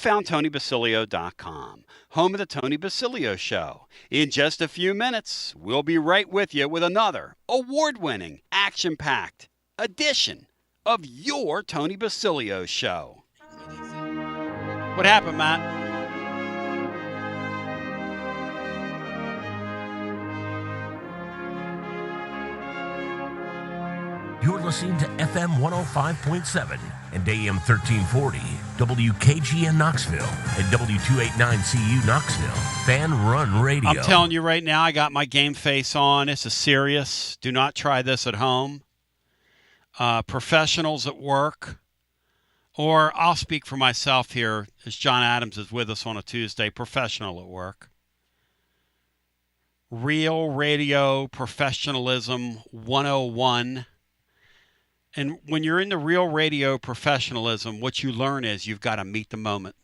found TonyBasilio.com, home of the Tony Basilio Show. In just a few minutes, we'll be right with you with another award-winning, action-packed edition of your Tony Basilio Show. What happened, Matt? You're listening to FM 105.7 and AM 1340, WKGN Knoxville, and W289CU Knoxville, Fan Run Radio. I'm telling you right now, I got my game face on. This is serious. Do not try this at home. Professionals at work, or I'll speak for myself here, as John Adams is with us on a Tuesday, professional at work. Real radio professionalism 101. And when you're in the real radio professionalism, what you learn is you've got to meet the moment.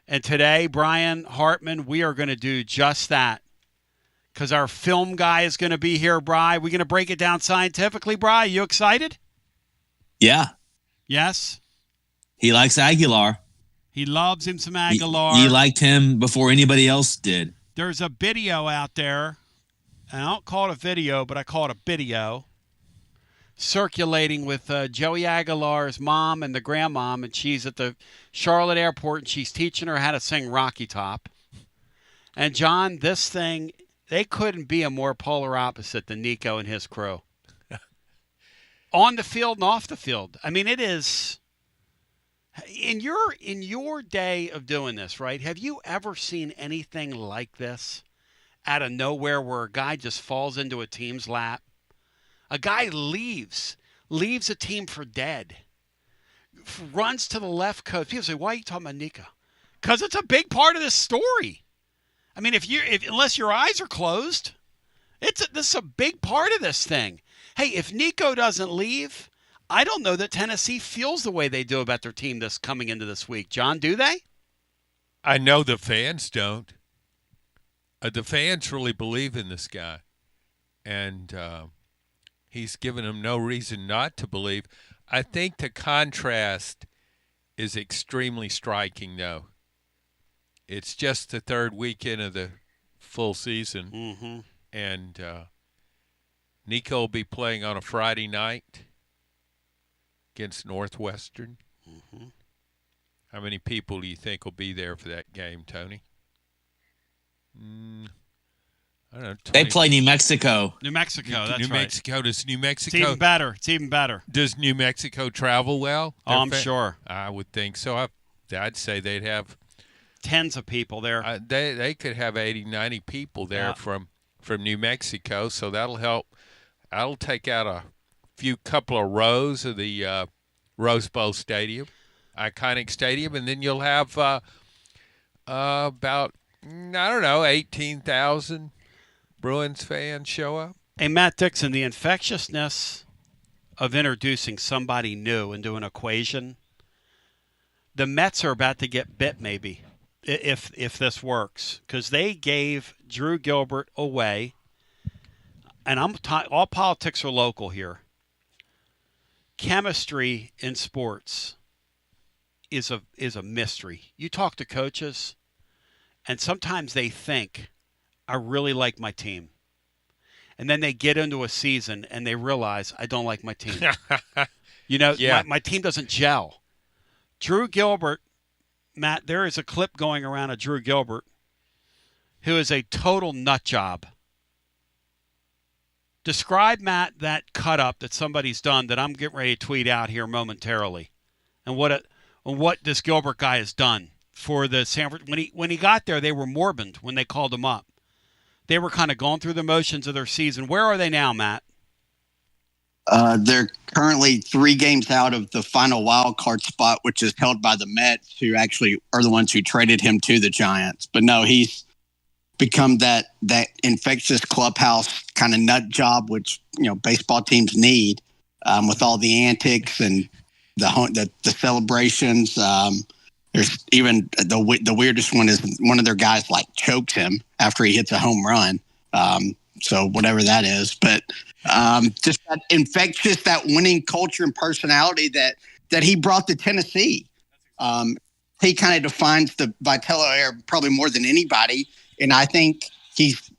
And today, Brian Hartman, we are going to do just that. Because our film guy is going to be here, Bri. We're going to break it down scientifically, Bri. You excited? Yeah. Yes? He likes Agalar. He loves him some Agalar. He liked him before anybody else did. There's a video out there, and I don't call it a video, but I call it a video, circulating with Joey Agalar's mom and the grandmom, and she's at the Charlotte airport, and she's teaching her how to sing Rocky Top. And, John, this thing, they couldn't be a more polar opposite than Nico and his crew. On the field and off the field. I mean, it is, in your day of doing this, right, have you ever seen anything like this out of nowhere where a guy just falls into a team's lap? A guy leaves a team for dead, runs to the left coast. People say, why are you talking about Nico? Because it's a big part of this story. I mean, unless your eyes are closed, this is a big part of this thing. Hey, if Nico doesn't leave, I don't know that Tennessee feels the way they do about their team this coming into this week. John, do they? I know the fans don't. The fans really believe in this guy. And he's given them no reason not to believe. I think the contrast is extremely striking, though. It's just the third weekend of the full season. Mm-hmm. And Nico will be playing on a Friday night against Northwestern. Mm-hmm. How many people do you think will be there for that game, Tony? I don't know. 20. They play New Mexico. New Mexico, that's New right. Mexico. Does New Mexico? It's even better. Does New Mexico travel well? Oh, I'm sure. I would think so. I'd say they'd have tens of people there. They could have 80, 90 people there from New Mexico, so that'll help. That'll take out a couple of rows of the Rose Bowl Stadium, iconic stadium, and then you'll have about, 18,000 Bruins fans show up. Hey, Matt Dixon, the infectiousness of introducing somebody new into an equation, the Mets are about to get bit maybe if this works, because they gave Drew Gilbert away, and all politics are local here. Chemistry in sports is a mystery. You talk to coaches, and sometimes they think, I really like my team. And then they get into a season and they realize, I don't like my team. My team doesn't gel. Drew Gilbert, Matt, there is a clip going around of Drew Gilbert, who is a total nut job. Describe, Matt, that cut-up that somebody's done that I'm getting ready to tweet out here momentarily, and what this Gilbert guy has done for the Sanford. When he got there, they were moribund when they called him up. They were kind of going through the motions of their season. Where are they now, Matt? They're currently 3 games out of the final wild card spot, which is held by the Mets, who actually are the ones who traded him to the Giants. But no, he's become that infectious clubhouse kind of nut job, which baseball teams need, with all the antics and the celebrations. There's even the weirdest one is one of their guys chokes him after he hits a home run. So whatever that is, but just that infectious, that winning culture and personality that he brought to Tennessee. he kind of defines the Vitello era probably more than anybody. And I think he's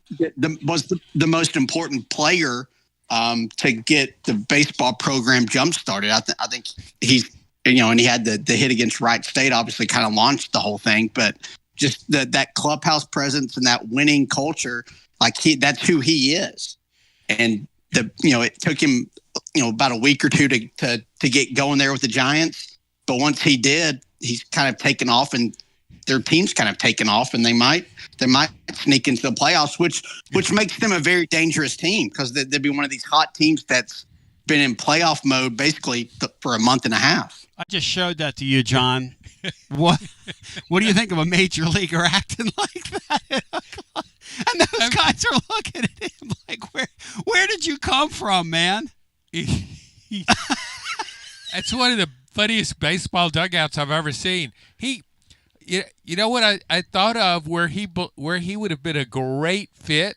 was the most important player to get the baseball program jump started. I think he's, and he had the hit against Wright State, obviously kind of launched the whole thing, but just that clubhouse presence and that winning culture, that's who he is. And it took him, about a week or two to get going there with the Giants. But once he did, he's kind of taken off, and their team's kind of taken off, and they might sneak into the playoffs, which makes them a very dangerous team, because they'd be one of these hot teams that's been in playoff mode basically for a month and a half. I just showed that to you, John. What do you think of a major leaguer acting like that? And those guys are looking at him like, where did you come from, man? That's one of the funniest baseball dugouts I've ever seen. You know what I thought of where he would have been a great fit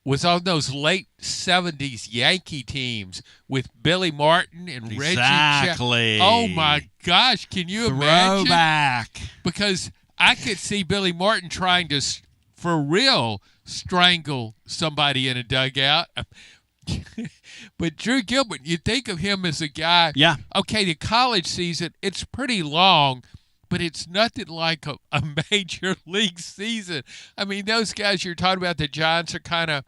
was on those late 70s Yankee teams with Billy Martin and Reggie Jackson. Exactly. Oh, my gosh. Can you imagine? Throwback. Because I could see Billy Martin trying to, for real, strangle somebody in a dugout. But Drew Gilbert, you think of him as a guy. Yeah. Okay, the college season, it's pretty long, but it's nothing like a major league season. I mean, those guys you're talking about, the Giants, are kind of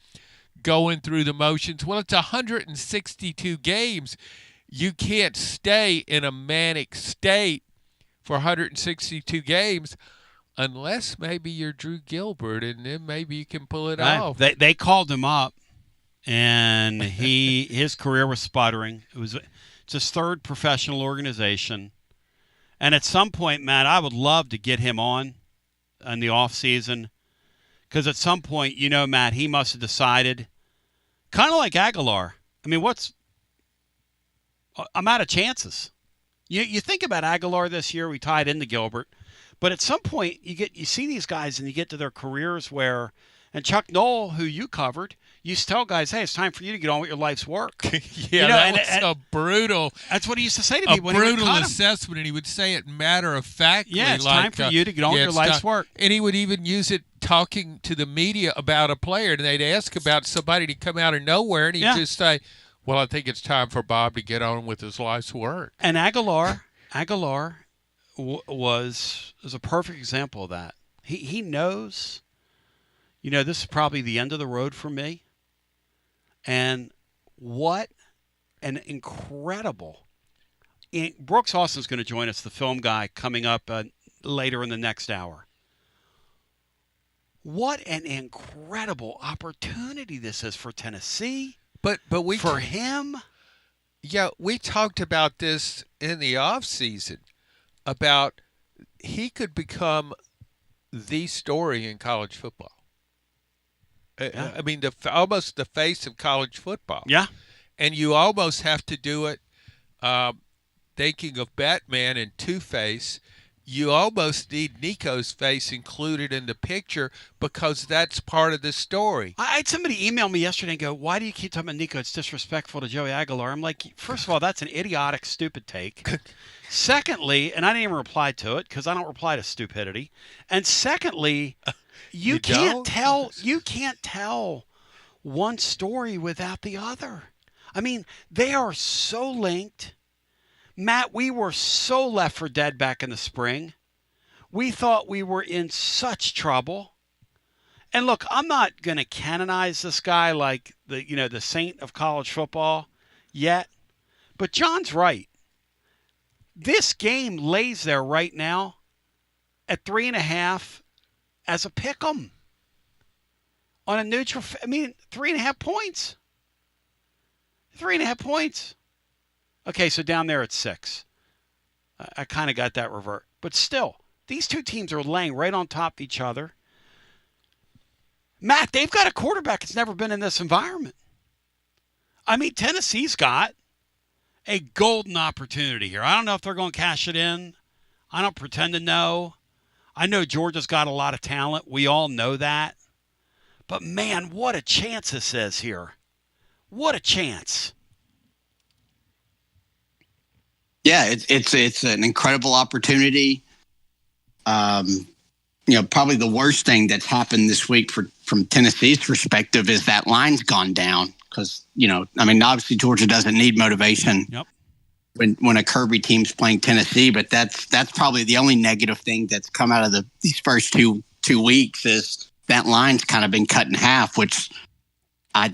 going through the motions. Well, it's 162 games. You can't stay in a manic state for 162 games unless maybe you're Drew Gilbert, and then maybe you can pull it off. They called him up, and his career was sputtering. It's his third professional organization. And at some point, Matt, I would love to get him on in the off season, because at some point, Matt, he must have decided, kind of like Agalar. I mean, I'm out of chances. You think about Agalar this year, we tied into Gilbert, but at some point you see these guys and you get to their careers where, and Chuck Noll, who you covered, used to tell guys, hey, it's time for you to get on with your life's work. Yeah, that was a brutal. That's what he used to say to me. A brutal assessment, and he would say it matter-of-factly. Yeah, it's time for you to get on with your life's work. And he would even use it talking to the media about a player, and they'd ask about somebody to come out of nowhere, and he'd just say, well, I think it's time for Bob to get on with his life's work. And Agalar was a perfect example of that. He knows, this is probably the end of the road for me. And what an incredible – Brooks Austin's going to join us, the film guy, coming up later in the next hour. What an incredible opportunity this is for Tennessee, but for him. Yeah, we talked about this in the offseason, about he could become the story in college football. Yeah. I mean, almost the face of college football. Yeah. And you almost have to do it, thinking of Batman and Two-Face, you almost need Nico's face included in the picture, because that's part of the story. I had somebody email me yesterday and go, why do you keep talking about Nico? It's disrespectful to Joey Agalar. I'm like, first of all, that's an idiotic, stupid take. Secondly, and I didn't even reply to it because I don't reply to stupidity. And secondly, you can't tell one story without the other. I mean, they are so linked. Matt, we were so left for dead back in the spring. We thought we were in such trouble. And look, I'm not going to canonize this guy like the saint of college football yet. But John's right. This game lays there right now at 3.5 as a pick'em on a neutral. 3.5 points. 3.5 points. Okay, so down there it's 6. I kind of got that revert. But still, these two teams are laying right on top of each other. Matt, they've got a quarterback that's never been in this environment. I mean, Tennessee's got a golden opportunity here. I don't know if they're going to cash it in. I don't pretend to know. I know Georgia's got a lot of talent. We all know that. But, man, what a chance this is here. What a chance. Yeah, it's an incredible opportunity. Probably the worst thing that's happened this week from Tennessee's perspective is that line's gone down because, obviously Georgia doesn't need motivation when a Kirby team's playing Tennessee, but that's probably the only negative thing that's come out of these first two weeks is that line's kind of been cut in half, which I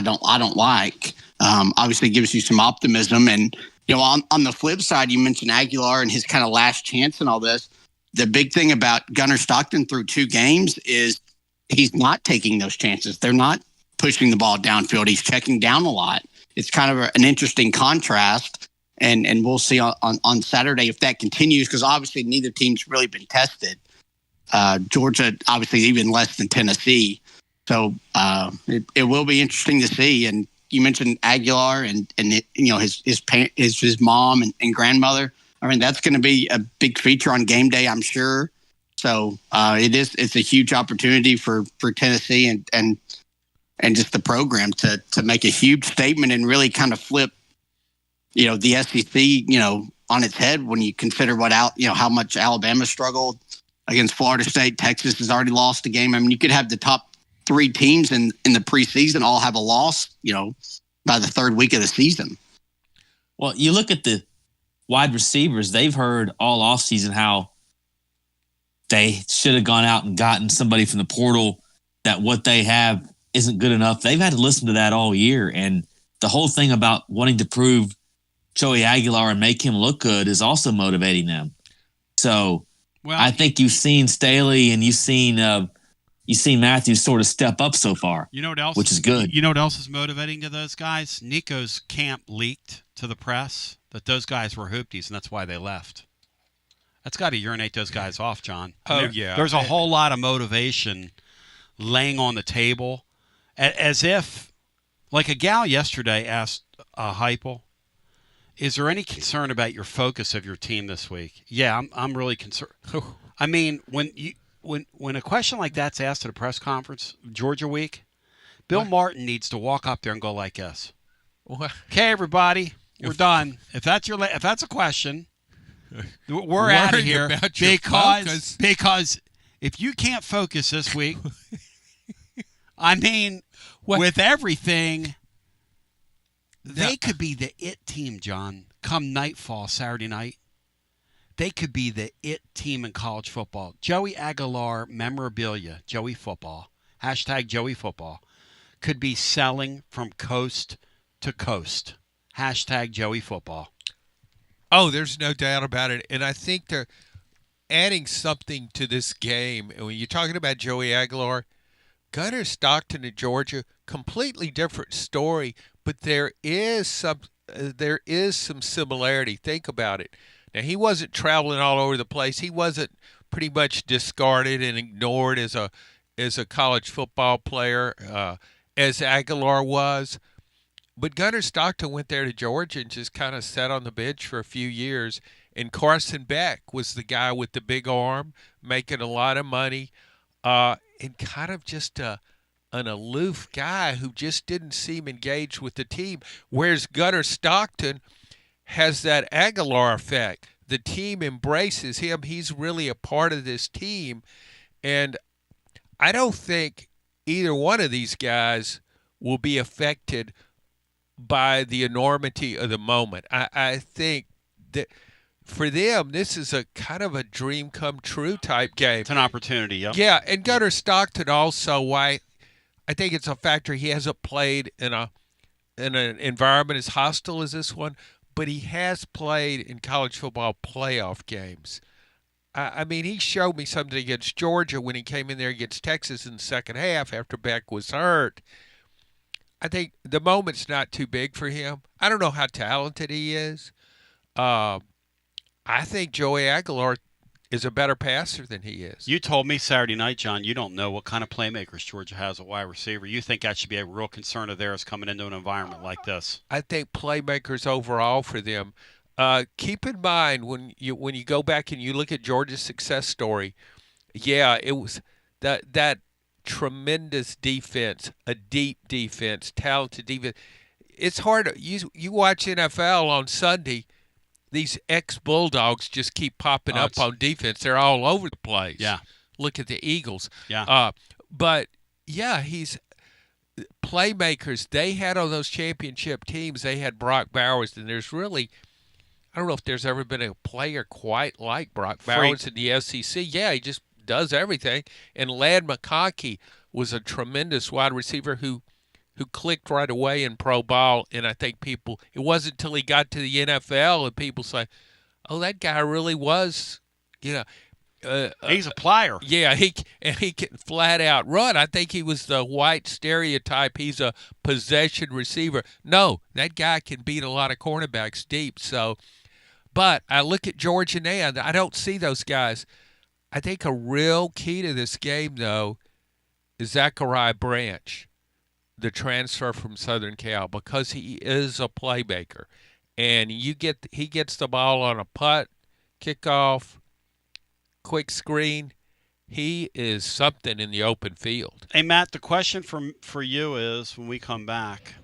don't like. Obviously gives you some optimism. And, on the flip side, you mentioned Agalar and his kind of last chance and all this. The big thing about Gunnar Stockton through 2 games is he's not taking those chances. They're not pushing the ball downfield. He's checking down a lot. It's kind of an interesting contrast. And we'll see on Saturday if that continues, because obviously neither team's really been tested. Georgia, obviously, even less than Tennessee. So it will be interesting to see. And you mentioned Agalar and his mom and grandmother. I mean, that's going to be a big feature on game day, I'm sure. So it's a huge opportunity for Tennessee and just the program to make a huge statement and really kind of flip, the SEC, on its head when you consider how much Alabama struggled against Florida State. Texas has already lost a game. I mean, you could have the top 3 teams in the preseason all have a loss, by the 3rd week of the season. Well, you look at the wide receivers, they've heard all offseason how they should have gone out and gotten somebody from the portal, that what they have isn't good enough. They've had to listen to that all year. And the whole thing about wanting to prove Joey Agalar and make him look good is also motivating them. So I think you've seen Staley and you've seen Matthews sort of step up so far. You know what else? Which is good. You know what else is motivating to those guys? Nico's camp leaked to the press that those guys were hoopties, and that's why they left. That's got to urinate those guys off, John. Yeah. There's a whole lot of motivation laying on the table, as if, like a gal yesterday asked Heupel, is there any concern about your focus of your team this week? Yeah, I'm really concerned. I mean, when a question like that's asked at a press conference, Georgia week, Bill Martin needs to walk up there and go like this. Okay, everybody, we're done. If that's a question, we're out of here because if you can't focus this week, I mean, with everything, they could be the it team, John. Come nightfall Saturday night, they could be the it team in college football. Joey Agalar memorabilia, Joey Football, hashtag Joey Football, could be selling from coast to coast. Hashtag Joey Football. Oh, there's no doubt about it. And I think they're adding something to this game. And when you're talking about Joey Agalar, Gunnar Stockton in Georgia, completely different story, but there is some similarity. Think about it. Now, he wasn't traveling all over the place. He wasn't pretty much discarded and ignored as a college football player, as Agalar was. But Gunnar Stockton went there to Georgia and just kind of sat on the bench for a few years. And Carson Beck was the guy with the big arm, making a lot of money, and kind of just an aloof guy who just didn't seem engaged with the team. Whereas Gunnar Stockton has that Agalar effect. The team embraces him. He's really a part of this team. And I don't think either one of these guys will be affected by the enormity of the moment. I think that for them, this is a kind of a dream come true type game. It's an opportunity, yeah. Yeah, and Gunnar Stockton also, I think it's a factor. He hasn't played in an environment as hostile as this one, but he has played in college football playoff games. I mean, he showed me something against Georgia when he came in there against Texas in the second half after Beck was hurt. I think the moment's not too big for him. I don't know how talented he is. I think Joey Agalar is a better passer than he is. You told me Saturday night, John, you don't know what kind of playmakers Georgia has at wide receiver. You think that should be a real concern of theirs coming into an environment like this? I think playmakers overall for them. Keep in mind when you go back and you look at Georgia's success story, it was that tremendous defense, a deep defense, talented defense. It's hard. You watch NFL on Sunday, these ex-Bulldogs just keep popping Oh, up on defense. They're all over the place. Yeah. Look at the Eagles. Yeah. But, yeah, he's playmakers. They had on those championship teams, they had Brock Bowers, and there's really – I don't know if there's ever been a player quite like Brock Bowers in the SEC. Yeah, he just does everything. And Ladd McConkey was a tremendous wide receiver who clicked right away in pro ball. And I think it wasn't until he got to the NFL and people say, oh, that guy really was, he's a plier. Yeah, he can flat out run. I think he was the white stereotype. He's a possession receiver. No, that guy can beat a lot of cornerbacks deep. So, but I look at Georgia now, and I don't see those guys. I think a real key to this game, though, is Zachariah Branch, the transfer from Southern Cal, because he is a playmaker. And he gets the ball on a putt, kickoff, quick screen. He is something in the open field. Hey, Matt, the question for you is, when we come back,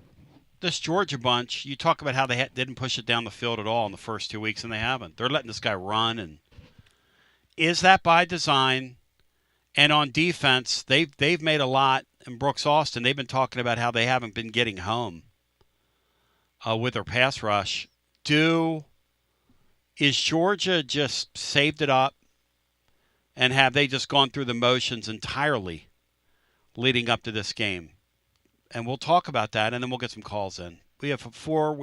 this Georgia bunch, you talk about how they didn't push it down the field at all in the first 2 weeks, and they haven't. They're letting this guy run. And is that by design? And on defense, they've made a lot. In Brooks Austin, they've been talking about how they haven't been getting home with their pass rush. Is Georgia just saved it up? And have they just gone through the motions entirely leading up to this game? And we'll talk about that, and then we'll get some calls in. We have four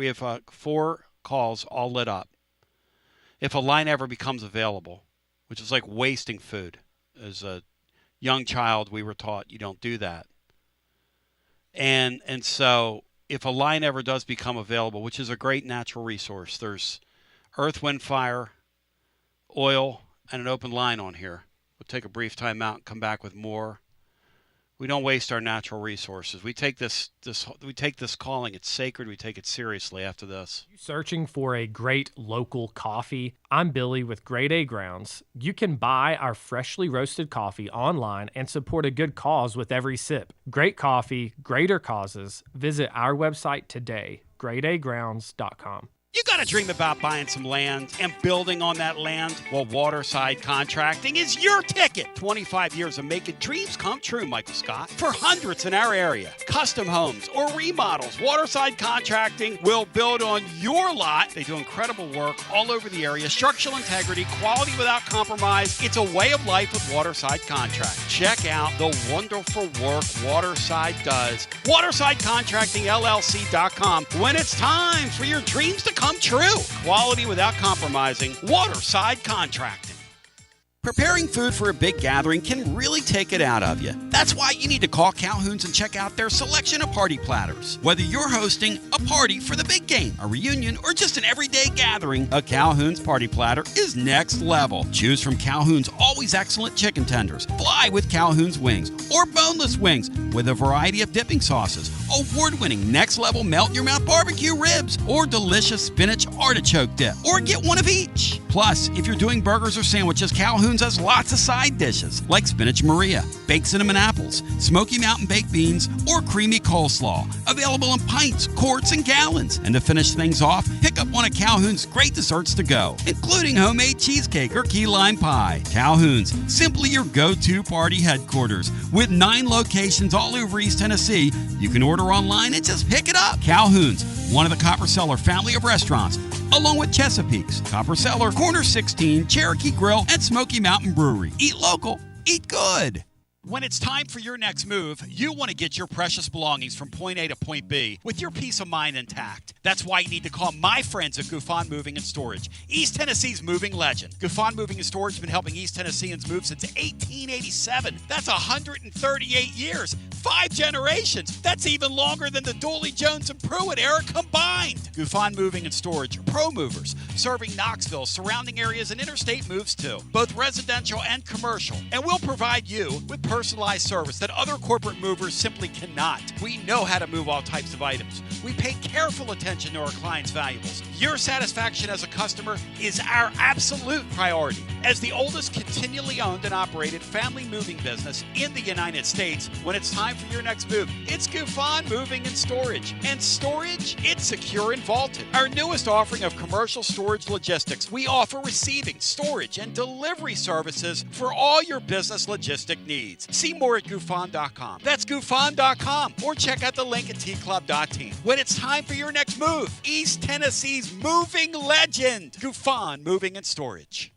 calls all lit up. If a line ever becomes available, which is like wasting food. As a young child, we were taught you don't do that. And so if a line ever does become available, which is a great natural resource, there's earth, wind, fire, oil, and an open line on here. We'll take a brief time out and come back with more. We don't waste our natural resources. We take this calling. It's sacred. We take it seriously after this. You searching for a great local coffee? I'm Billy with Grade A Grounds. You can buy our freshly roasted coffee online and support a good cause with every sip. Great coffee, greater causes. Visit our website today, gradeagrounds.com. You got to dream about buying some land and building on that land? Well, Waterside Contracting is your ticket. 25 years of making dreams come true, Michael Scott. For hundreds in our area, custom homes or remodels, Waterside Contracting will build on your lot. They do incredible work all over the area. Structural integrity, quality without compromise. It's a way of life with Waterside Contract. Check out the wonderful work Waterside does. WatersideContractingLLC.com. When it's time for your dreams to come true. Quality without compromising. Waterside Contracting. Preparing food for a big gathering can really take it out of you. That's why you need to call Calhoun's and check out their selection of party platters. Whether you're hosting a party for the big game, a reunion, or just an everyday gathering, a Calhoun's party platter is next level. Choose from Calhoun's always excellent chicken tenders, fly with Calhoun's wings, or boneless wings with a variety of dipping sauces, award-winning next-level melt-in-your-mouth barbecue ribs, or delicious spinach artichoke dip, or get one of each. Plus, if you're doing burgers or sandwiches, Calhoun's has lots of side dishes like spinach Maria, baked cinnamon apples, Smoky Mountain baked beans, or creamy coleslaw. Available in pints, quarts, and gallons. And to finish things off, pick up one of Calhoun's great desserts to go, including homemade cheesecake or key lime pie. Calhoun's, simply your go-to party headquarters. With 9 locations all over East Tennessee, you can order online and just pick it up. Calhoun's, one of the Copper Cellar family of restaurants, along with Chesapeake's, Copper Cellar, Corner 16, Cherokee Grill, and Smoky Mountain Brewery. Eat local, eat good. When it's time for your next move, you want to get your precious belongings from point A to point B with your peace of mind intact. That's why you need to call my friends at Gouffon Moving and Storage, East Tennessee's moving legend. Gouffon Moving and Storage has been helping East Tennesseans move since 1887. That's 138 years, 5 generations. That's even longer than the Dooley, Jones, and Pruitt era combined. Gouffon Moving and Storage are pro movers, serving Knoxville, surrounding areas, and interstate moves too, both residential and commercial. And we'll provide you with personalized service that other corporate movers simply cannot. We know how to move all types of items. We pay careful attention to our clients' valuables. Your satisfaction as a customer is our absolute priority. As the oldest continually owned and operated family moving business in the United States, when it's time for your next move, it's Gufon Moving and Storage. And storage, it's secure and vaulted. Our newest offering of commercial storage logistics, we offer receiving, storage, and delivery services for all your business logistic needs. See more at Gufon.com. That's Gufon.com. Or check out the link at tclub.team. When it's time for your next move, East Tennessee's moving legend, Gufon Moving and Storage.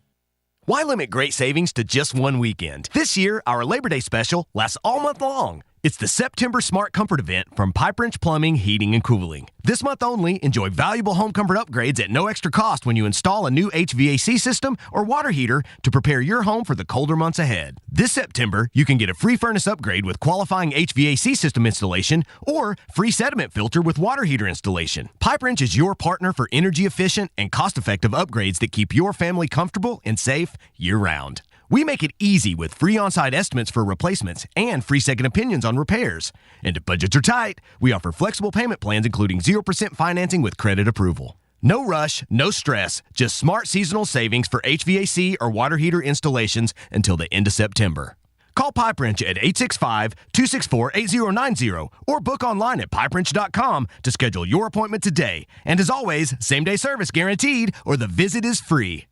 Why limit great savings to just one weekend? This year, our Labor Day special lasts all month long. It's the September Smart Comfort event from Pipe Wrench Plumbing, Heating, and Cooling. This month only, enjoy valuable home comfort upgrades at no extra cost when you install a new HVAC system or water heater to prepare your home for the colder months ahead. This September, you can get a free furnace upgrade with qualifying HVAC system installation or free sediment filter with water heater installation. Pipe Wrench is your partner for energy-efficient and cost-effective upgrades that keep your family comfortable and safe year-round. We make it easy with free on-site estimates for replacements and free second opinions on repairs. And if budgets are tight, we offer flexible payment plans including 0% financing with credit approval. No rush, no stress, just smart seasonal savings for HVAC or water heater installations until the end of September. Call Pipe Wrench at 865-264-8090 or book online at pipewrench.com to schedule your appointment today. And as always, same-day service guaranteed or the visit is free.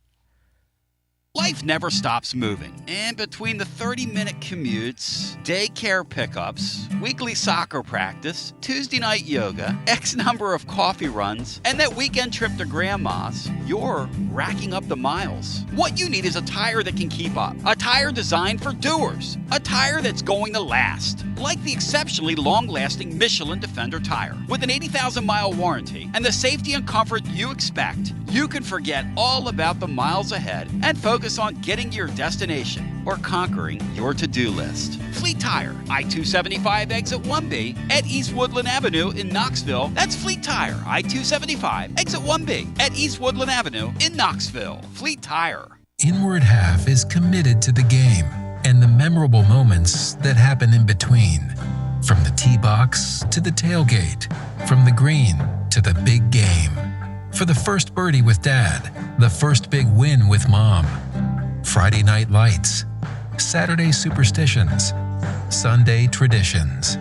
Life never stops moving. And between the 30-minute commutes, daycare pickups, weekly soccer practice, Tuesday night yoga, X number of coffee runs, and that weekend trip to Grandma's, you're racking up the miles. What you need is a tire that can keep up. A tire designed for doers. A tire that's going to last. Like the exceptionally long-lasting Michelin Defender tire. With an 80,000-mile warranty and the safety and comfort you expect, you can forget all about the miles ahead and focus on getting your destination or conquering your to-do list. Fleet Tire, I-275 exit 1B at East Woodland Avenue in Knoxville. That's Fleet Tire, I-275 exit 1B at East Woodland Avenue in Knoxville. Fleet Tire. Inward Half is committed to the game and the memorable moments that happen in between. From the tee box to the tailgate, from the green to the big game. For the first birdie with Dad, the first big win with Mom. Friday night lights, Saturday superstitions, Sunday traditions.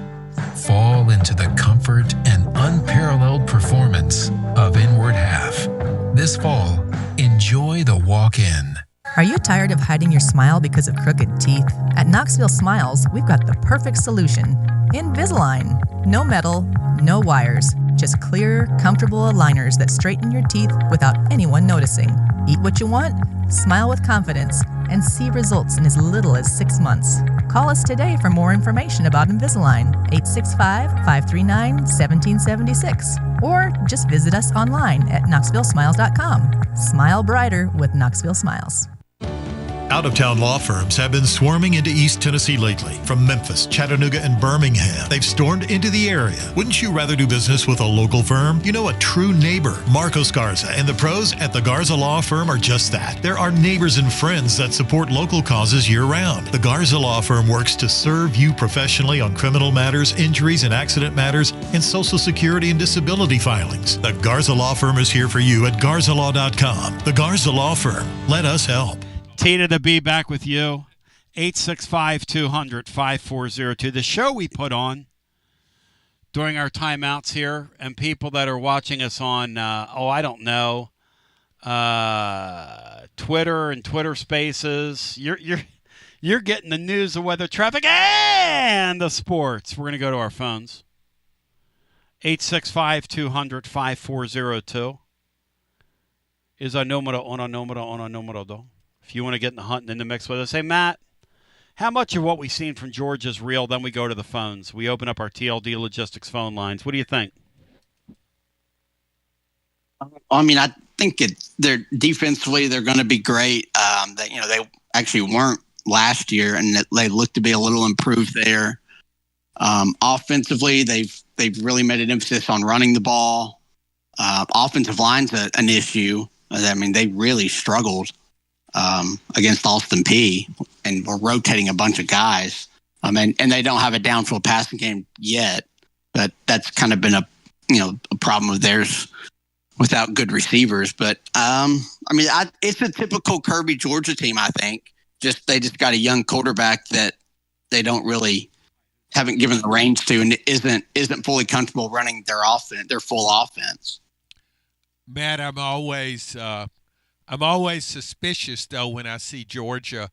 Fall into the comfort and unparalleled performance of Inward Half. This fall, enjoy the walk-in. Are you tired of hiding your smile because of crooked teeth? At Knoxville Smiles, we've got the perfect solution. Invisalign. No metal, no wires. Just clear, comfortable aligners that straighten your teeth without anyone noticing. Eat what you want, smile with confidence, and see results in as little as 6 months. Call us today for more information about Invisalign, 865-539-1776. Or just visit us online at knoxvillesmiles.com. Smile brighter with Knoxville Smiles. Out-of-town law firms have been swarming into East Tennessee lately. From Memphis, Chattanooga, and Birmingham, they've stormed into the area. Wouldn't you rather do business with a local firm? You know, a true neighbor. Marcos Garza and the pros at the Garza Law Firm are just that. There are neighbors and friends that support local causes year-round. The Garza Law Firm works to serve you professionally on criminal matters, injuries and accident matters, and Social Security and disability filings. The Garza Law Firm is here for you at garzalaw.com. The Garza Law Firm. Let us help. Tina to be back with you. 865-200-5402. The show we put on during our timeouts here, and people that are watching us on, Twitter and Twitter Spaces. You're getting the news, the weather, traffic, and the sports. We're going to go to our phones. 865-200-5402 is our numero do. If you want to get in the hunt and in the mix with us, hey, Matt, how much of what we've seen from Georgia is real? Then we go to the phones. We open up our TLD Logistics phone lines. What do you think? I mean, I think they're defensively, they're going to be great. They actually weren't last year, and they look to be a little improved there. Offensively, they've really made an emphasis on running the ball. Offensive line's an issue. I mean, they really struggled against Austin Peay, and we're rotating a bunch of guys. And they don't have a downfield passing game yet, but that's kind of been a problem of theirs without good receivers. But I I mean, it's a typical Kirby Georgia team, I think. They just got a young quarterback that they haven't given the reins to and isn't fully comfortable running their full offense. Matt, I'm always suspicious though when I see Georgia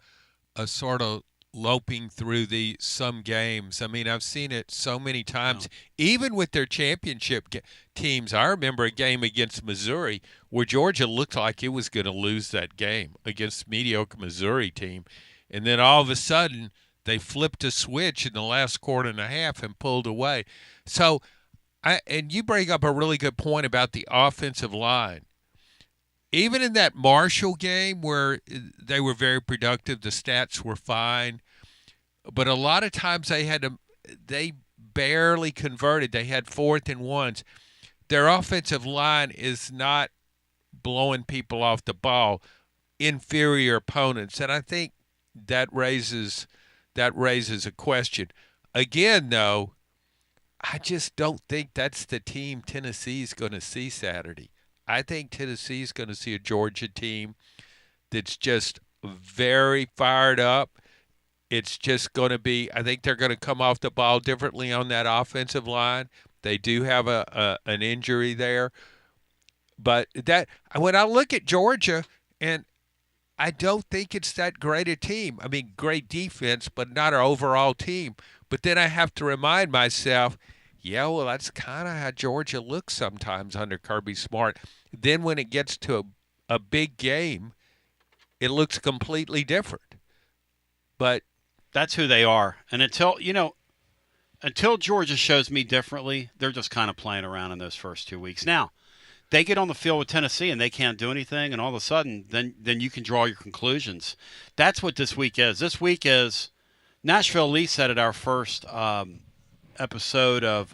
sort of loping through some games. I mean, I've seen it so many times, even with their championship teams. I remember a game against Missouri where Georgia looked like it was going to lose that game against a mediocre Missouri team, and then all of a sudden they flipped a switch in the last quarter and a half and pulled away. So, and you bring up a really good point about the offensive line. Even in that Marshall game where they were very productive, the stats were fine, but a lot of times they barely converted. They had 4th and 1s. Their offensive line is not blowing people off the ball, inferior opponents, and I think that raises a question. Again, though, I just don't think that's the team Tennessee's going to see Saturday. I think Tennessee's going to see a Georgia team that's just very fired up. It's just going to be – I think they're going to come off the ball differently on that offensive line. They do have an injury there. But when I look at Georgia, and I don't think it's that great a team. I mean, great defense, but not our overall team. But then I have to remind myself – yeah, well, that's kind of how Georgia looks sometimes under Kirby Smart. Then when it gets to a big game, it looks completely different. But that's who they are. And until Georgia shows me differently, they're just kind of playing around in those first 2 weeks. Now, they get on the field with Tennessee and they can't do anything, and all of a sudden, then you can draw your conclusions. That's what this week is. This week is Nashville Lee said at our first episode of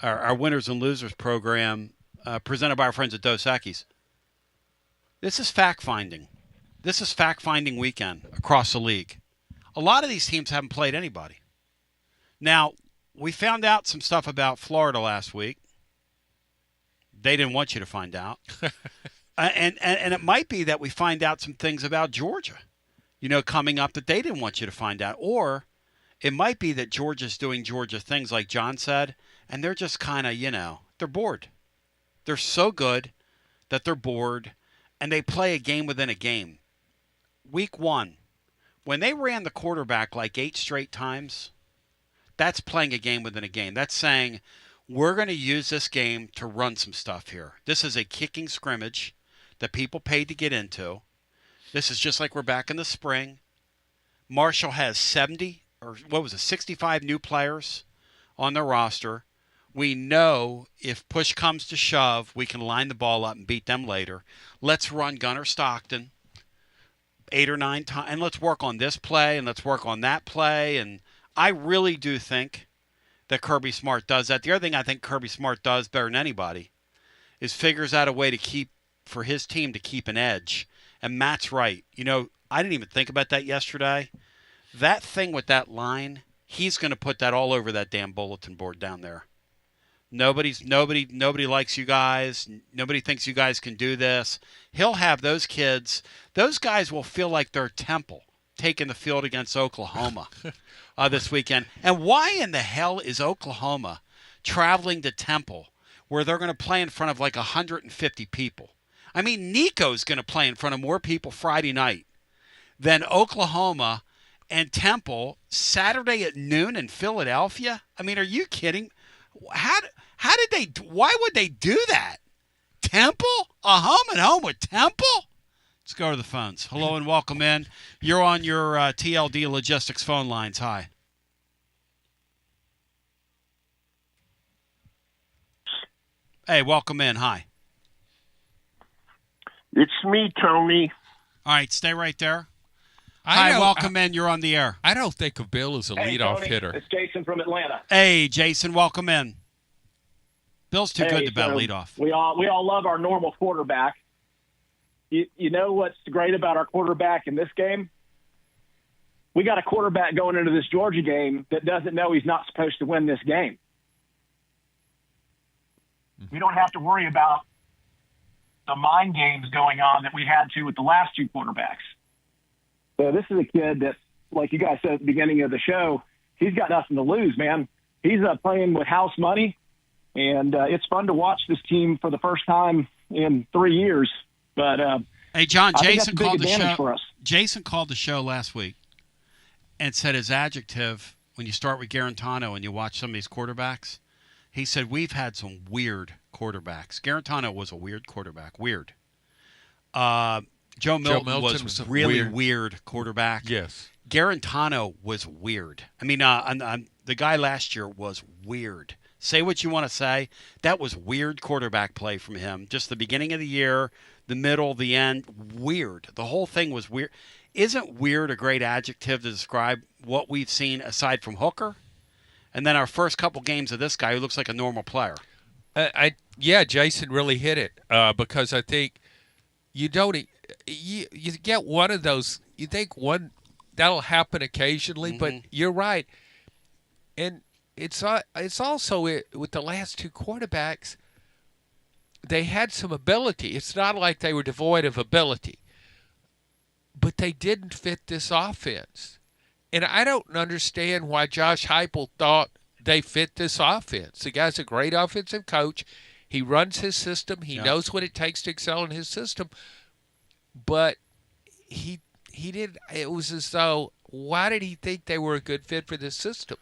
our Winners and Losers program presented by our friends at Dos Equis. This is fact-finding. This is fact-finding weekend across the league. A lot of these teams haven't played anybody. Now, we found out some stuff about Florida last week. They didn't want you to find out. and it might be that we find out some things about Georgia, coming up that they didn't want you to find out. Or it might be that Georgia's doing Georgia things like John said, and they're just kind of, they're bored. They're so good that they're bored, and they play a game within a game. Week 1, when they ran the quarterback like 8 straight times, that's playing a game within a game. That's saying, we're going to use this game to run some stuff here. This is a kicking scrimmage that people paid to get into. This is just like we're back in the spring. Marshall has 65 new players on their roster. We know if push comes to shove, we can line the ball up and beat them later. Let's run Gunnar Stockton 8 or 9 times, and let's work on this play, and let's work on that play. And I really do think that Kirby Smart does that. The other thing I think Kirby Smart does better than anybody is figures out a way for his team to keep an edge. And Matt's right. I didn't even think about that yesterday. That thing with that line, he's going to put that all over that damn bulletin board down there. Nobody likes you guys. Nobody thinks you guys can do this. He'll have those kids. Those guys will feel like they're Temple taking the field against Oklahoma this weekend. And why in the hell is Oklahoma traveling to Temple where they're going to play in front of like 150 people? I mean, Nico's going to play in front of more people Friday night than Oklahoma and Temple Saturday at noon in Philadelphia. I mean, are you kidding? Why would they do that? Temple? A home and home with Temple? Let's go to the phones. Hello and welcome in. You're on your TLD Logistics phone lines. Hi. Hey, welcome in. Hi. It's me, Tony. All right, stay right there. Hi, welcome in. You're on the air. I don't think of Bill as a leadoff hitter. It's Jason from Atlanta. Hey, Jason, welcome in. Bill's too good to bat leadoff. We all love our normal quarterback. You know what's great about our quarterback in this game? We got a quarterback going into this Georgia game that doesn't know he's not supposed to win this game. We don't have to worry about the mind games going on that we had to with the last two quarterbacks. So this is a kid that, like you guys said at the beginning of the show, he's got nothing to lose, man. He's playing with house money, and it's fun to watch this team for the first time in 3 years. But hey, John, Jason called the show. For us. Jason called the show last week and said his adjective when you start with Garantano and you watch some of these quarterbacks. He said we've had some weird quarterbacks. Garantano was a weird quarterback. Weird. Joe Milton was really weird quarterback. Yes. Garantano was weird. I mean, the guy last year was weird. Say what you want to say. That was weird quarterback play from him. Just the beginning of the year, the middle, the end, weird. The whole thing was weird. Isn't weird a great adjective to describe what we've seen aside from Hooker? And then our first couple games of this guy who looks like a normal player. Yeah, Jason really hit it because I think you get one of those. You think one that'll happen occasionally, but you're right. And it's also with the last two quarterbacks, they had some ability. It's not like they were devoid of ability, but they didn't fit this offense. And I don't understand why Josh Heupel thought they fit this offense. The guy's a great offensive coach. He runs his system. He knows what it takes to excel in his system. But he did. It was as though, why did he think they were a good fit for this system?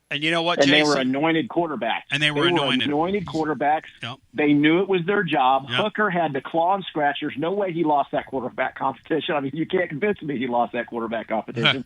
And you know what, Jason? Jason? They were anointed quarterbacks. And they were anointed quarterbacks. Yep. They knew it was their job. Yep. Hooker had to claw and scratch. There's no way he lost that quarterback competition. I mean, you can't convince me he lost that quarterback competition.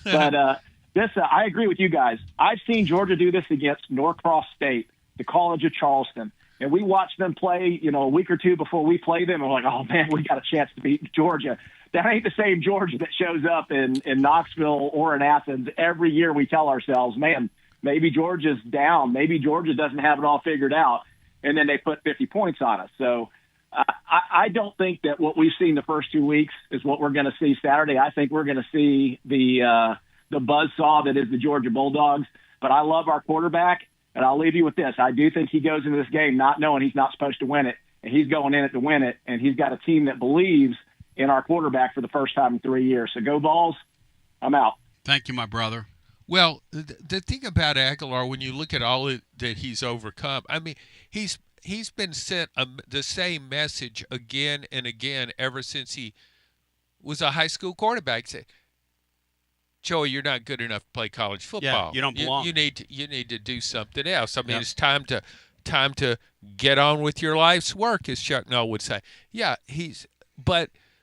But I agree with you guys. I've seen Georgia do this against Norcross State, the College of Charleston. And we watched them play, a week or two before we play them. And we're like, oh, man, we got a chance to beat Georgia. That ain't the same Georgia that shows up in Knoxville or in Athens. Every year we tell ourselves, man, maybe Georgia's down. Maybe Georgia doesn't have it all figured out. And then they put 50 points on us. So I don't think that what we've seen the first 2 weeks is what we're going to see Saturday. I think we're going to see the buzzsaw that is the Georgia Bulldogs. But I love our quarterback, and I'll leave you with this. I do think he goes into this game not knowing he's not supposed to win it, and he's going in it to win it, and he's got a team that believes in our quarterback for the first time in 3 years. So go Vols. I'm out. Thank you, my brother. Well, the thing about Agalar, when you look at all that he's overcome, I mean, he's been sent the same message again and again ever since he was a high school quarterback. Say, Joey, you're not good enough to play college football. Yeah, you don't belong. You need to do something else. I mean, it's time to get on with your life's work, as Chuck Noll would say. Yeah,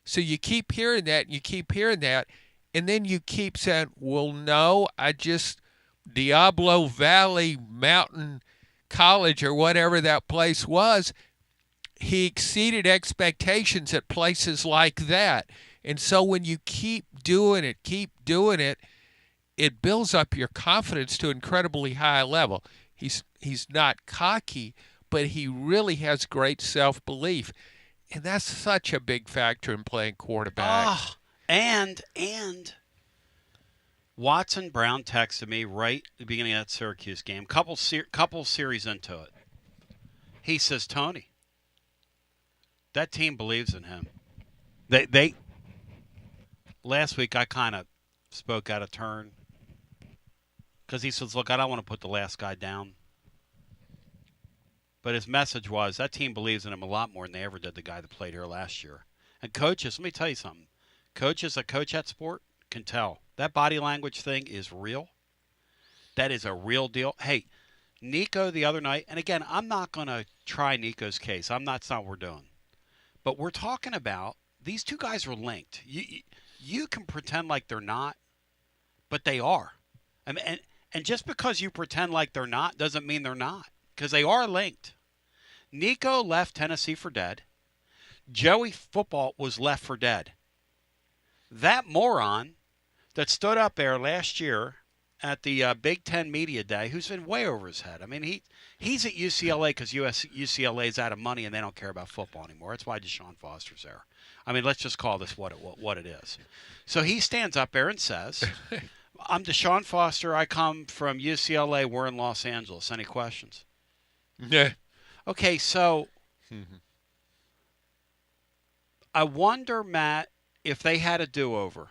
so you keep hearing that, and you keep hearing that, and then you keep saying, well, no, Diablo Valley Mountain College or whatever that place was, he exceeded expectations at places like that. And so when you keep doing it, it builds up your confidence to an incredibly high level. He's not cocky, but he really has great self-belief. And that's such a big factor in playing quarterback. And Watson Brown texted me right at the beginning of that Syracuse game, couple series into it. He says, Tony, that team believes in him. They last week I kind of spoke out of turn because he says, look, I don't want to put the last guy down. But his message was that team believes in him a lot more than they ever did the guy that played here last year. And coaches, let me tell you something. Coaches that coach that sport can tell. That body language thing is real. That is a real deal. Hey, Nico the other night, and again, I'm not going to try Nico's case. That's not what we're doing. But we're talking about these two guys are linked. You can pretend like they're not, but they are. And just because you pretend like they're not doesn't mean they're not, because they are linked. Nico left Tennessee for dead. Joey football was left for dead. That moron that stood up there last year at the Big Ten Media Day, who's been way over his head. I mean, he's at UCLA because UCLA is out of money and they don't care about football anymore. That's why Deshaun Foster's there. I mean, let's just call this what it is. So he stands up there and says, I'm Deshaun Foster. I come from UCLA. We're in Los Angeles. Any questions? Yeah. Okay, so I wonder, Matt, if they had a do-over,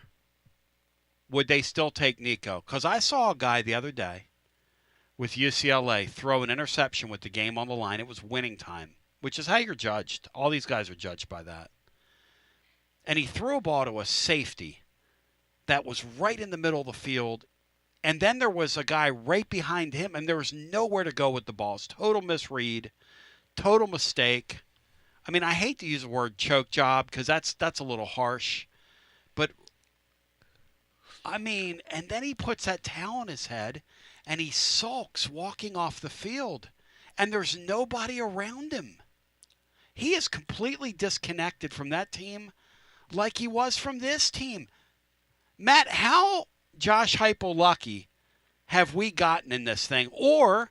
would they still take Nico? Because I saw a guy the other day with UCLA throw an interception with the game on the line. It was winning time, which is how you're judged. All these guys are judged by that. And he threw a ball to a safety that was right in the middle of the field. And then there was a guy right behind him, and there was nowhere to go with the ball. It's total misread, total mistake. I mean, I hate to use the word choke job because that's a little harsh. But, I mean, and then he puts that towel on his head, and he sulks walking off the field. And there's nobody around him. He is completely disconnected from that team like he was from this team. Matt, how Josh Heupel lucky have we gotten in this thing? Or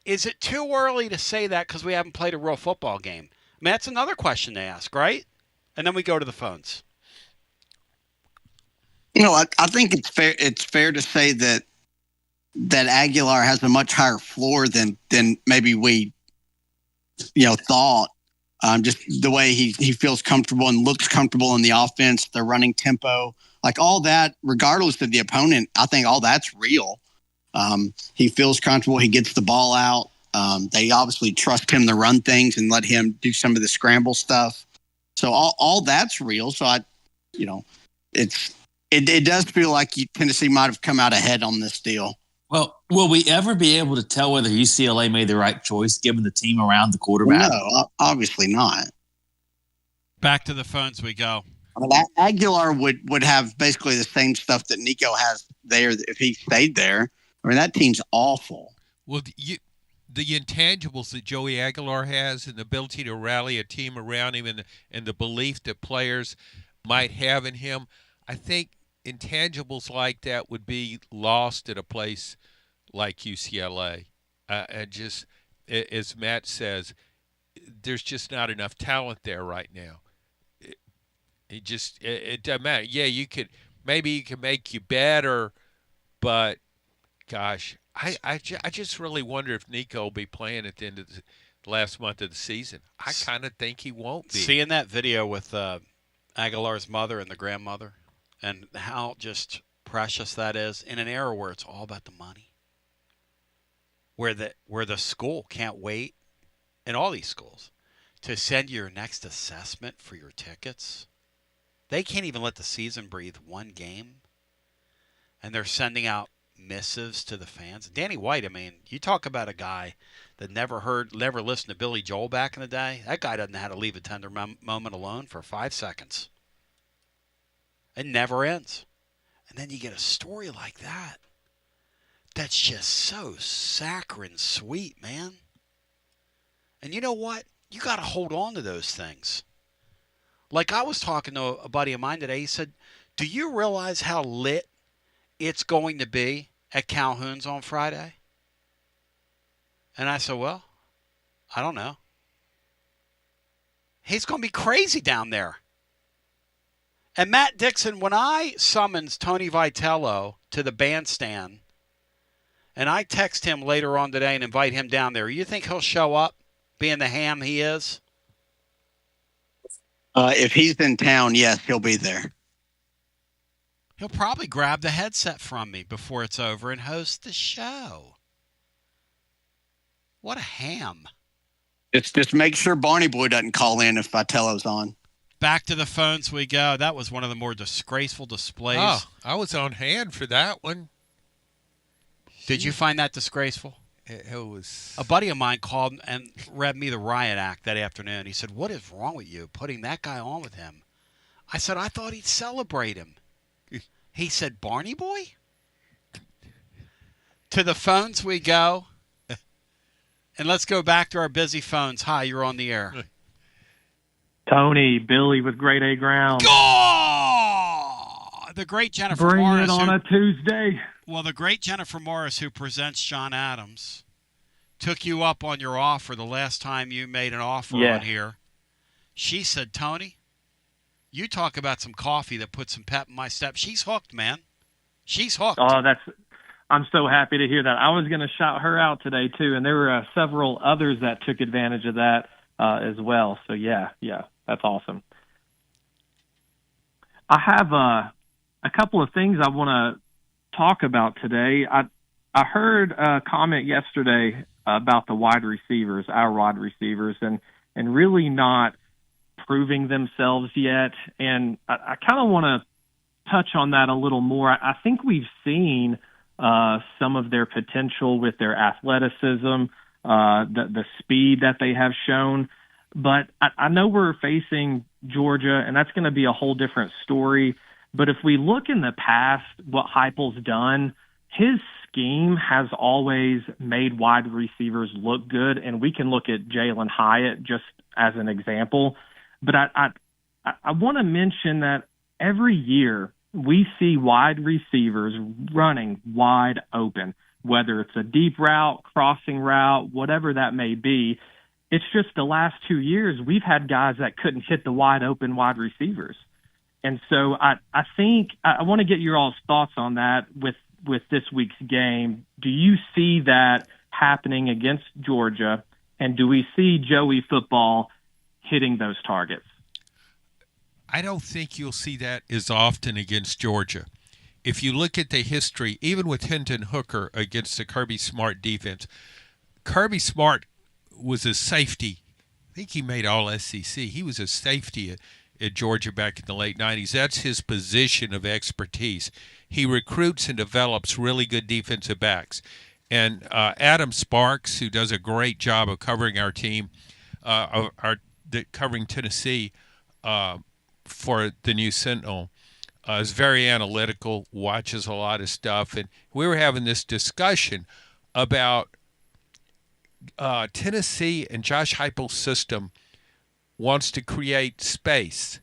is it too early to say that because we haven't played a real football game? I mean, that's another question to ask, right? And then we go to the phones. I think it's fair. It's fair to say that Agalar has a much higher floor than maybe we, thought. Just the way he feels comfortable and looks comfortable in the offense, the running tempo, like all that, regardless of the opponent, I think all that's real. He feels comfortable. He gets the ball out. They obviously trust him to run things and let him do some of the scramble stuff. So all that's real. So it does feel like Tennessee might have come out ahead on this deal. Well, will we ever be able to tell whether UCLA made the right choice given the team around the quarterback? No, obviously not. Back to the phones we go. I mean, Aguilar would have basically the same stuff that Nico has there if he stayed there. I mean, that team's awful. Well, the intangibles that Joey Agalar has and the ability to rally a team around him and the belief that players might have in him, I think intangibles like that would be lost at a place like UCLA. And just, as Matt says, there's just not enough talent there right now. It doesn't matter. Yeah, maybe you can make you better, but gosh, I just really wonder if Nico will be playing at the end of the last month of the season. I kind of think he won't be. Seeing that video with Aguilar's mother and the grandmother and how just precious that is in an era where it's all about the money, where the school can't wait, in all these schools, to send you your next assessment for your tickets. They can't even let the season breathe one game, and they're sending out missives to the fans. Danny White, I mean, you talk about a guy that never listened to Billy Joel back in the day. That guy doesn't know how to leave a tender moment alone for 5 seconds. It never ends. And then you get a story like that. That's just so saccharine sweet, man. And you know what? You got to hold on to those things. Like I was talking to a buddy of mine today. He said, do you realize how lit it's going to be at Calhoun's on Friday? And I said, well, I don't know. He's going to be crazy down there. And Matt Dixon, when I summons Tony Vitello to the bandstand, and I text him later on today and invite him down there, you think he'll show up, being the ham he is? If he's in town, yes, he'll be there. He'll probably grab the headset from me before it's over and host the show. What a ham. Just make sure Barney Boy doesn't call in if Vitello's on. Back to the phones we go. That was one of the more disgraceful displays. Oh, I was on hand for that one. Did you find that disgraceful? It was. A buddy of mine called and read me the riot act that afternoon. He said, what is wrong with you putting that guy on with him? I said, I thought he'd celebrate him. He said, Barney Boy? To the phones we go. And let's go back to our busy phones. Hi, you're on the air. Tony, Billy with Grade A Ground. Oh! The great Jennifer Bring Morris. It on a Tuesday. Well, the great Jennifer Morris, who presents John Adams, took you up on your offer the last time you made an offer on here. She said, Tony, you talk about some coffee that put some pep in my step. She's hooked, man. She's hooked. Oh, I'm so happy to hear that. I was going to shout her out today, too, and there were several others that took advantage of that as well. So, yeah, that's awesome. I have a couple of things I want to talk about today. I heard a comment yesterday about the wide receivers, our wide receivers, and really not proving themselves yet. And I kind of want to touch on that a little more. I think we've seen some of their potential with their athleticism, the speed that they have shown. But I know we're facing Georgia, and that's going to be a whole different story. But if we look in the past, what Heupel's done, his scheme has always made wide receivers look good, and we can look at Jalen Hyatt just as an example. But I want to mention that every year we see wide receivers running wide open, whether it's a deep route, crossing route, whatever that may be. It's just the last 2 years we've had guys that couldn't hit the wide open wide receivers. And so I think I want to get your all's thoughts on that with this week's game. Do you see that happening against Georgia? And do we see Joey football hitting those targets? I don't think you'll see that as often against Georgia. If you look at the history, even with Hendon Hooker against the Kirby Smart defense, Kirby Smart was a safety. I think he made all SEC. He was a safety at Georgia back in the late 90s. That's his position of expertise. He recruits and develops really good defensive backs. And Adam Sparks, who does a great job of covering our team, covering Tennessee for the New Sentinel, is very analytical, watches a lot of stuff. And we were having this discussion about Tennessee and Josh Heupel's system wants to create space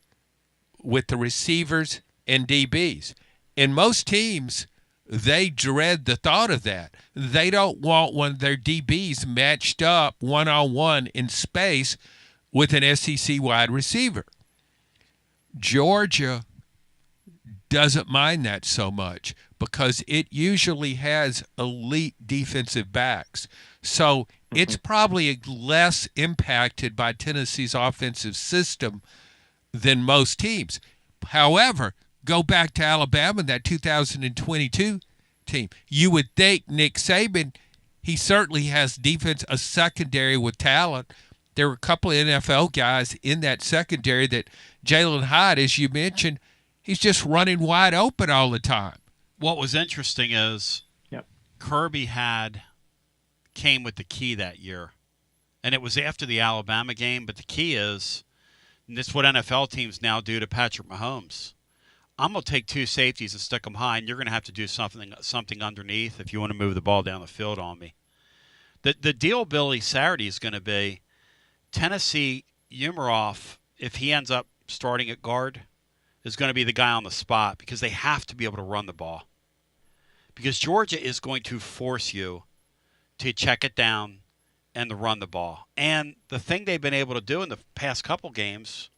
with the receivers and DBs. And most teams, they dread the thought of that. They don't want one of their DBs matched up one-on-one in space with an SEC wide receiver. Georgia doesn't mind that so much because it usually has elite defensive backs. So it's probably less impacted by Tennessee's offensive system than most teams. However, go back to Alabama, that 2022 team. You would think Nick Saban, he certainly has defense, a secondary with talent. There were a couple of NFL guys in that secondary that Jalen Hyatt, as you mentioned, he's just running wide open all the time. What was interesting is Kirby came with the key that year. And it was after the Alabama game, but the key is, and this is what NFL teams now do to Patrick Mahomes. I'm going to take two safeties and stick them high, and you're going to have to do something underneath if you want to move the ball down the field on me. The deal, Billy, Saturday is going to be Tennessee, Umeroff, if he ends up starting at guard, is going to be the guy on the spot because they have to be able to run the ball. Because Georgia is going to force you to check it down and to run the ball. And the thing they've been able to do in the past couple games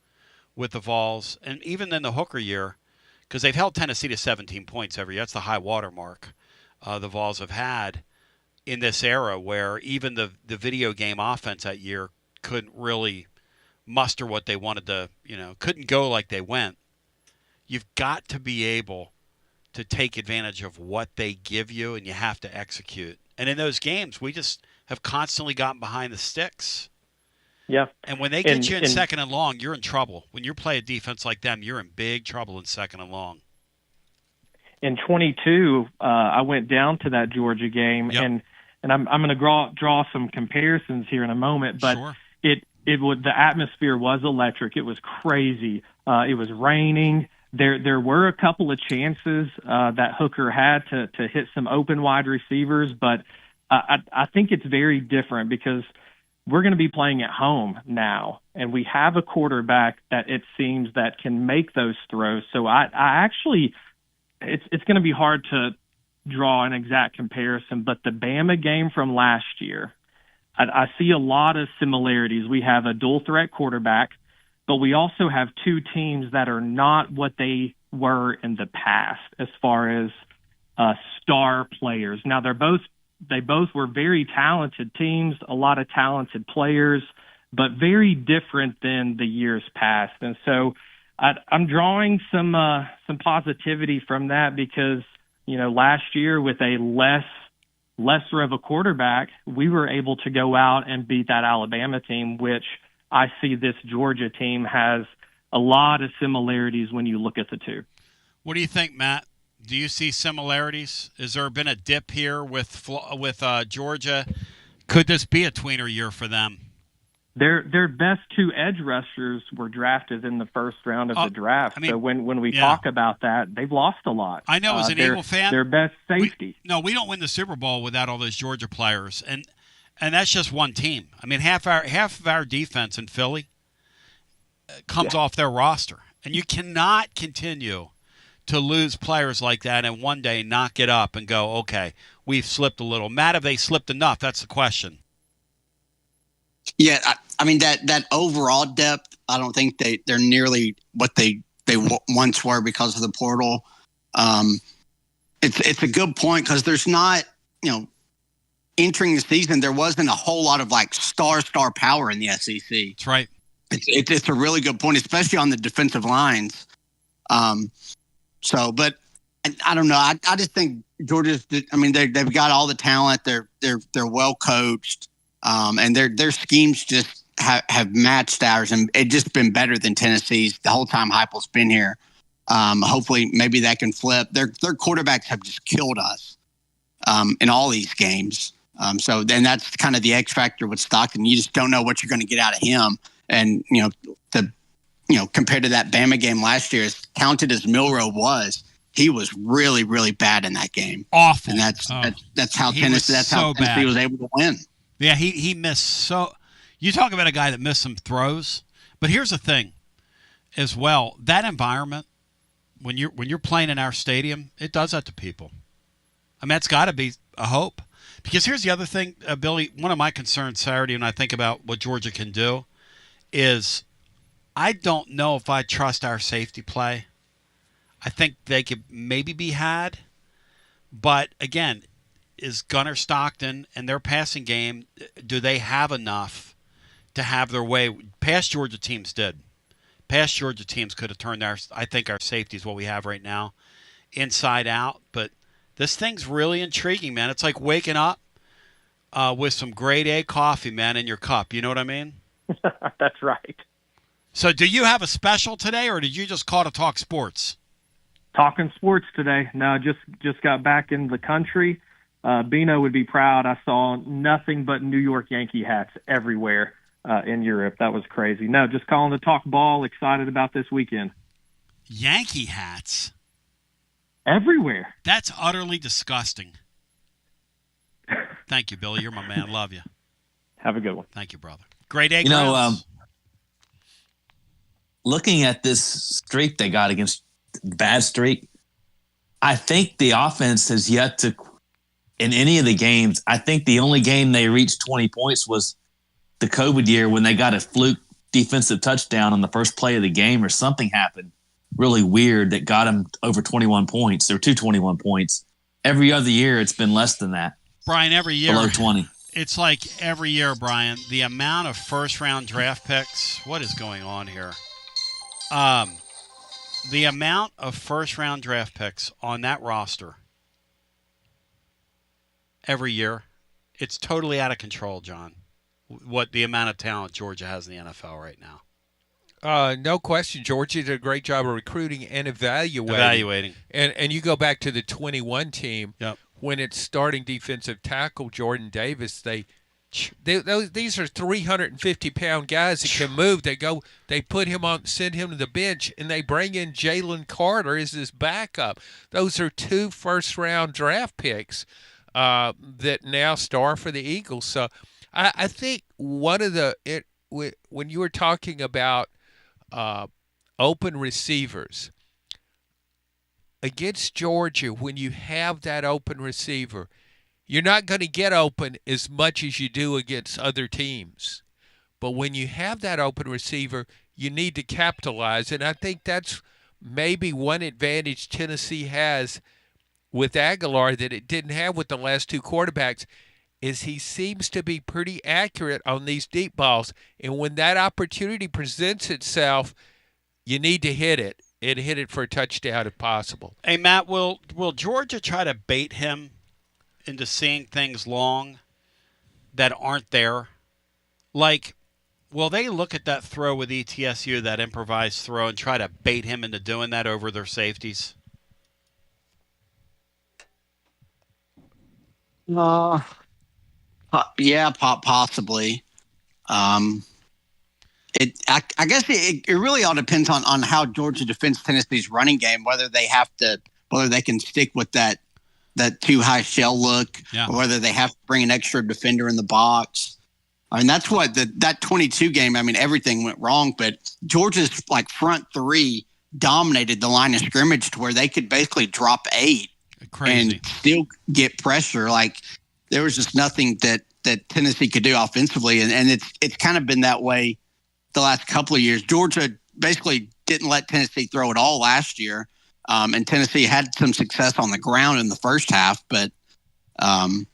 with the Vols, and even in the Hooker year, because they've held Tennessee to 17 points every year. That's the high water mark the Vols have had in this era where even the video game offense that year couldn't really muster what they wanted to, couldn't go like they went. You've got to be able to take advantage of what they give you, and you have to execute. And in those games, we just have constantly gotten behind the sticks. Yeah. And when they get you in second and long, you're in trouble. When you're playing defense like them, you're in big trouble in second and long. In 22, I went down to that Georgia game, and I'm going to draw some comparisons here in a moment, but sure. The atmosphere was electric. It was crazy. It was raining. There were a couple of chances that Hooker had to hit some open wide receivers, but I think it's very different because we're going to be playing at home now, and we have a quarterback that it seems that can make those throws. So I actually, it's going to be hard to draw an exact comparison, but the Bama game from last year, I see a lot of similarities. We have a dual threat quarterback, but we also have two teams that are not what they were in the past as far as star players. Now they both were very talented teams, a lot of talented players, but very different than the years past. And so I'm drawing some positivity from that because, last year with a lesser of a quarterback, we were able to go out and beat that Alabama team, which I see this Georgia team has a lot of similarities when you look at the two. What do you think, Matt? Do you see similarities? Has there been a dip here with Georgia? Could this be a tweener year for them? Their best two edge rushers were drafted in the first round of the draft. So when we talk about that, they've lost a lot. I know, as an Eagle fan, their best safety. We don't win the Super Bowl without all those Georgia players, and that's just one team. I mean, half of our defense in Philly comes off their roster, and you cannot continue to lose players like that and one day knock it up and go, okay, we've slipped a little. Matt, have they slipped enough? That's the question. Yeah, I mean that overall depth, I don't think they're nearly what they once were because of the portal. It's a good point because there's not, entering the season, there wasn't a whole lot of like star power in the SEC. That's right. It's a really good point, especially on the defensive lines. But I don't know. I just think Georgia's. I mean, they've got all the talent. They're well coached. And their schemes just have matched ours, and it's just been better than Tennessee's the whole time Heupel's been here. Hopefully, maybe that can flip. Their quarterbacks have just killed us in all these games. So then that's kind of the X factor with Stockton. You just don't know what you're going to get out of him. And compared to that Bama game last year, as talented as Milroe was, he was really, really bad in that game. Awful. And that's how Tennessee. That's how Tennessee was able to win. Yeah, he missed so. You talk about a guy that missed some throws, but here's the thing, as well. That environment, when you're playing in our stadium, it does that to people. I mean, that's got to be a hope. Because here's the other thing, Billy. One of my concerns Saturday when I think about what Georgia can do is I don't know if I trust our safety play. I think they could maybe be had, but again. Is Gunnar Stockton and their passing game, do they have enough to have their way? Past Georgia teams did. Past Georgia teams could have turned our safety is what we have right now, inside out. But this thing's really intriguing, man. It's like waking up with some grade A coffee, man, in your cup. You know what I mean? That's right. So do you have a special today, or did you just call to talk sports? Talking sports today. No, just got back in the country. Bino would be proud. I saw nothing but New York Yankee hats everywhere in Europe. That was crazy. No, just calling to talk ball. Excited about this weekend. Yankee hats? Everywhere. That's utterly disgusting. Thank you, Billy. You're my man. Love you. Have a good one. Thank you, brother. Great day. Looking at this streak they got against bad streak, I think the offense has yet to – in any of the games, I think the only game they reached 20 points was the COVID year when they got a fluke defensive touchdown on the first play of the game or something happened really weird that got them over 21 points or 21 points. Every other year, it's been less than that. Brian, every year. Below 20. It's like every year, Brian, the amount of first-round draft picks. What is going on here? The amount of first-round draft picks on that roster every year, it's totally out of control, John. What the amount of talent Georgia has in the NFL right now. No question. Georgia did a great job of recruiting and evaluating. And you go back to the 21 team, when it's starting defensive tackle Jordan Davis, these are 350-pound guys that can move. They put him on, send him to the bench, and they bring in Jalen Carter as his backup. Those are 2 first-round draft picks that now star for the Eagles. So I think one of when you were talking about open receivers against Georgia, when you have that open receiver, you're not going to get open as much as you do against other teams. But when you have that open receiver, you need to capitalize. And I think that's maybe one advantage Tennessee has with Agalar that it didn't have with the last 2 quarterbacks, is he seems to be pretty accurate on these deep balls. And when that opportunity presents itself, you need to hit it and hit it for a touchdown if possible. Hey, Matt, will Georgia try to bait him into seeing things long that aren't there? Like, will they look at that throw with ETSU, that improvised throw, and try to bait him into doing that over their safeties? Yeah, possibly. I guess it really all depends on how Georgia defends Tennessee's running game, whether they can stick with that too high shell look, or whether they have to bring an extra defender in the box. I mean, that's what that 22 game. I mean, everything went wrong, but Georgia's front three dominated the line of scrimmage to where they could basically drop 8 and still get pressure. Like, there was just nothing that Tennessee could do offensively, and it's kind of been that way the last couple of years. Georgia basically didn't let Tennessee throw at all last year, and Tennessee had some success on the ground in the first half. But I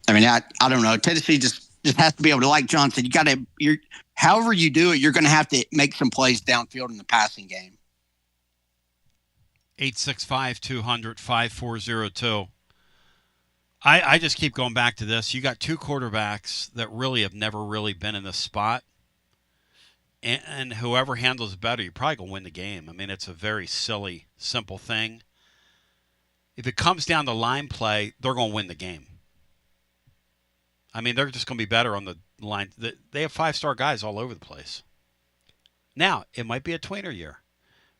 don't know. Tennessee just has to be able to, like John said, however you do it, you're going to have to make some plays downfield in the passing game. 865-200-5402. I just keep going back to this. You got two quarterbacks that really have never really been in this spot. And whoever handles it better, you're probably going to win the game. I mean, it's a very silly, simple thing. If it comes down to line play, they're going to win the game. I mean, they're just going to be better on the line. They have 5-star guys all over the place. Now, it might be a tweener year.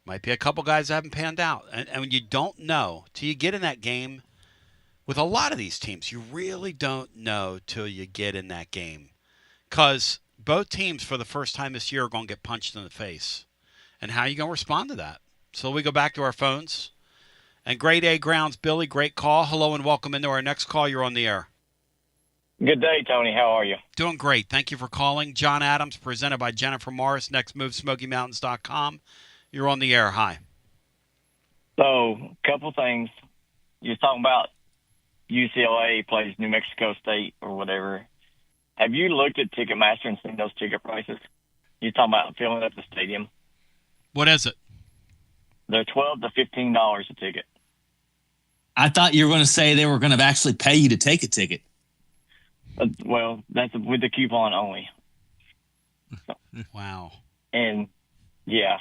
Might be a couple guys that haven't panned out. And you don't know till you get in that game. With a lot of these teams, you really don't know till you get in that game. Because both teams, for the first time this year, are going to get punched in the face. And how are you going to respond to that? So we go back to our phones. And Grade A Grounds, Billy, great call. Hello and welcome into our next call. You're on the air. Good day, Tony. How are you? Doing great. Thank you for calling. John Adams, presented by Jennifer Morris. Next move, SmokyMountains.com. You're on the air. Hi. So, a couple things. You're talking about UCLA plays New Mexico State or whatever. Have you looked at Ticketmaster and seen those ticket prices? You're talking about filling up the stadium. What is it? They're $12 to $15 a ticket. I thought you were going to say they were going to actually pay you to take a ticket. Well, that's with the coupon only. So, wow. And, yeah.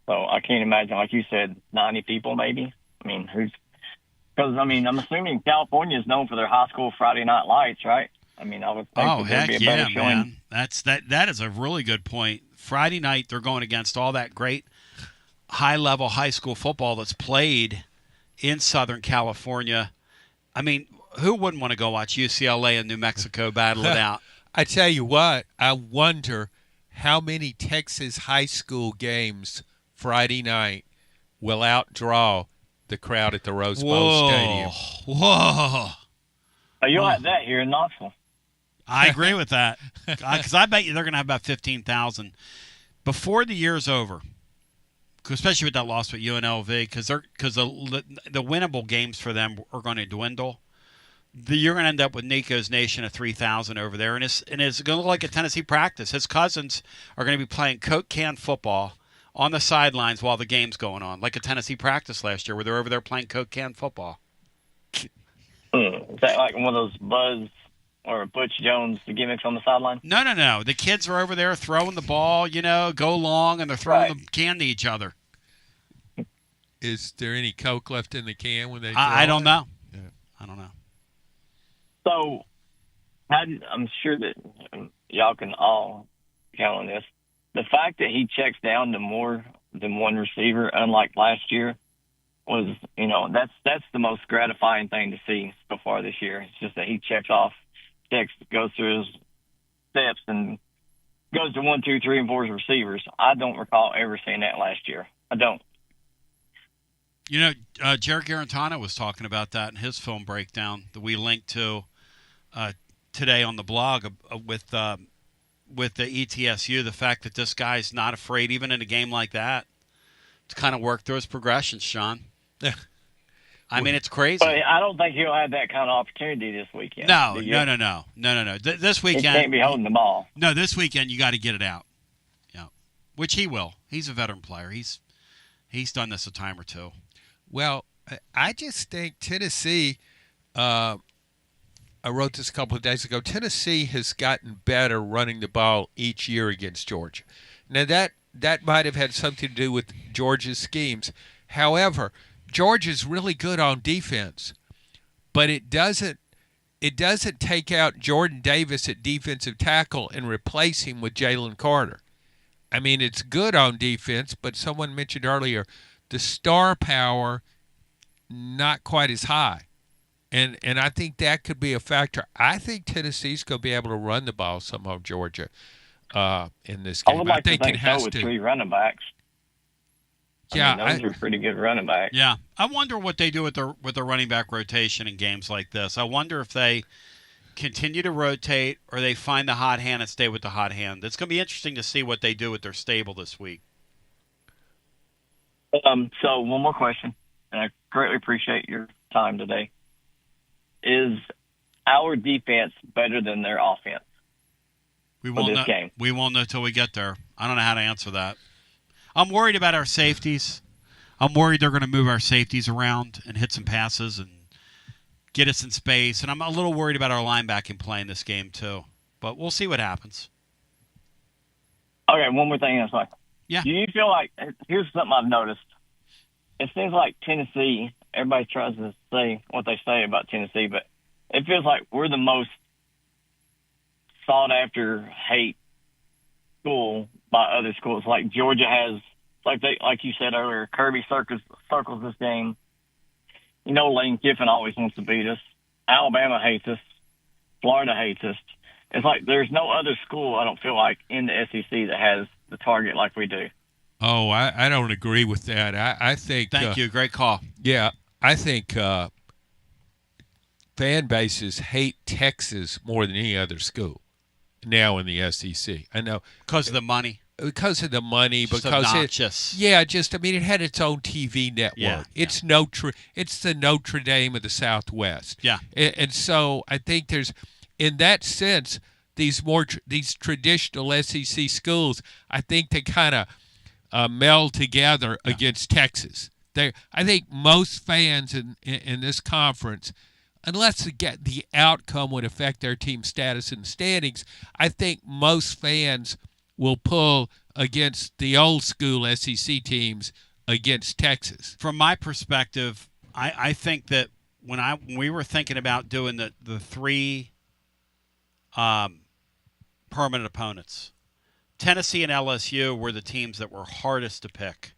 So I can't imagine, like you said, 90 people maybe. I mean, because, I'm assuming California is known for their high school Friday night lights, right? I mean, I would think there'd be a better showing. Man. That is a really good point. Friday night, they're going against all that great high-level high school football that's played in Southern California. I mean, who wouldn't want to go watch UCLA and New Mexico battle it out? I tell you what, I wonder how many Texas high school games Friday night will outdraw the crowd at the Rose Bowl Stadium. Whoa. You'll have that here in Knoxville. I agree with that. Because I bet you they're going to have about 15,000 before the year's over, especially with that loss with UNLV, because the winnable games for them are going to dwindle. You're going to end up with Nico's Nation of 3,000 over there, and it's going to look like a Tennessee practice. His cousins are going to be playing Coke can football on the sidelines while the game's going on, like a Tennessee practice last year where they're over there playing Coke can football. Is that like one of those Buzz or Butch Jones gimmicks on the sideline? No. The kids are over there throwing the ball, go long, and they're throwing the can to each other. Is there any Coke left in the can when they throw I don't know. Yeah. I don't know. So, I'm sure that y'all can all count on this. The fact that he checks down to more than one receiver, unlike last year, was, that's the most gratifying thing to see so far this year. It's just that he goes through his steps and goes to 1, 2, 3, and 4 receivers. I don't recall ever seeing that last year. I don't. Jared Garantano was talking about that in his film breakdown that we linked to today on the blog with the ETSU. The fact that this guy's not afraid, even in a game like that, to kind of work through his progressions, Sean. I mean, it's crazy. But I don't think he'll have that kind of opportunity this weekend. No. This weekend, he can't be holding the ball. No, this weekend you got to get it out. Yeah, which he will. He's a veteran player. He's done this a time or two. Well, I just think Tennessee, I wrote this a couple of days ago, Tennessee has gotten better running the ball each year against Georgia. Now, that might have had something to do with Georgia's schemes. However, Georgia's really good on defense, but it doesn't take out Jordan Davis at defensive tackle and replace him with Jalen Carter. I mean, it's good on defense, but someone mentioned earlier the star power not quite as high. And I think that could be a factor. I think Tennessee's going to be able to run the ball some on Georgia in this game. I would like think to think it has so with to. 3 running backs. Those are pretty good running backs. Yeah, I wonder what they do with the running back rotation in games like this. I wonder if they continue to rotate or they find the hot hand and stay with the hot hand. It's going to be interesting to see what they do with their stable this week. So one more question, and I greatly appreciate your time today. Is our defense better than their offense? We won't know till we get there. I don't know how to answer that. I'm worried about our safeties. I'm worried they're going to move our safeties around and hit some passes and get us in space. And I'm a little worried about our linebacking play in this game too. But we'll see what happens. Okay, one more thing. Yeah. Do you feel like, here's something I've noticed. It seems like Tennessee, everybody tries to say what they say about Tennessee, but it feels like we're the most sought-after hate school by other schools. Like Georgia has, like you said earlier, Kirby circles this game. You know, Lane Kiffin always wants to beat us. Alabama hates us. Florida hates us. It's like there's no other school, I don't feel like, in the SEC that has the target like we do. Oh, I don't agree with that. I think. Thank you. Great call. Yeah, I think fan bases hate Texas more than any other school now in the SEC. I know because of the money. Because of the money, just because obnoxious. it had its own TV network. Yeah, it's it's the Notre Dame of the Southwest. Yeah, and so I think there's, in that sense, these traditional SEC schools, I think they kind of meld together against Texas. I think most fans in this conference, unless the outcome would affect their team status and standings, I think most fans will pull against the old school SEC teams against Texas. From my perspective, I think that when we were thinking about doing the 3 permanent opponents, Tennessee and LSU were the teams that were hardest to pick.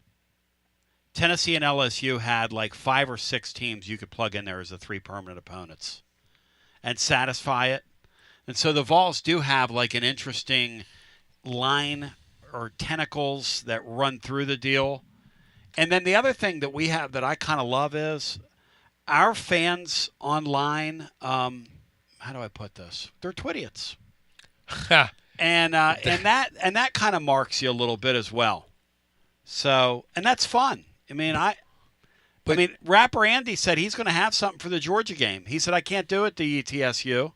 Tennessee and LSU had like 5 or 6 teams you could plug in there as the 3 permanent opponents and satisfy it. And so the Vols do have like an interesting line or tentacles that run through the deal. And then the other thing that we have that I kind of love is our fans online. How do I put this? They're Twidiots. And that kind of marks you a little bit as well. So, and that's fun. I mean, Rapper Andy said he's going to have something for the Georgia game. He said, I can't do it, the ETSU.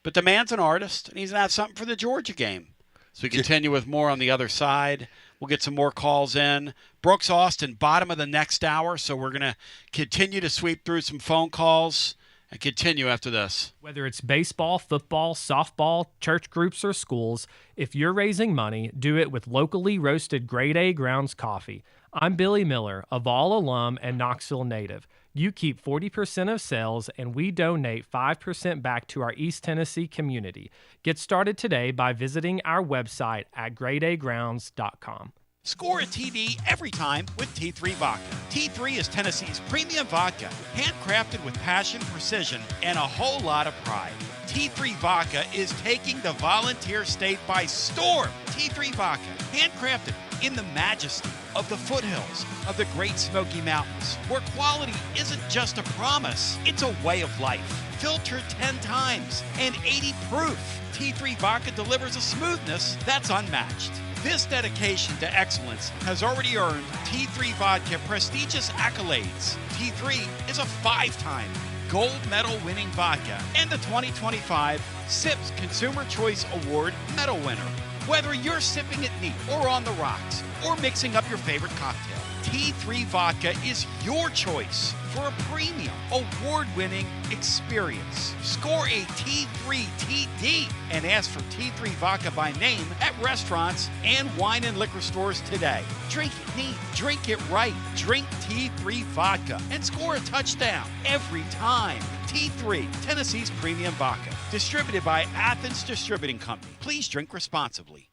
But the man's an artist, and he's going to have something for the Georgia game. So we continue with more on the other side. We'll get some more calls in. Brooks Austin, bottom of the next hour. So we're going to continue to sweep through some phone calls and continue after this. Whether it's baseball, football, softball, church groups, or schools, if you're raising money, do it with locally roasted grade A grounds coffee. I'm Billy Miller, a Vol alum and Knoxville native. You keep 40% of sales, and we donate 5% back to our East Tennessee community. Get started today by visiting our website at gradeagrounds.com. Score a TD every time with T3 Vodka. T3 is Tennessee's premium vodka, handcrafted with passion, precision, and a whole lot of pride. T3 Vodka is taking the Volunteer State by storm. T3 Vodka, handcrafted in the majesty of the foothills of the Great Smoky Mountains, where quality isn't just a promise, it's a way of life. Filtered 10 times and 80 proof, T3 Vodka delivers a smoothness that's unmatched. This dedication to excellence has already earned T3 Vodka prestigious accolades. T3 is a 5-time gold medal winning vodka and the 2025 SIPS Consumer Choice Award medal winner. Whether you're sipping it neat or on the rocks or mixing up your favorite cocktail, T3 Vodka is your choice for a premium, award-winning experience. Score a T3 TD and ask for T3 Vodka by name at restaurants and wine and liquor stores today. Drink it neat, drink it right, drink T3 Vodka and score a touchdown every time. T3, Tennessee's premium vodka. Distributed by Athens Distributing Company. Please drink responsibly.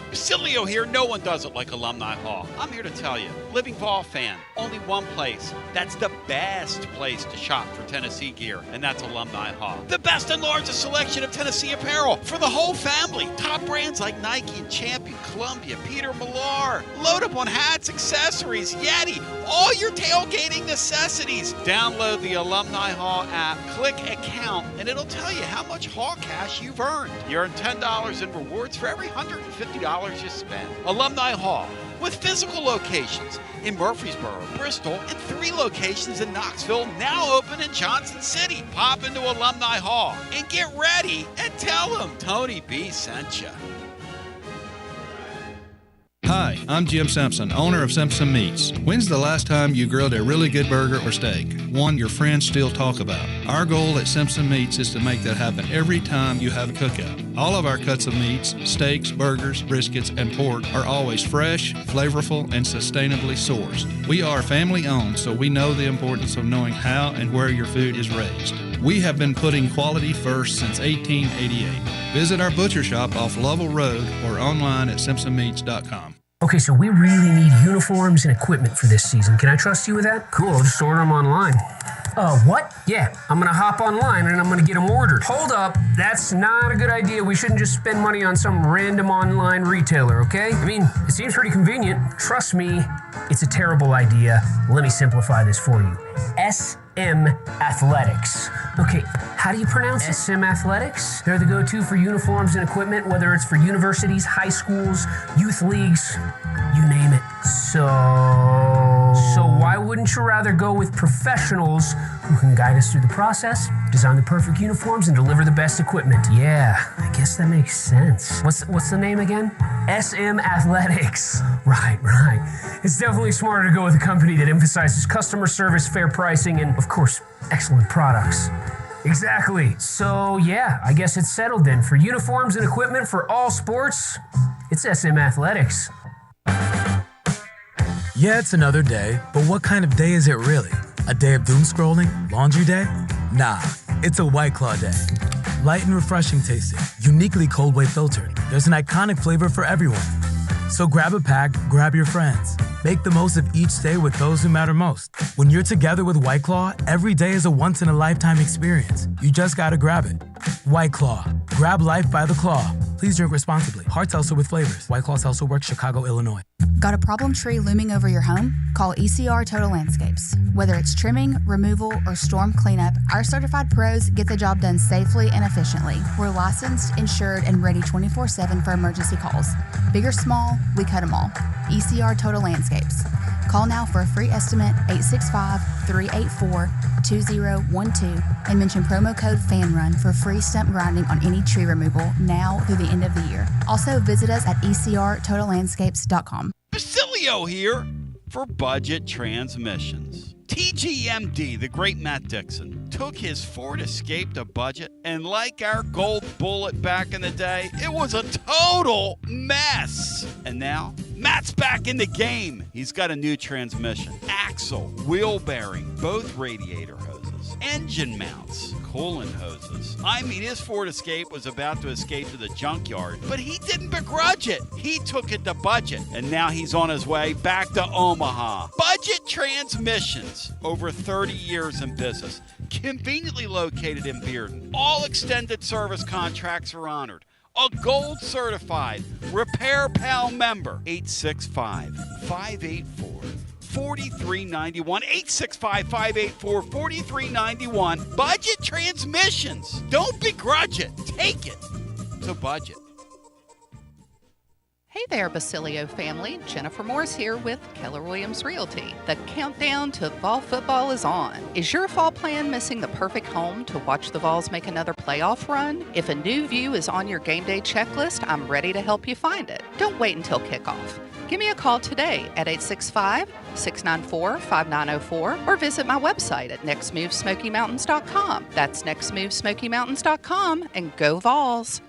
Basilio here. No one does it like Alumni Hall. I'm here to tell you, living Vol fan, only one place. That's the best place to shop for Tennessee gear, and that's Alumni Hall. The best and largest selection of Tennessee apparel for the whole family. Top brands like Nike and Champion, Columbia, Peter Millar. Load up on hats, accessories, Yeti, all your tailgating necessities. Download the Alumni Hall app, click account, and it'll tell you how much Hall cash you've earned. You earn $10 in rewards for every $150 you spend. Alumni Hall, with physical locations in Murfreesboro, Bristol, and 3 locations in Knoxville, now open in Johnson City. Pop into Alumni Hall and get ready and tell them Tony B sent you. Hi, I'm Jim Simpson, owner of Simpson Meats. When's the last time you grilled a really good burger or steak? One your friends still talk about. Our goal at Simpson Meats is to make that happen every time you have a cookout. All of our cuts of meats, steaks, burgers, briskets, and pork are always fresh, flavorful, and sustainably sourced. We are family owned, so we know the importance of knowing how and where your food is raised. We have been putting quality first since 1888. Visit our butcher shop off Lovell Road or online at simpsonmeats.com. Okay, so we really need uniforms and equipment for this season. Can I trust you with that? Cool, I'll just order them online. What? Yeah, I'm gonna hop online and I'm gonna get them ordered. Hold up, that's not a good idea. We shouldn't just spend money on some random online retailer, okay? I mean, it seems pretty convenient. Trust me, it's a terrible idea. Let me simplify this for you. SM Athletics. Okay, how do you pronounce it? SM Athletics? They're the go-to for uniforms and equipment, whether it's for universities, high schools, youth leagues, you name it. So why wouldn't you rather go with professionals who can guide us through the process, design the perfect uniforms, and deliver the best equipment? Yeah, I guess that makes sense. What's the name again? SM Athletics. Right. It's definitely smarter to go with a company that emphasizes customer service, fair pricing, and, of course, excellent products. Exactly. So, yeah, I guess it's settled then. For uniforms and equipment for all sports, it's SM Athletics. Yeah, it's another day, but what kind of day is it really? A day of doom scrolling? Laundry day? Nah, it's a White Claw day. Light and refreshing tasting, uniquely cold wave filtered. There's an iconic flavor for everyone. So grab a pack, grab your friends. Make the most of each day with those who matter most. When you're together with White Claw, every day is a once-in-a-lifetime experience. You just gotta grab it. White Claw. Grab life by the claw. Please drink responsibly. Hard seltzer with flavors. White Claw Seltzer Works, Chicago, Illinois. Got a problem tree looming over your home? Call ECR Total Landscapes. Whether it's trimming, removal, or storm cleanup, our certified pros get the job done safely and efficiently. We're licensed, insured, and ready 24/7 for emergency calls. Big or small, we cut them all. ECR Total Landscapes. Call now for a free estimate, 865-384-2012, and mention promo code FANRUN for free stump grinding on any tree removal now through the end of the year. Also, visit us at ecrtotallandscapes.com. Basilio here for Budget Transmissions. TGMD, the great Matt Dixon, took his Ford Escape to budget, and like our gold bullet back in the day, it was a total mess. And now, Matt's back in the game. He's got a new transmission, axle, wheel bearing, both radiator hoses, engine mounts, coolant hoses. I mean, his Ford Escape was about to escape to the junkyard, but he didn't begrudge it. He took it to budget, and now he's on his way back to Omaha. Budget Transmissions, over 30 years in business, conveniently located in Bearden. All extended service contracts are honored. A gold certified Repair Pal member. 865-584-4391. 865-584-4391. Budget Transmissions. Don't begrudge it. Take it to budget. Hey there, Basilio family. Jennifer Morris here with Keller Williams Realty. The countdown to fall football is on. Is your fall plan missing the perfect home to watch the Vols make another playoff run? If a new view is on your game day checklist, I'm ready to help you find it. Don't wait until kickoff. Give me a call today at 865-694-5904 or visit my website at nextmovesmokymountains.com. That's nextmovesmokymountains.com, and go Vols.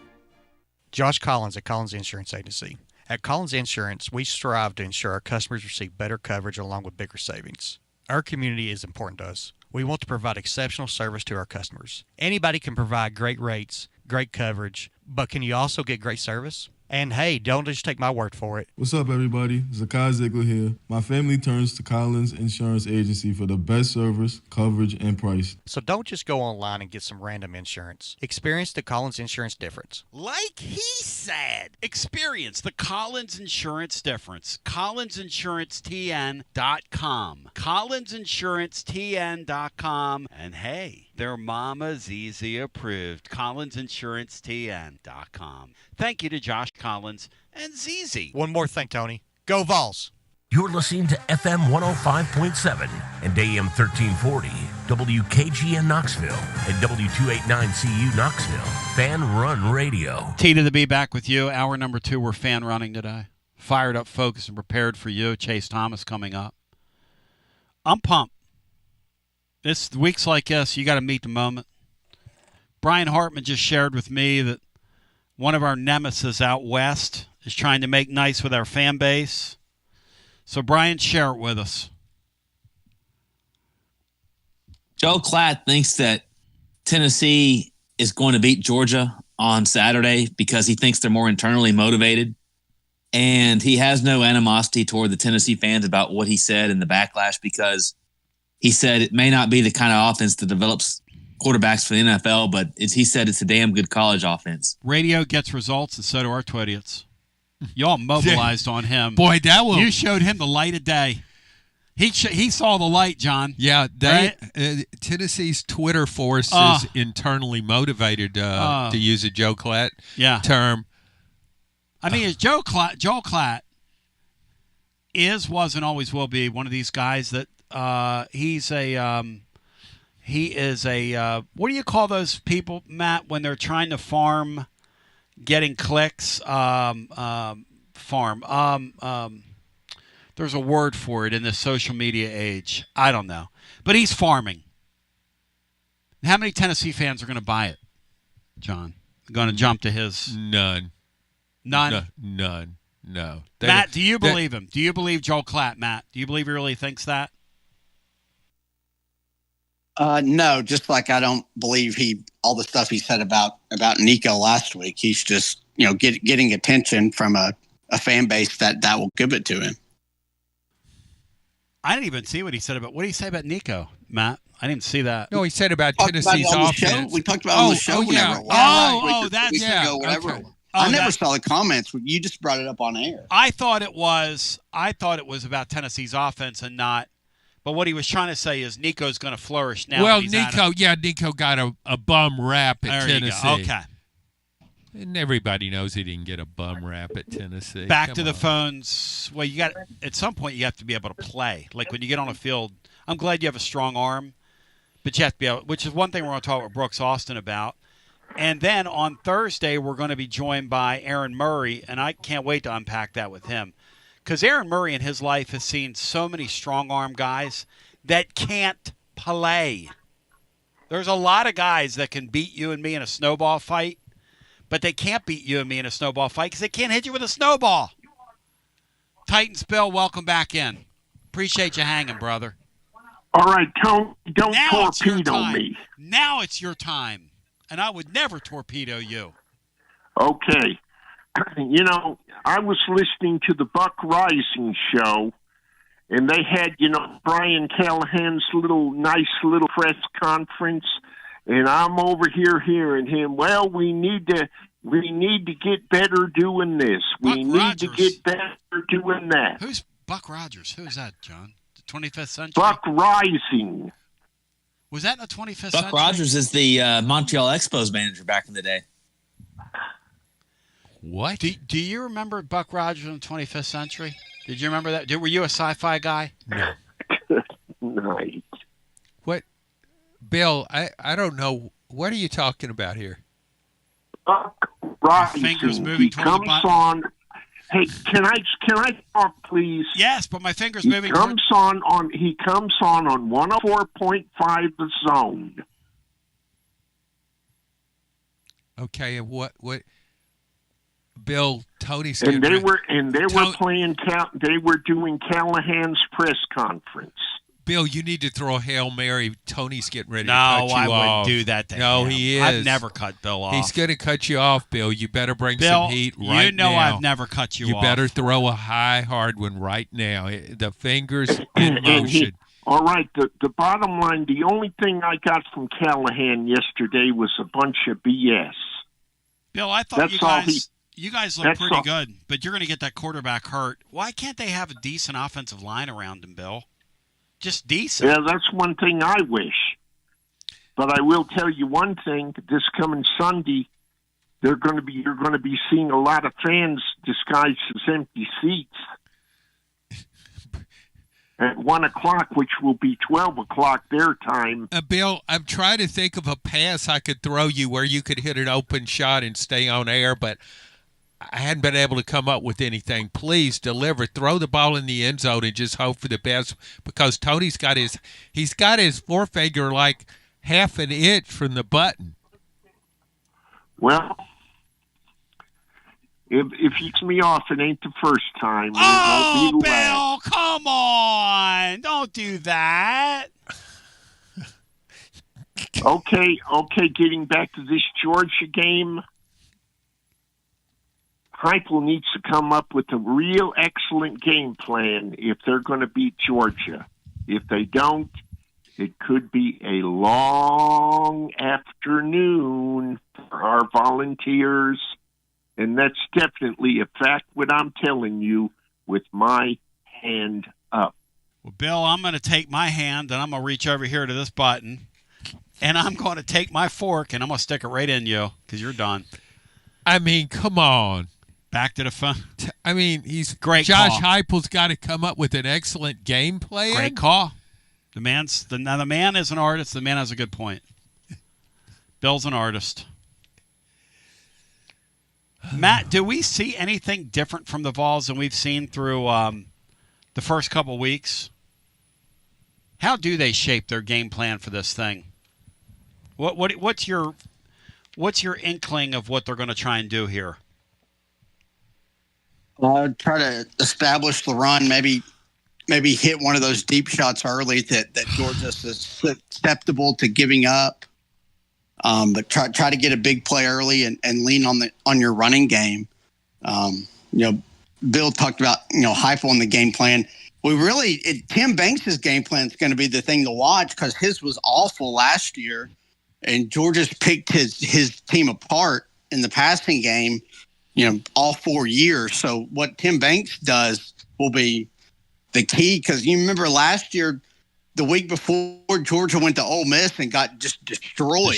Josh Collins at Collins Insurance Agency. At Collins Insurance, we strive to ensure our customers receive better coverage along with bigger savings. Our community is important to us. We want to provide exceptional service to our customers. Anybody can provide great rates, great coverage, but can you also get great service? And hey, don't just take my word for it. What's up, everybody? Zakai Ziegler here. My family turns to Collins Insurance Agency for the best service, coverage, and price. So don't just go online and get some random insurance. Experience the Collins Insurance difference. Like he said, experience the Collins Insurance difference. CollinsInsuranceTN.com. CollinsInsuranceTN.com. And hey, their Mama's Easy approved. CollinsInsuranceTN.com. Thank you to Josh Collins and ZZ. One more thing, Tony. Go Vols. You're listening to FM 105.7 and AM 1340, WKGN Knoxville, and W289CU Knoxville. Fan Run Radio. T to the B back with you. Hour number 2, we're fan running today. Fired up, focused, and prepared for you. Chase Thomas coming up. I'm pumped. This weeks like this, you got to meet the moment. Brian Hartman just shared with me that one of our nemesis out west is trying to make nice with our fan base. So, Brian, share it with us. Joe Klatt thinks that Tennessee is going to beat Georgia on Saturday because he thinks they're more internally motivated. And he has no animosity toward the Tennessee fans about what he said in the backlash because he said it may not be the kind of offense that develops quarterbacks for the NFL, but he said it's a damn good college offense. Radio gets results, and so do our Twidiots. Y'all mobilized on him. Boy, that will. You showed him the light of day. He saw the light, John. Yeah, Tennessee's Twitter force is internally motivated, to use a Joe Klatt term. I mean, Joel Klatt was, and always will be one of these guys that he is a what do you call those people, Matt, when they're trying to farm, getting clicks? There's a word for it in this social media age. I don't know, but he's farming. How many Tennessee fans are going to buy it, John? Going to jump to his none. No. Matt, do you believe him? Do you believe Joel Klatt, Matt? Do you believe he really thinks that? No, just like I don't believe all the stuff he said about Nico last week. He's just getting attention from a fan base that will give it to him. I didn't even see what he said about. What did he say about Nico, Matt? I didn't see that. No, he said about Tennessee's offense. We talked about it on the show. Okay. I never saw the comments. You just brought it up on air. I thought it was about Tennessee's offense and not. But what he was trying to say is Nico's going to flourish now. Well, Nico got a bum rap at Tennessee. Okay. And everybody knows he didn't get a bum rap at Tennessee. Back to the phones. Well, at some point you have to be able to play. Like when you get on a field, I'm glad you have a strong arm, but you have to be able, which is one thing we're going to talk with Brooks Austin about. And then on Thursday, we're going to be joined by Aaron Murray, and I can't wait to unpack that with him. Because Aaron Murray in his life has seen so many strong-arm guys that can't play. There's a lot of guys that can beat you and me in a snowball fight, but they can't beat you and me in a snowball fight because they can't hit you with a snowball. Titans Bill, welcome back in. Appreciate you hanging, brother. All right, don't torpedo me. Now it's your time, and I would never torpedo you. Okay. I was listening to the Buck Rising show, and they had, Brian Callahan's nice little press conference, and I'm over here hearing him. Well, we need to get better doing this. We need to get better doing that. Who's Buck Rogers? Who's that, John? The 25th century? Buck Rising. Was that in the 25th century? Buck Rogers is the Montreal Expos manager back in the day. What? Do you remember Buck Rogers in the 25th century? Did you remember that? Were you a sci-fi guy? No. Nice. What? Bill, I don't know. What are you talking about here? Right. Fingers moving He toward the comes button. on. Hey, can I talk, please? Yes, but my finger's He moving. comes on 104.5 The Zone. Okay, and what? Bill, Tony's And they were doing Callahan's press conference. Bill, you need to throw a Hail Mary. Tony's getting ready to No, cut you I off. wouldn't do that to No, him. he is. I've never cut Bill off. He's going to cut you off, Bill. You better bring Bill, some heat right now. you know I've never cut you off. You better throw a high, hard one right now. The fingers in motion. All right, the bottom line, the only thing I got from Callahan yesterday was a bunch of BS. Bill, I thought you guys look pretty good, but you're going to get that quarterback hurt. Why can't they have a decent offensive line around him, Bill? Just decent. Yeah, that's one thing I wish. But I will tell you one thing: this coming Sunday, you're going to be seeing a lot of fans disguised as empty seats at 1:00, which will be 12:00 their time. Bill, I'm trying to think of a pass I could throw you where you could hit an open shot and stay on air, but I hadn't been able to come up with anything. Please deliver. Throw the ball in the end zone and just hope for the best, because Tony's got his forefinger like half an inch from the button. Well, if he gets me off, it ain't the first time. Oh, it won't be the Bill, last. come on. Don't do that. Okay, getting back to this Georgia game, Heupel needs to come up with a real excellent game plan if they're going to beat Georgia. If they don't, it could be a long afternoon for our Volunteers, and that's definitely a fact what I'm telling you with my hand up. Well, Bill, I'm going to take my hand, and I'm going to reach over here to this button, and I'm going to take my fork, and I'm going to stick it right in you because you're done. I mean, come on. Back to the phone. I mean, he's great. Josh Heupel's got to come up with an excellent game plan. Great call. The man is an artist. The man has a good point. Bill's an artist. Matt, do we see anything different from the Vols than we've seen through the first couple weeks? How do they shape their game plan for this thing? What's your inkling of what they're going to try and do here? Try to establish the run, maybe hit one of those deep shots early that Georgia's is susceptible to giving up. But try to get a big play early and lean on your running game. Bill talked about Heupel in the game plan. Tim Banks' game plan is going to be the thing to watch because his was awful last year, and Georgia's picked his team apart in the passing game. All 4 years. So what Tim Banks does will be the key, because you remember last year, the week before, Georgia went to Ole Miss and got just destroyed.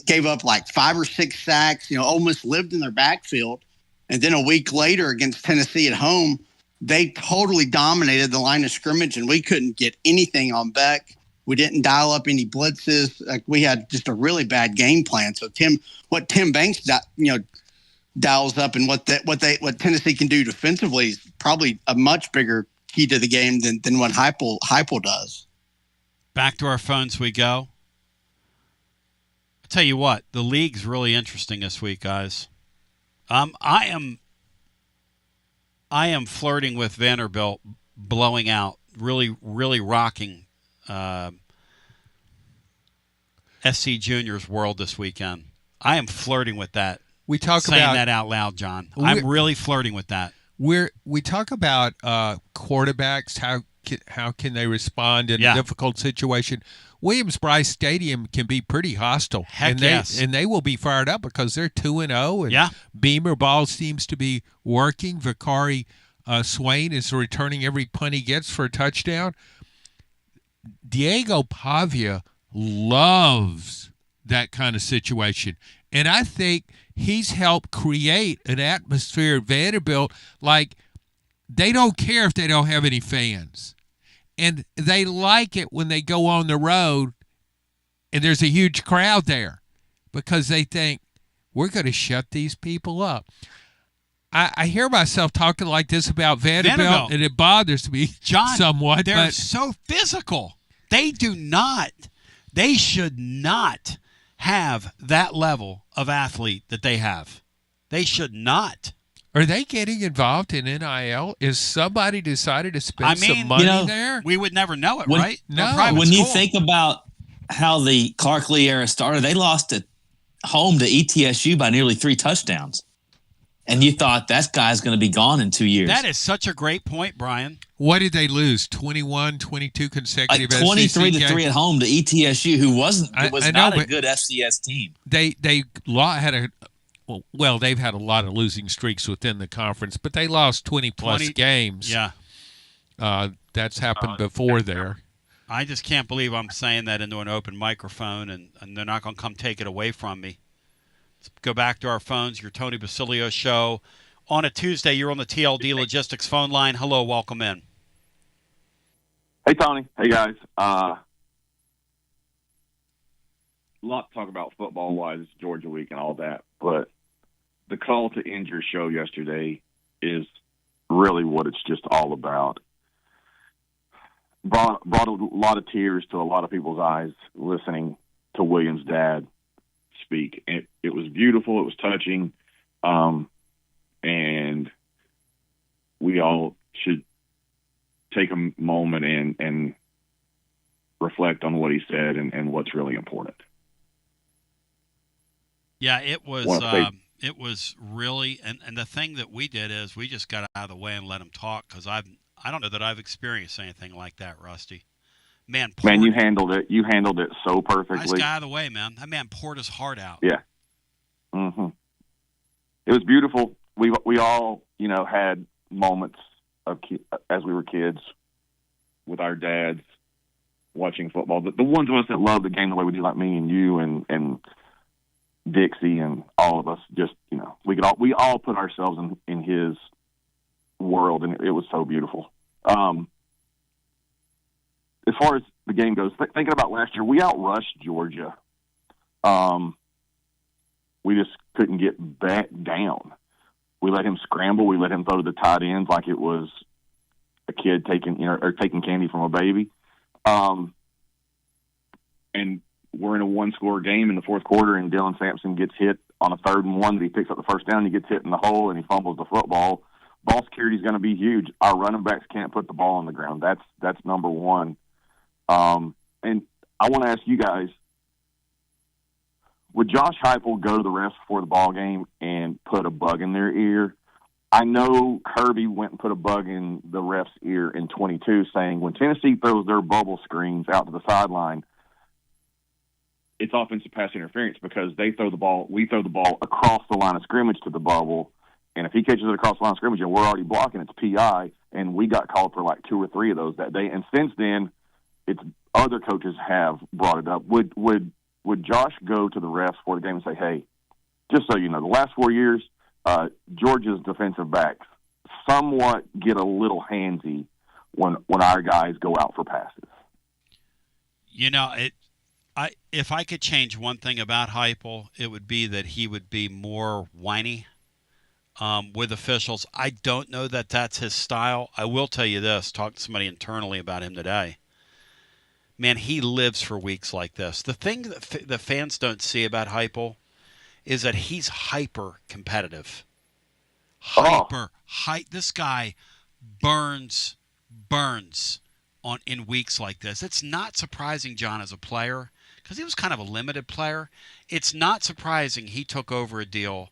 Gave up like 5 or 6 sacks. Ole Miss lived in their backfield. And then a week later against Tennessee at home, they totally dominated the line of scrimmage, and we couldn't get anything on Beck. We didn't dial up any blitzes. Like, we had just a really bad game plan. So what Tim Banks dials up and what Tennessee can do defensively is probably a much bigger key to the game than what Heupel does. Back to our phones we go. I'll tell you what, the league's really interesting this week, guys. I am flirting with Vanderbilt blowing out, really, really rocking SC Junior's world this weekend. I am flirting with that. We talk saying about that out loud, John. I'm really flirting with that. We talk about quarterbacks. How can they respond in a difficult situation? Williams-Brice Stadium can be pretty hostile. Heck, and they will be fired up because they're 2-0, and Beamer ball seems to be working. Vicari Swain is returning every punt he gets for a touchdown. Diego Pavia loves that kind of situation. And I think he's helped create an atmosphere at Vanderbilt like they don't care if they don't have any fans. And they like it when they go on the road and there's a huge crowd there because they think, we're going to shut these people up. I hear myself talking like this about Vanderbilt, and it bothers me, John, somewhat. They're so physical. They should not have that level of athlete that they have. They should not. Are they getting involved in NIL? Is somebody decided to spend some money there? We would never know it, When- right? No. When you think about how the Clark Lee era started, they lost at home to ETSU by nearly 3 touchdowns. And you thought that guy's going to be gone in 2 years. That is such a great point, Brian. What did they lose? 21, 22 consecutive Like 23 to SEC 3 at home to ETSU, who was I not know, a good FCS team. They've had a lot of losing streaks within the conference, but they lost 20-plus games. Yeah. That's happened before there. I just can't believe I'm saying that into an open microphone, and they're not going to come take it away from me. Let's go back to our phones, your Tony Basilio show. On a Tuesday, you're on the TLD Logistics phone line. Hello, welcome in. Hey, Tony. Hey, guys. A lot to talk about football-wise, Georgia week and all that, but the call to end your show yesterday is really what it's just all about. Brought a lot of tears to a lot of people's eyes listening to Williams' dad speak. It was beautiful. It was touching. And we all should take a moment and reflect on what he said and what's really important. Yeah, it was really, and the thing that we did is we just got out of the way and let him talk, because I don't know that I've experienced anything like that, Rusty. Man, you handled it. You handled it so perfectly. I just got out of the way, man. That man poured his heart out. Yeah. Mm-hmm. It was beautiful. We all, had moments as we were kids with our dads watching football. The ones of us that love the game the way we do, like me and you and Dixie and all of us, just, we all put ourselves in his world, and it was so beautiful. As far as the game goes, thinking about last year, we outrushed Georgia. We just couldn't get back down. We let him scramble. We let him throw to the tight ends like it was a kid taking candy from a baby. And we're in a one-score game in the fourth quarter, and Dylan Sampson gets hit on a 3rd and 1 that he picks up the first down. He gets hit in the hole, and he fumbles the football. Ball security is going to be huge. Our running backs can't put the ball on the ground. That's number one. And I want to ask you guys, would Josh Heupel go to the refs before the ball game and put a bug in their ear? I know Kirby went and put a bug in the ref's ear in 22, saying when Tennessee throws their bubble screens out to the sideline, it's offensive pass interference because we throw the ball across the line of scrimmage to the bubble, and if he catches it across the line of scrimmage and we're already blocking, it's PI, and we got called for like 2 or 3 of those that day. And since then, other coaches have brought it up. Would Josh go to the refs for the game and say, hey, just so you know, the last 4 years, Georgia's defensive backs somewhat get a little handsy when our guys go out for passes? If I could change one thing about Heupel, it would be that he would be more whiny with officials. I don't know that that's his style. I will tell you this, talked to somebody internally about him today. Man, he lives for weeks like this. The thing that the fans don't see about Heupel is that he's hyper competitive. This guy burns in weeks like this. It's not surprising, John, as a player, because he was kind of a limited player. It's not surprising he took over a deal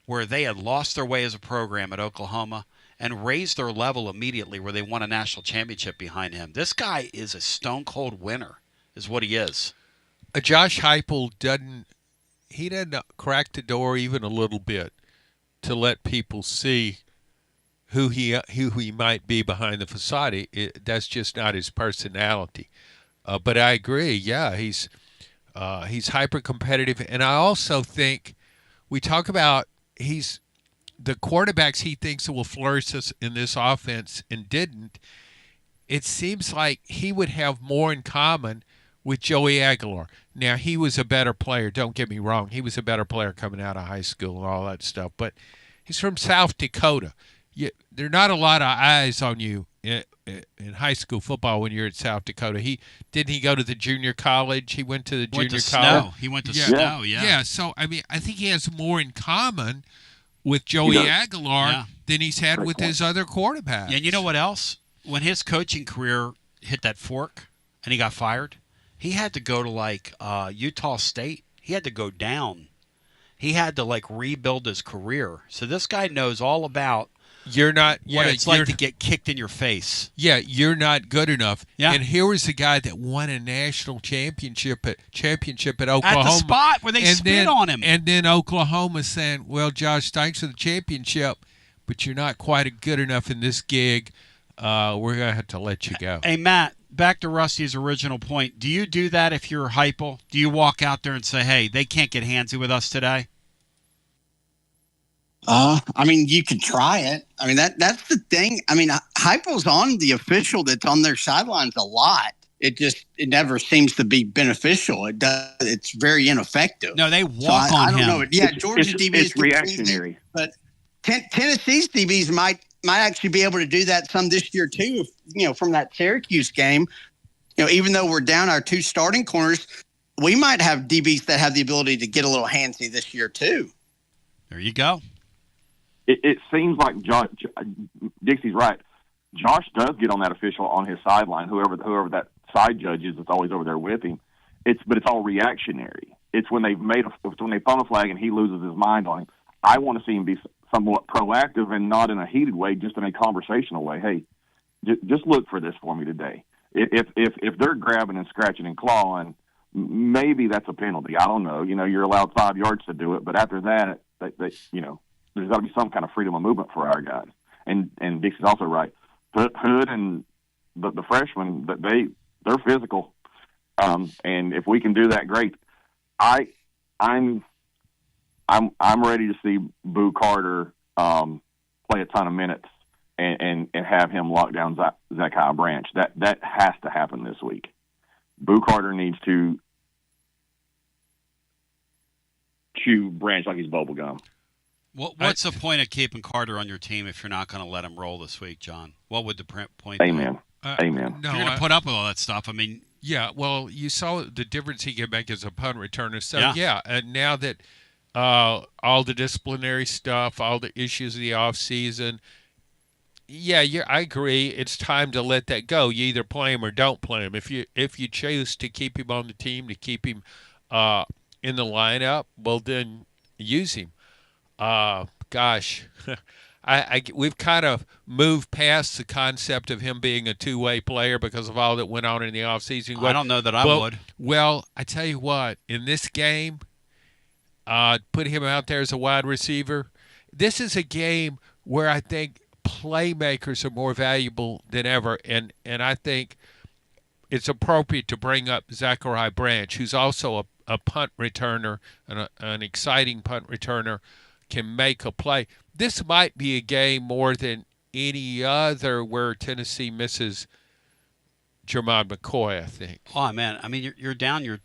where they had lost their way as a program at Oklahoma and raised their level immediately, where they won a national championship behind him. This guy is a stone-cold winner, is what he is. Josh Heupel doesn't crack the door even a little bit to let people see who he might be behind the facade. That's just not his personality. But I agree. Yeah, he's hyper competitive, and I also think we talk about the quarterbacks he thinks will flourish in this offense and didn't. It seems like he would have more in common with Joey Agalar. Now, he was a better player. Don't get me wrong. He was a better player coming out of high school and all that stuff. But he's from South Dakota. There are not a lot of eyes on you in high school football when you're at South Dakota. Didn't he go to the junior college? He went to the junior college. Snow. He went to Snow, yeah. Yeah, so, I mean, I think he has more in common with Joey Agalar than he's had with his other quarterbacks. Yeah, and you know what else? When his coaching career hit that fork and he got fired, he had to go to, Utah State. He had to go down. He had to, rebuild his career. So this guy knows all about what it's like to get kicked in your face. Yeah, you're not good enough. Yeah. And here was a guy that won a national championship at Oklahoma. At the spot where they spit on him. And then Oklahoma saying, well, Josh, thanks for the championship, but you're not quite good enough in this gig. We're going to have to let you go. Hey, Matt, back to Rusty's original point. Do you do that if you're Heupel? Do you walk out there and say, hey, they can't get handsy with us today? I mean, you could try it. I mean, that's the thing. I mean, Heupel's on the official that's on their sidelines a lot. It never seems to be beneficial. It's very ineffective. No, they walk on him. I don't know. Yeah, Georgia DB is reactionary. But Tennessee's DBs might actually be able to do that some this year too. From that Syracuse game, even though we're down our two starting corners, we might have DBs that have the ability to get a little handsy this year too. There you go. It seems like Dixie's right. Josh does get on that official on his sideline, whoever that side judge is that's always over there with him. But it's all reactionary. It's when when they throw a flag and he loses his mind on him. I want to see him be somewhat proactive and not in a heated way, just in a conversational way. Hey, just look for this for me today. If they're grabbing and scratching and clawing, maybe that's a penalty. I don't know. You're allowed 5 yards to do it, but after that, there's got to be some kind of freedom of movement for our guys. And Dixie's also right. Hood and the freshmen, they're physical, and if we can do that, great. I'm ready to see Boo Carter play a ton of minutes and have him lock down Zachariah Branch. That has to happen this week. Boo Carter needs to chew Branch like he's bubble gum. What's the point of keeping Carter on your team if you're not going to let him roll this week, John? What would the point Amen. be? Amen. No, you're going to put up with all that stuff. I mean, yeah. Well, you saw the difference he can make as a punt returner. So and now that all the disciplinary stuff, all the issues of the off season, I agree. It's time to let that go. You either play him or don't play him. If you choose to keep him on the team, to keep him in the lineup, well then use him. Gosh, we've kind of moved past the concept of him being a two-way player because of all that went on in the offseason. I don't know that I would. Well, I tell you what, in this game, put him out there as a wide receiver. This is a game where I think playmakers are more valuable than ever, and I think it's appropriate to bring up Zachariah Branch, who's also a punt returner, an exciting punt returner, can make a play. This might be a game more than any other where Tennessee misses Jermon McCoy, I think. Oh, man. I mean, you're down your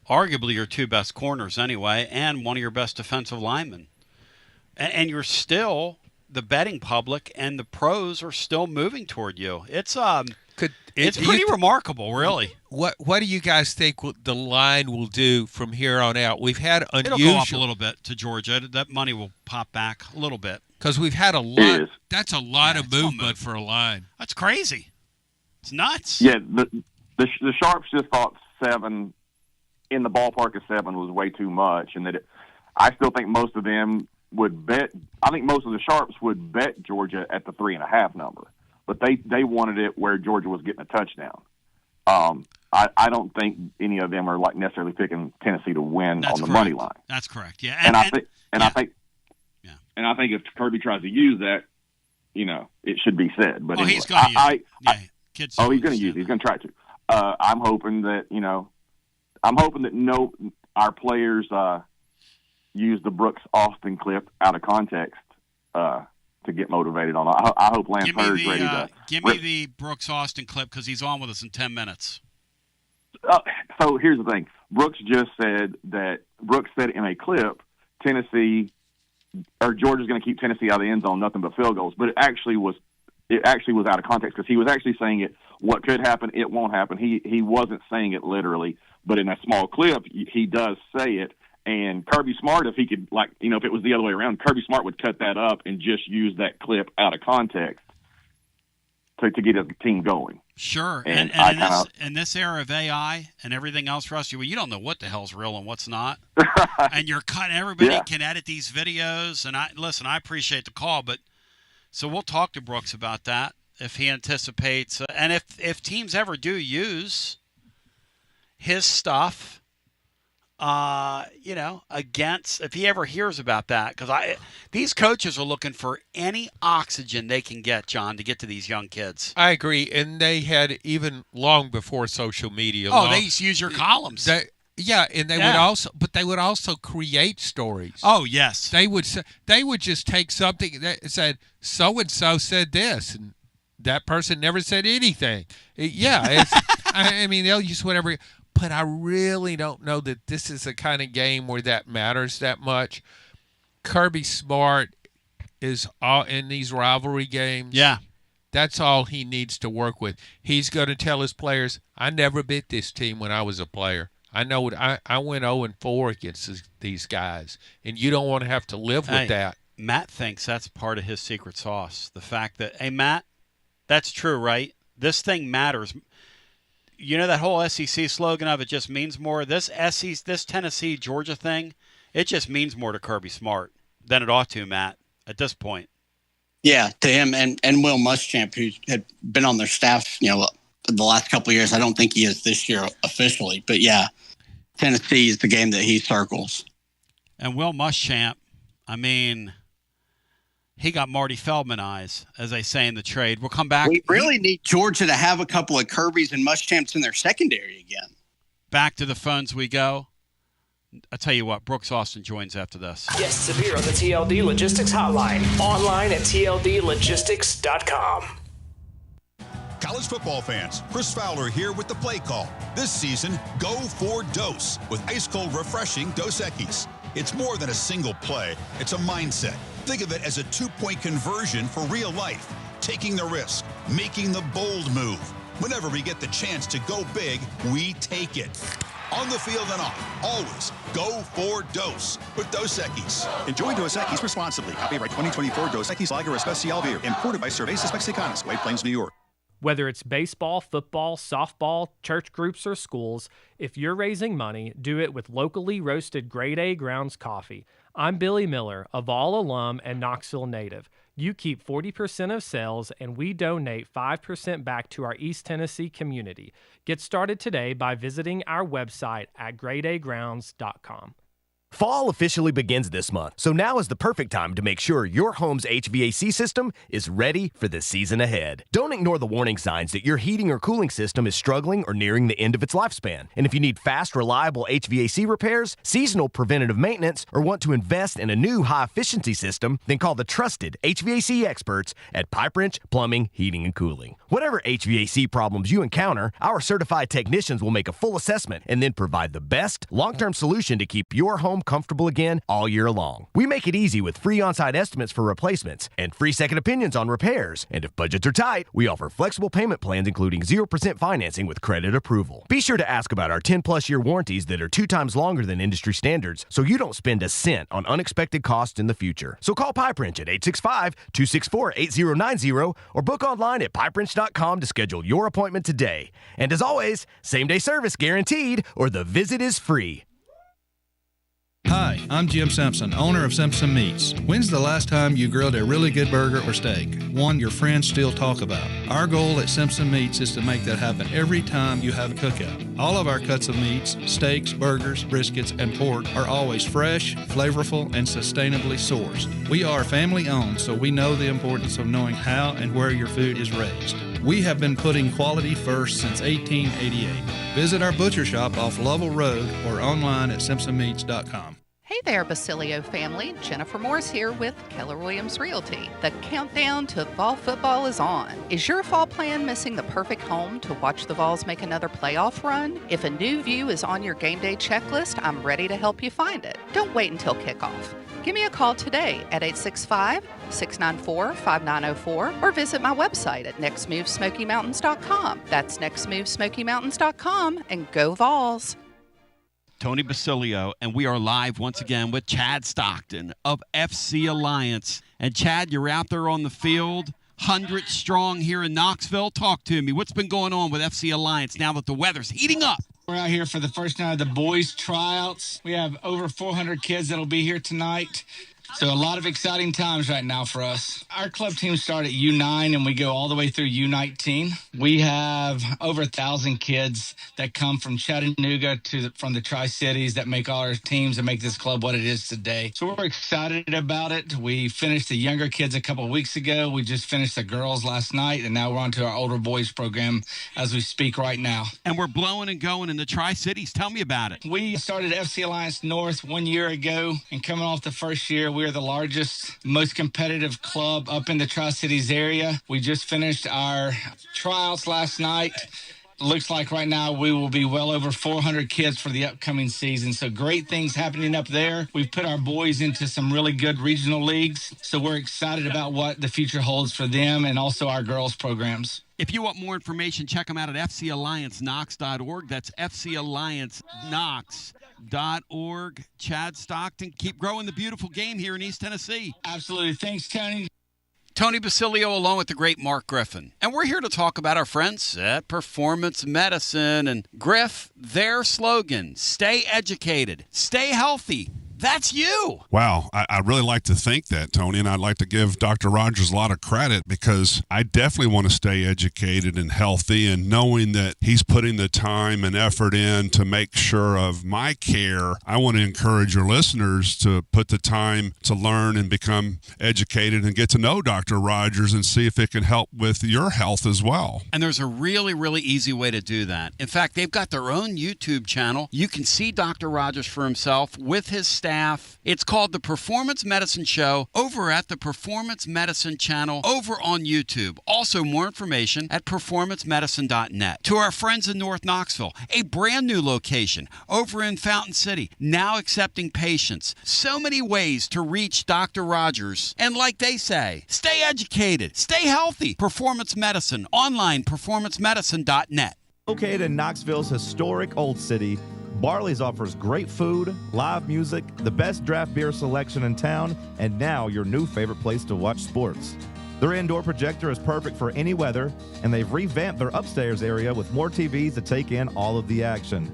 arguably your two best corners anyway, and one of your best defensive linemen. And you're still, the betting public and the pros are still moving toward you. It's pretty remarkable, really. What do you guys think the line will do from here on out? We've had unusual. It'll go up a little bit to Georgia. That money will pop back a little bit. Because we've had a lot. That's a lot of movement for a line. That's crazy. It's nuts. Yeah, the Sharps just thought 7 in the ballpark of 7 was way too much, and that I still think most of them would bet. I think most of the Sharps would bet Georgia at the 3.5 number. But they wanted it where Georgia was getting a touchdown. I don't think any of them are necessarily picking Tennessee to win on the money line. That's correct. Yeah, I think if Kirby tries to use that, it should be said. But he's going to use it. He's going to use it. He's going to try to. I'm hoping that our players use the Brooks Austin clip out of context to get motivated on. I hope Lance Heard's ready to. Give me the Brooks Austin clip because he's on with us in 10 minutes. So here's the thing. Brooks said in a clip, Georgia's going to keep Tennessee out of the end zone, nothing but field goals. But it actually was out of context because he was actually saying it. What could happen, it won't happen. He wasn't saying it literally, but in a small clip, he does say it. And Kirby Smart, if he could, if it was the other way around, Kirby Smart would cut that up and just use that clip out of context to get his team going. Sure. And in this era of AI and everything else, Rusty, well, you don't know what the hell's real and what's not. And you're cutting. Everybody can edit these videos. And I appreciate the call, but so we'll talk to Brooks about that if he anticipates. And if teams ever do use his stuff, if he ever hears about that, because these coaches are looking for any oxygen they can get, John, to get to these young kids. I agree, and they had even long before social media. They used to use your columns. They would also create stories. Oh yes, they would just take something that said so and so said this, and that person never said anything. I mean they'll use whatever. But I really don't know that this is the kind of game where that matters that much. Kirby Smart is all in these rivalry games. Yeah. That's all he needs to work with. He's going to tell his players, I never beat this team when I was a player. I know I went 0-4 against these guys, and you don't want to have to live with that. Matt thinks that's part of his secret sauce. The fact that, hey, Matt, that's true, right? This thing matters. You know that whole SEC slogan of it just means more? This Tennessee, Georgia thing, it just means more to Kirby Smart than it ought to, Matt, at this point. Yeah, to him and Will Muschamp, who had been on their staff, the last couple of years. I don't think he is this year officially. But, yeah, Tennessee is the game that he circles. And Will Muschamp, I mean, he got Marty Feldman eyes, as they say in the trade. We'll come back. We really need Georgia to have a couple of Kirbys and Muschamps in their secondary again. Back to the phones we go. I'll tell you what, Brooks Austin joins after this. Guests appear on the TLD Logistics Hotline. Online at tldlogistics.com. College football fans, Chris Fowler here with the play call. This season, go for Dose with ice-cold, refreshing Dos Equis. It's more than a single play. It's a mindset. Think of it as a 2-point conversion for real life. Taking the risk, making the bold move. Whenever we get the chance to go big, we take it. On the field and off, always go for Dose with Dos Equis. Enjoy Dos Equis responsibly. Copyright 2024 Dos Equis Lager Especial Beer. Imported by Cervezas Mexicanas, White Plains, New York. Whether it's baseball, football, softball, church groups, or schools, if you're raising money, do it with locally roasted Grade A Grounds coffee. I'm Billy Miller, a Vol alum and Knoxville native. You keep 40% of sales, and we donate 5% back to our East Tennessee community. Get started today by visiting our website at gradeagrounds.com. Fall officially begins this month, so now is the perfect time to make sure your home's HVAC system is ready for the season ahead. Don't ignore the warning signs that your heating or cooling system is struggling or nearing the end of its lifespan. And if you need fast, reliable HVAC repairs, seasonal preventative maintenance, or want to invest in a new high-efficiency system, then call the trusted HVAC experts at Pipe Wrench Plumbing, Heating, and Cooling. Whatever HVAC problems you encounter, our certified technicians will make a full assessment and then provide the best long-term solution to keep your home comfortable again all year long. We make it easy with free on-site estimates for replacements and free second opinions on repairs. And if budgets are tight, we offer flexible payment plans including 0% financing with credit approval. Be sure to ask about our 10-plus year warranties that are 2 times longer than industry standards so you don't spend a cent on unexpected costs in the future. So call Pipe Wrench at 865-264-8090 or book online at pipewrench.com to schedule your appointment today. And as always, same-day service guaranteed or the visit is free. Hi, I'm Jim Simpson, owner of Simpson Meats. When's the last time you grilled a really good burger or steak? One your friends still talk about. Our goal at Simpson Meats is to make that happen every time you have a cookout. All of our cuts of meats, steaks, burgers, briskets, and pork are always fresh, flavorful, and sustainably sourced. We are family owned, so we know the importance of knowing how and where your food is raised. We have been putting quality first since 1888. Visit our butcher shop off Lovell Road or online at simpsonmeats.com. Hey there, Basilio family. Jennifer Morris here with Keller Williams Realty. The countdown to fall football is on. Is your fall plan missing the perfect home to watch the Vols make another playoff run? If a new view is on your game day checklist, I'm ready to help you find it. Don't wait until kickoff. Give me a call today at 865-694-5904 or visit my website at nextmovesmokymountains.com. That's nextmovesmokymountains.com, and go Vols. Tony Basilio, and we are live once again with Chad Stockton of FC Alliance. And Chad, you're out there on the field, 100 strong here in Knoxville. Talk to me. What's been going on with FC Alliance now that the weather's heating up? We're out here for the first night of the boys' tryouts. We have over 400 kids that'll be here tonight. So a lot of exciting times right now for us. Our club team start at U9 and we go all the way through U19. We have over 1,000 kids that come from Chattanooga from the Tri-Cities that make all our teams and make this club what it is today. So we're excited about it. We finished the younger kids a couple of weeks ago. We just finished the girls last night, and now we're on to our older boys program as we speak right now. And we're blowing and going in the Tri-Cities. Tell me about it. We started FC Alliance North 1 year ago, and coming off the first year, we're the largest, most competitive club up in the Tri-Cities area. We just finished our tryouts last night. Looks like right now we will be well over 400 kids for the upcoming season. So great things happening up there. We've put our boys into some really good regional leagues. So we're excited about what the future holds for them and also our girls programs. If you want more information, check them out at fcallianceknox.org. That's fcallianceknox.org. Chad Stockton, keep growing the beautiful game here in East Tennessee. Absolutely. Thanks, Tony. Tony Basilio along with the great Mark Griffin. And we're here to talk about our friends at Performance Medicine. And Griff, their slogan, stay educated, stay healthy. That's you. Wow. I really like to think that, Tony, and I'd like to give Dr. Rogers a lot of credit because I definitely want to stay educated and healthy, and knowing that he's putting the time and effort in to make sure of my care, I want to encourage your listeners to put the time to learn and become educated and get to know Dr. Rogers and see if it can help with your health as well. And there's a really, really easy way to do that. In fact, they've got their own YouTube channel. You can see Dr. Rogers for himself with his staff. It's called The Performance Medicine Show over at the Performance Medicine channel over on YouTube. Also, more information at performancemedicine.net. To our friends in North Knoxville, a brand new location over in Fountain City, now accepting patients. So many ways to reach Dr. Rogers. And like they say, stay educated, stay healthy. Performance Medicine, online, performancemedicine.net. Located in Knoxville's historic Old City, Barley's offers great food, live music, the best draft beer selection in town, and now your new favorite place to watch sports. Their indoor projector is perfect for any weather, and they've revamped their upstairs area with more TVs to take in all of the action.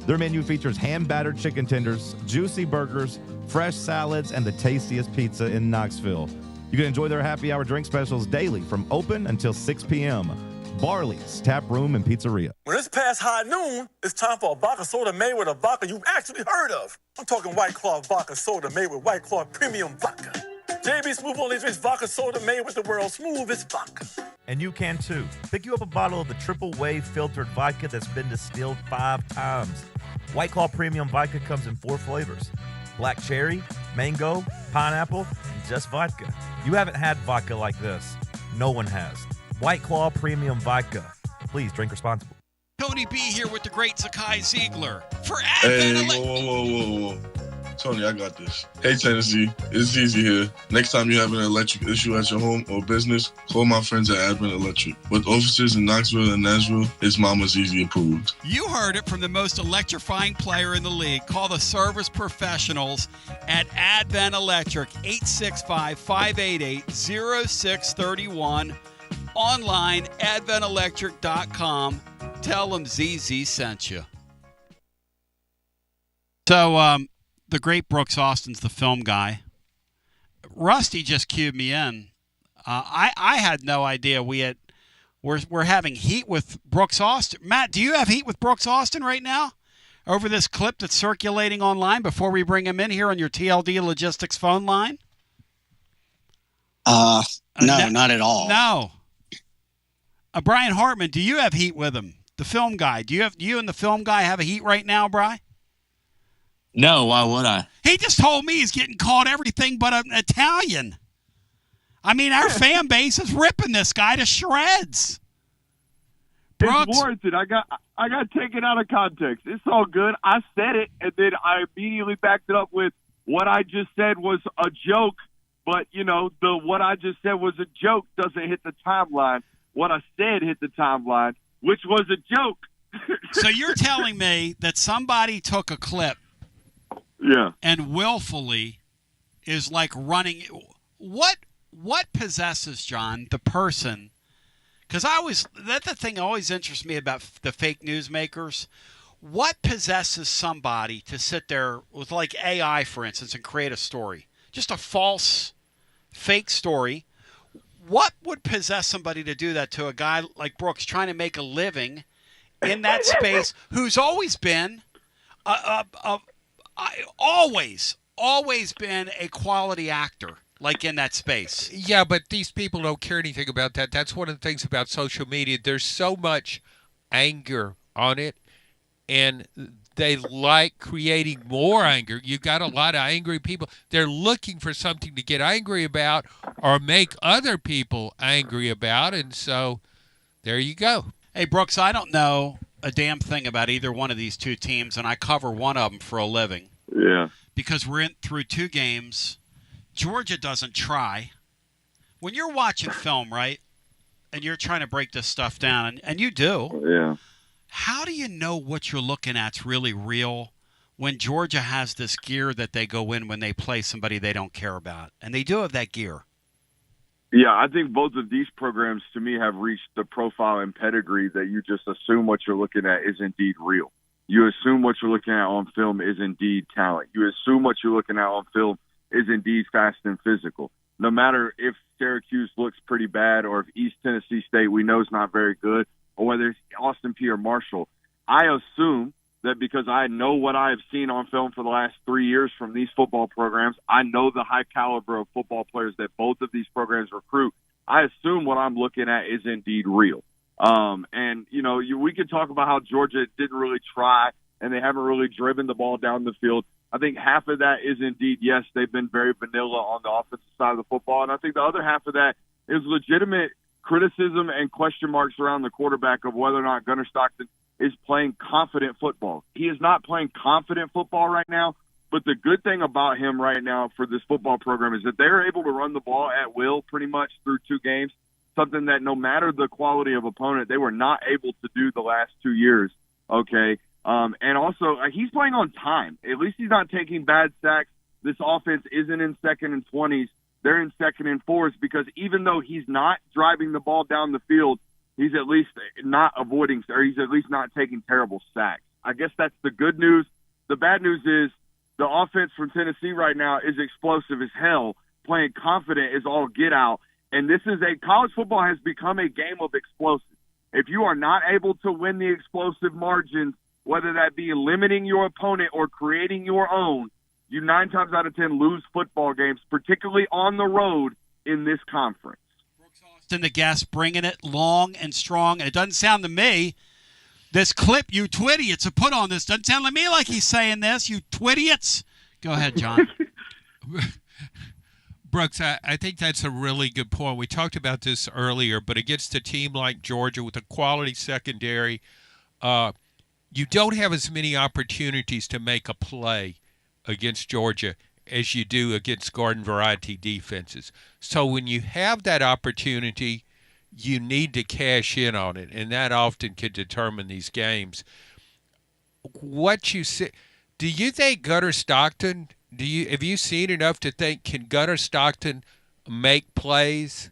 Their menu features hand-battered chicken tenders, juicy burgers, fresh salads, and the tastiest pizza in Knoxville. You can enjoy their happy hour drink specials daily from open until 6 p.m. Barley's Tap Room and Pizzeria. When it's past high noon, it's time for a vodka soda made with a vodka you've actually heard of. I'm talking White Claw vodka soda made with White Claw premium vodka. JB Smooth only drinks vodka soda made with the world's smoothest vodka. And you can too. Pick you up a bottle of the triple wave filtered vodka that's been distilled 5 times. White Claw premium vodka comes in 4 flavors: black cherry, mango, pineapple, and just vodka. You haven't had vodka like this. No one has. White Claw Premium Vodka. Please drink responsibly. Tony B here with the great Zakai Ziegler for Hey, Advent. whoa. Tony, I got this. Hey, Tennessee, it's Easy here. Next time you have an electric issue at your home or business, call my friends at Advent Electric. With offices in Knoxville and Nashville, it's Mama's Easy approved. You heard it from the most electrifying player in the league. Call the service professionals at Advent Electric, 865-588-0631. Online, adventelectric.com. Tell them ZZ sent you. So, the great Brooks Austin's the film guy. Rusty just cued me in. I had no idea we're having heat with Brooks Austin. Matt, do you have heat with Brooks Austin right now? Over this clip that's circulating online before we bring him in here on your TLD Logistics phone line? No, not at all. No. Brian Hartman, do you have heat with him? The film guy. Do you and the film guy have a heat right now, Bri? No, why would I? He just told me he's getting called everything but an Italian. I mean, our fan base is ripping this guy to shreds. Brooks, it's warranted. I got taken out of context. It's all good. I said it, and then I immediately backed it up with what I just said was a joke. But, you know, what I just said was a joke doesn't hit the timeline. What I said hit the timeline, which was a joke. So you're telling me that somebody took a clip and willfully is like running – what possesses, John, the person – because that's the thing that always interests me about the fake news makers. What possesses somebody to sit there with like AI, for instance, and create a story? Just a false, fake story. What would possess somebody to do that to a guy like Brooks trying to make a living in that space, who's always been always been a quality actor? Like in that space. Yeah, but these people don't care anything about that. That's one of the things about social media. There's so much anger on it, and they like creating more anger. You got a lot of angry people. They're looking for something to get angry about or make other people angry about, and so there you go. Hey, Brooks, I don't know a damn thing about either one of these two teams, and I cover one of them for a living. Yeah. Because we're through two games. Georgia doesn't try. When you're watching film, right, and you're trying to break this stuff down, and you do, yeah. How do you know what you're looking at's really real when Georgia has this gear that they go in when they play somebody they don't care about? And they do have that gear. Yeah, I think both of these programs, to me, have reached the profile and pedigree that you just assume what you're looking at is indeed real. You assume what you're looking at on film is indeed talent. You assume what you're looking at on film is indeed fast and physical. No matter if Syracuse looks pretty bad or if East Tennessee State we know is not very good, or whether it's Austin P. or Marshall, I assume that because I know what I have seen on film for the last 3 years from these football programs, I know the high caliber of football players that both of these programs recruit. I assume what I'm looking at is indeed real. And, you know, we could talk about how Georgia didn't really try and they haven't really driven the ball down the field. I think half of that is indeed, yes, they've been very vanilla on the offensive side of the football. And I think the other half of that is legitimate criticism and question marks around the quarterback of whether or not Gunnar Stockton is playing confident football. He is not playing confident football right now, but the good thing about him right now for this football program is that they're able to run the ball at will pretty much through two games, something that no matter the quality of opponent, they were not able to do the last 2 years, okay? And also, he's playing on time. At least he's not taking bad sacks. This offense isn't in 2nd and 20s. They're in 2nd and 4s because even though he's not driving the ball down the field, he's at least not avoiding, or he's at least not taking terrible sacks. I guess that's the good news. The bad news is the offense from Tennessee right now is explosive as hell, playing confident as all get out. And this is college football has become a game of explosive. If you are not able to win the explosive margins, whether that be limiting your opponent or creating your own, you 9 times out of 10 lose football games, particularly on the road in this conference. Austin, the guest, bringing it long and strong. And it doesn't sound to me, this clip, you twidiots, have put on this, doesn't sound to me like he's saying this, you twidiots. Go ahead, John. Brooks, I think that's a really good point. We talked about this earlier, but against a team like Georgia with a quality secondary, you don't have as many opportunities to make a play against Georgia as you do against garden variety defenses. So when you have that opportunity, you need to cash in on it, and that often can determine these games. What you say? Do you think Gunnar Stockton? Have you seen enough to think can Gunnar Stockton make plays?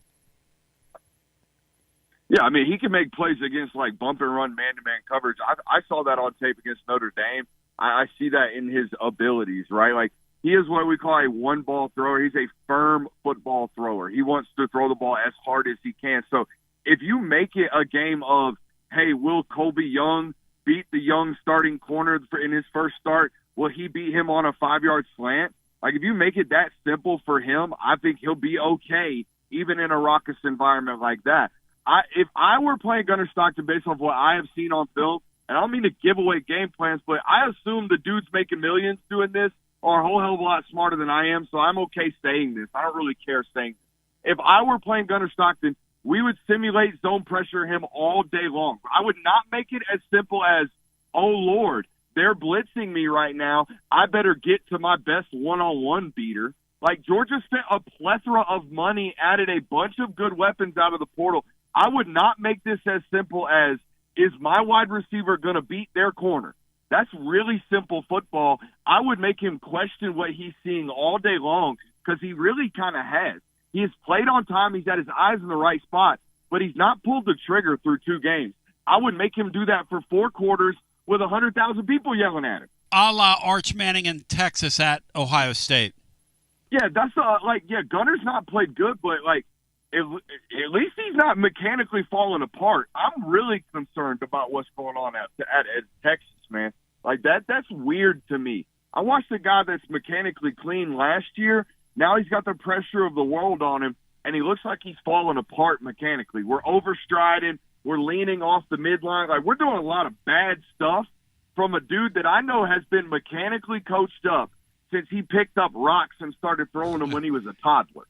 Yeah, I mean, he can make plays against, like, bump and run, man-to-man coverage. I saw that on tape against Notre Dame. I see that in his abilities, right? Like, he is what we call a one-ball thrower. He's a firm football thrower. He wants to throw the ball as hard as he can. So if you make it a game of, hey, will Colby Young beat the young starting corner in his first start? Will he beat him on a 5-yard slant? Like, if you make it that simple for him, I think he'll be okay, even in a raucous environment like that. If I were playing Gunnar Stockton based off what I have seen on film, and I don't mean to give away game plans, but I assume the dude's making millions doing this, are a whole hell of a lot smarter than I am, so I'm okay saying this. I don't really care saying this. If I were playing Gunnar Stockton, we would simulate zone pressure him all day long. I would not make it as simple as, oh, Lord, they're blitzing me right now. I better get to my best one-on-one beater. Like, Georgia spent a plethora of money, added a bunch of good weapons out of the portal. I would not make this as simple as, is my wide receiver going to beat their corner? That's really simple football. I would make him question what he's seeing all day long, because he really kind of has. He has played on time. He's had his eyes in the right spot, but he's not pulled the trigger through 2 games. I would make him do that for 4 quarters with 100,000 people yelling at him. A la Arch Manning in Texas at Ohio State. Yeah, that's Gunner's not played good, but at least he's not mechanically falling apart. I'm really concerned about what's going on at Texas, man. Like that's weird to me. I watched a guy that's mechanically clean last year. Now he's got the pressure of the world on him, and he looks like he's falling apart mechanically. We're overstriding. We're leaning off the midline. Like, we're doing a lot of bad stuff from a dude that I know has been mechanically coached up since he picked up rocks and started throwing them when he was a toddler.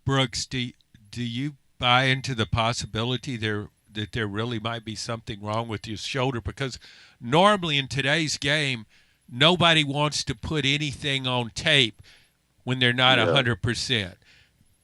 Brooks, do you buy into the possibility that there really might be something wrong with your shoulder? Because normally in today's game, nobody wants to put anything on tape when they're not 100%.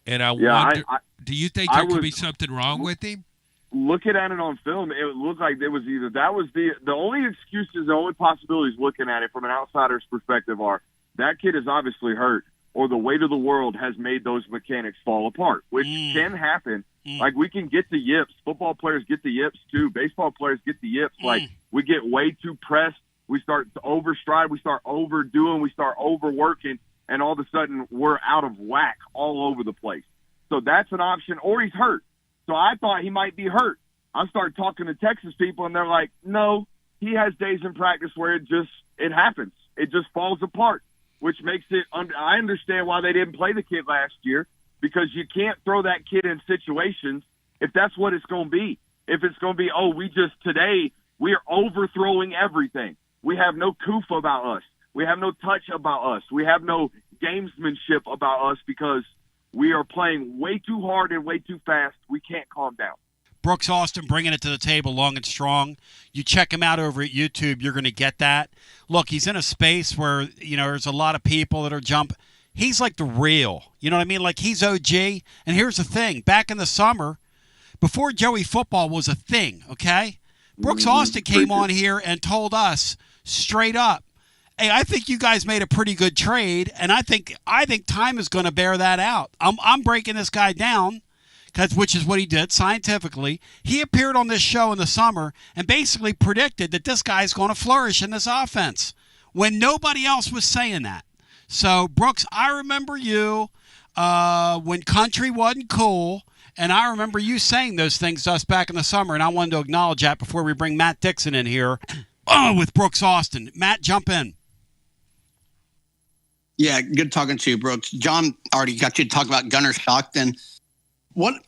And I wonder, do you think there could be something wrong with him? Looking at it on film, it looked like there was either that was the only excuses, the only possibilities looking at it from an outsider's perspective are that kid is obviously hurt, or the weight of the world has made those mechanics fall apart, which can happen. Like, we can get the yips. Football players get the yips too. Baseball players get the yips. Like, we get way too pressed. We start to overstride. We start overdoing. We start overworking. And all of a sudden we're out of whack all over the place. So that's an option. Or he's hurt. So I thought he might be hurt. I started talking to Texas people, and they're like, no, he has days in practice where it happens. It just falls apart, which makes it I understand why they didn't play the kid last year, because you can't throw that kid in situations if that's what it's going to be. If it's going to be, today we are overthrowing everything. We have no coof about us. We have no touch about us. We have no gamesmanship about us because we are playing way too hard and way too fast. We can't calm down. Brooks Austin bringing it to the table long and strong. You check him out over at YouTube, you're going to get that. Look, he's in a space where, there's a lot of people that are jumping. He's like the real. You know what I mean? Like, he's OG. And here's the thing. Back in the summer, before Joey football was a thing, okay? Brooks Austin came on here and told us straight up, hey, I think you guys made a pretty good trade, and I think time is going to bear that out. I'm breaking this guy down, which is what he did scientifically. He appeared on this show in the summer and basically predicted that this guy's going to flourish in this offense when nobody else was saying that. So, Brooks, I remember you when country wasn't cool, and I remember you saying those things to us back in the summer, and I wanted to acknowledge that before we bring Matt Dixon in here with Brooks Austin. Matt, jump in. Yeah, good talking to you, Brooks. John already got you to talk about Gunnar Stockton. What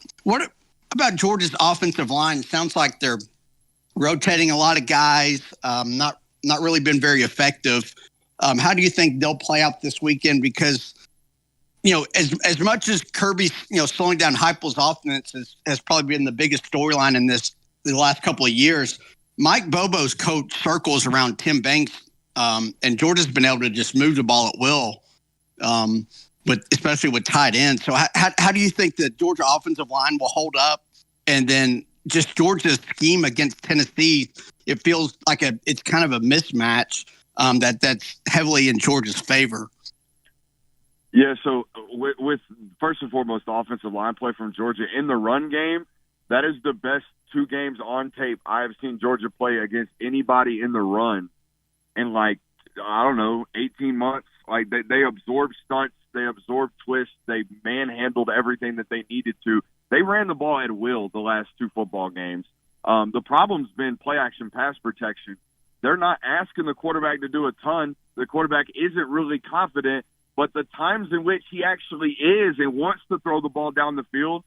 about Georgia's offensive line? Sounds like they're rotating a lot of guys, not really been very effective. How do you think they'll play out this weekend? Because, as much as Kirby's, slowing down Heupel's offense has probably been the biggest storyline in the last couple of years, Mike Bobo's coach circles around Tim Banks, and Georgia's been able to just move the ball at will. But especially with tight ends. So how do you think the Georgia offensive line will hold up? And then just Georgia's scheme against Tennessee, it feels like it's kind of a mismatch that's heavily in Georgia's favor. Yeah, so with first and foremost, the offensive line play from Georgia in the run game, that is the best 2 games on tape I have seen Georgia play against anybody in the run in 18 months. Like, they absorbed stunts, they absorbed twists, they manhandled everything that they needed to. They ran the ball at will the last 2 football games. The problem's been play-action pass protection. They're not asking the quarterback to do a ton. The quarterback isn't really confident, but the times in which he actually is and wants to throw the ball down the field,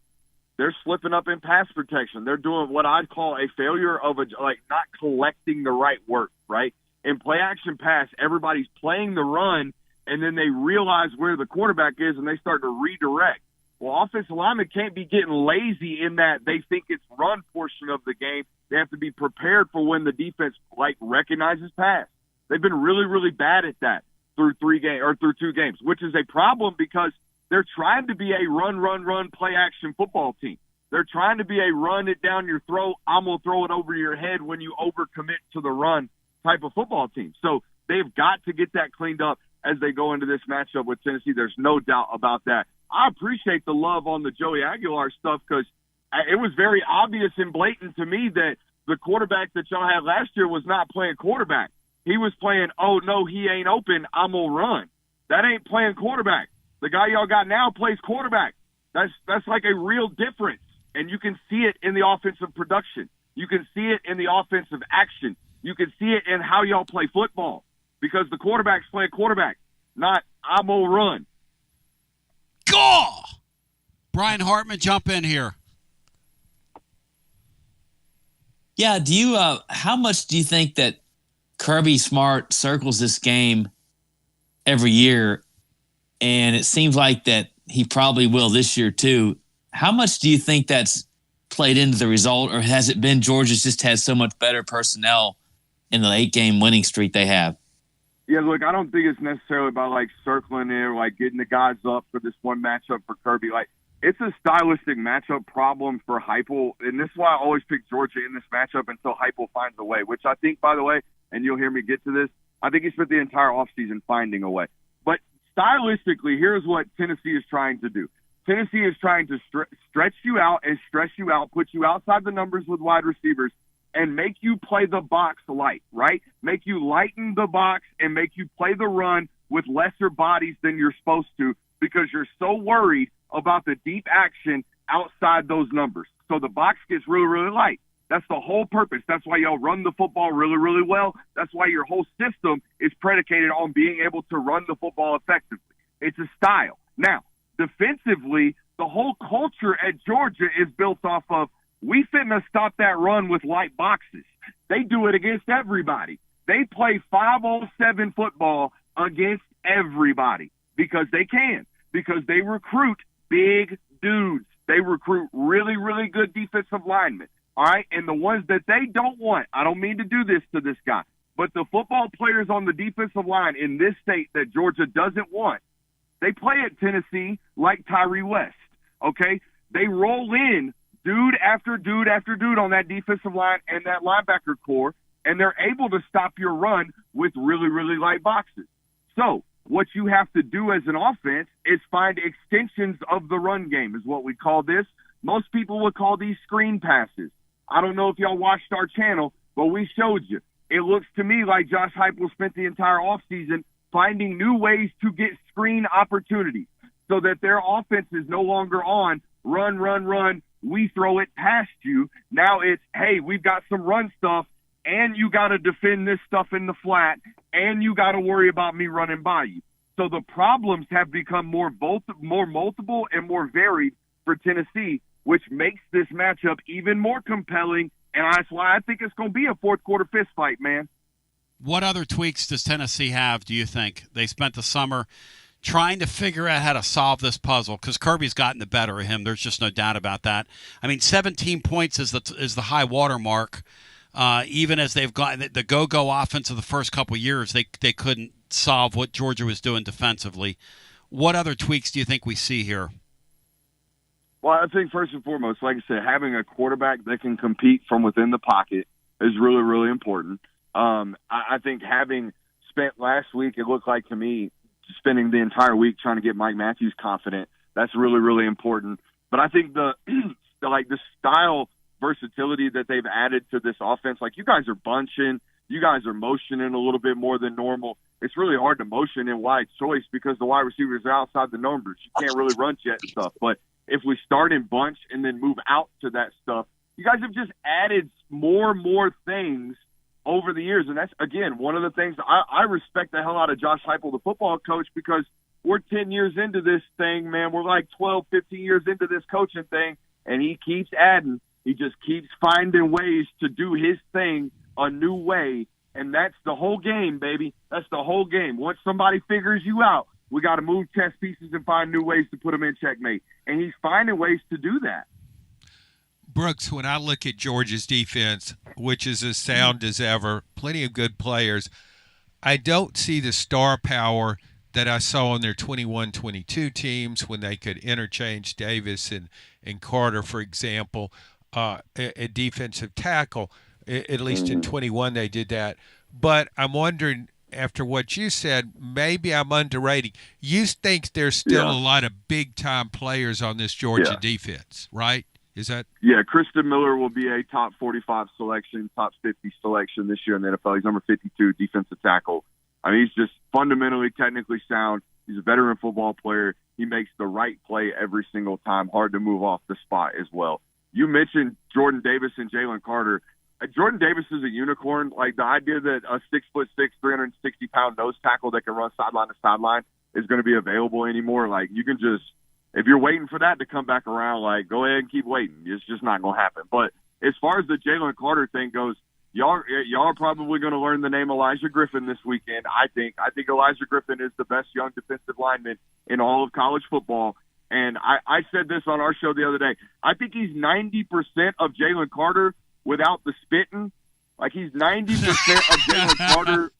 they're slipping up in pass protection. They're doing what I'd call a failure of not collecting the right work, right? In play-action pass, everybody's playing the run, and then they realize where the quarterback is, and they start to redirect. Well, offensive linemen can't be getting lazy in that they think it's run portion of the game. They have to be prepared for when the defense recognizes pass. They've been really, really bad at that through 2 games, which is a problem because they're trying to be a run, play action football team. They're trying to be a run it down your throat, I'm going to throw it over your head when you overcommit to the run type of football team. So they've got to get that cleaned up as they go into this matchup with Tennessee. There's no doubt about that. I appreciate the love on the Joey Agalar stuff because it was very obvious and blatant to me that the quarterback that y'all had last year was not playing quarterback. He was playing, oh, no, he ain't open, I'm going to run. That ain't playing quarterback. The guy y'all got now plays quarterback. That's like a real difference, and you can see it in the offensive production. You can see it in the offensive action. You can see it in how y'all play football because the quarterback's playing quarterback, not I'm going to run. Gaw! Brian Hartman, jump in here. Yeah, do you how much do you think that Kirby Smart circles this game every year, and it seems like that he probably will this year too? How much do you think that's played into the result, or has it been Georgia's just had so much better personnel in the 8-game winning streak they have? Yeah, look, I don't think it's necessarily about circling it or getting the guys up for this one matchup for Kirby. It's a stylistic matchup problem for Heupel, and this is why I always pick Georgia in this matchup until Heupel finds a way, which I think, by the way, and you'll hear me get to this, I think he spent the entire offseason finding a way. But stylistically, here's what Tennessee is trying to do. Tennessee is trying to stretch you out and stress you out, put you outside the numbers with wide receivers, and make you play the box light, right? Make you lighten the box and make you play the run with lesser bodies than you're supposed to because you're so worried about the deep action outside those numbers. So the box gets really, really light. That's the whole purpose. That's why y'all run the football really, really well. That's why your whole system is predicated on being able to run the football effectively. It's a style. Now, defensively, the whole culture at Georgia is built off of we finna stop that run with light boxes. They do it against everybody. They play 5-on-7 football against everybody because they can, because they recruit big dudes. They recruit really, really good defensive linemen. All right, and the ones that they don't want, I don't mean to do this to this guy, but the football players on the defensive line in this state that Georgia doesn't want, they play at Tennessee like Tyree West, okay? They roll in dude after dude after dude on that defensive line and that linebacker core, and they're able to stop your run with really, really light boxes. So what you have to do as an offense is find extensions of the run game is what we call this. Most people would call these screen passes. I don't know if y'all watched our channel, but we showed you. It looks to me like Josh Heupel spent the entire offseason finding new ways to get screen opportunities so that their offense is no longer on run, we throw it past you. Now it's, hey, we've got some run stuff, and you got to defend this stuff in the flat, and you got to worry about me running by you. So the problems have become more multiple and more varied for Tennessee, which makes this matchup even more compelling, and that's why I think it's going to be a fourth-quarter fist fight, man. What other tweaks does Tennessee have, do you think? They spent the summer trying to figure out how to solve this puzzle because Kirby's gotten the better of him. There's just no doubt about that. I mean, 17 points is the high water mark. Even as they've gotten the go-go offense of the first couple of years, they couldn't solve what Georgia was doing defensively. What other tweaks do you think we see here? Well, I think first and foremost, like I said, having a quarterback that can compete from within the pocket is really, really important. I think having spent last week, it looked like to me, spending the entire week trying to get Mike Matthews confident, that's really, really important. But I think the style versatility that they've added to this offense, like you guys are bunching, you guys are motioning a little bit more than normal. It's really hard to motion in wide choice because the wide receivers are outside the numbers. You can't really run jet and stuff. But if we start in bunch and then move out to that stuff, you guys have just added more and more things over the years. And that's, again, one of the things I respect the hell out of Josh Heupel, the football coach, because we're 10 years into this thing, man. We're like 12, 15 years into this coaching thing, and he keeps adding. He just keeps finding ways to do his thing a new way And that's the whole game, baby. That's the whole game. Once somebody figures you out, we got to move chess pieces and find new ways to put them in checkmate. And he's finding ways to do that. Brooks, when I look at Georgia's defense, which is as sound as ever, plenty of good players, I don't see the star power that I saw on their 21-22 teams when they could interchange Davis and Carter, for example, at defensive tackle. At least in 21 they did that. But I'm wondering, after what you said, maybe I'm underrating. You think there's still a lot of big-time players on this Georgia defense, right? Is that? Yeah, Kristen Miller will be a top 45 selection, top 50 selection this year in the NFL. He's number 52 defensive tackle. I mean, he's just fundamentally technically sound. He's a veteran football player. He makes the right play every single time, hard to move off the spot as well. You mentioned Jordan Davis and Jalen Carter. Jordan Davis is a unicorn. Like, the idea that a 6'6", 360-pound nose tackle that can run sideline to sideline is going to be available anymore. Like, you can just, if you're waiting for that to come back around, like, go ahead and keep waiting. It's just not going to happen. But as far as the Jalen Carter thing goes, y'all are probably going to learn the name Elijah Griffin this weekend. I think Elijah Griffin is the best young defensive lineman in all of college football. And I said this on our show the other day. I think he's 90% of Jalen Carter without the spitting. Like, he's 90% of Jalen Carter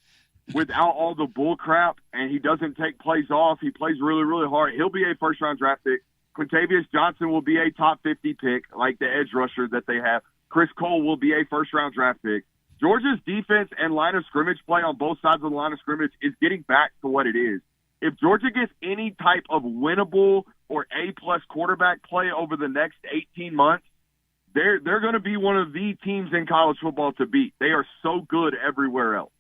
without all the bull crap, and he doesn't take plays off. He plays really, really hard. He'll be a first-round draft pick. Quintavious Johnson will be a top 50 pick, like the edge rusher that they have. Chris Cole will be a first-round draft pick. Georgia's defense and line of scrimmage play on both sides of the line of scrimmage is getting back to what it is. If Georgia gets any type of winnable or A-plus quarterback play over the next 18 months, they're going to be one of the teams in college football to beat. They are so good everywhere else.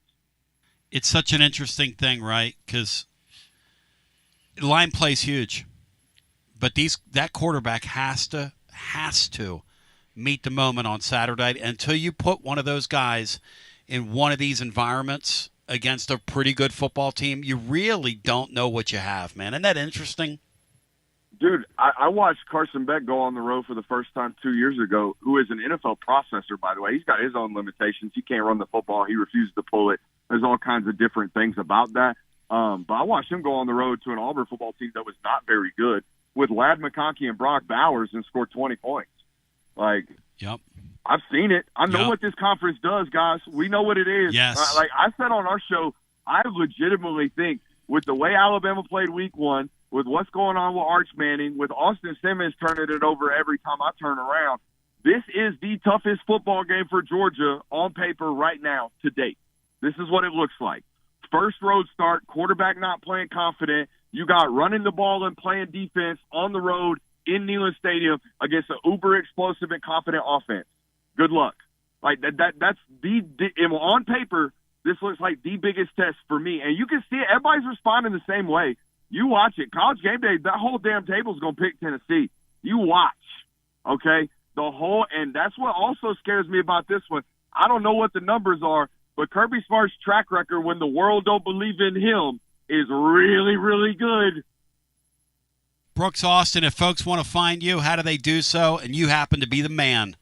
It's such an interesting thing, right? Because line play's huge, but that quarterback has to meet the moment on Saturday. Until you put one of those guys in one of these environments against a pretty good football team, you really don't know what you have, man. Isn't that interesting? Dude, I watched Carson Beck go on the road for the first time 2 years ago, who is an NFL processor, by the way. He's got his own limitations. He can't run the football. He refuses to pull it. There's all kinds of different things about that. But I watched him go on the road to an Auburn football team that was not very good with Ladd McConkey and Brock Bowers and scored 20 points. Like, yep. I've seen it. I know what this conference does, guys. We know what it is. Yes. Like I said on our show, I legitimately think with the way Alabama played week one, with what's going on with Arch Manning, with Austin Simmons turning it over every time I turn around, this is the toughest football game for Georgia on paper right now to date. This is what it looks like. First road start, quarterback not playing confident. You got running the ball and playing defense on the road in Neyland Stadium against an uber explosive and confident offense. Good luck. Like that's on paper, this looks like the biggest test for me. And you can see it. Everybody's responding the same way. You watch it. College game day, that whole damn table's going to pick Tennessee. You watch, okay? And that's what also scares me about this one. I don't know what the numbers are, but Kirby Smart's track record when the world don't believe in him is really, really good. Brooks Austin, if folks want to find you, how do they do so? And you happen to be the man.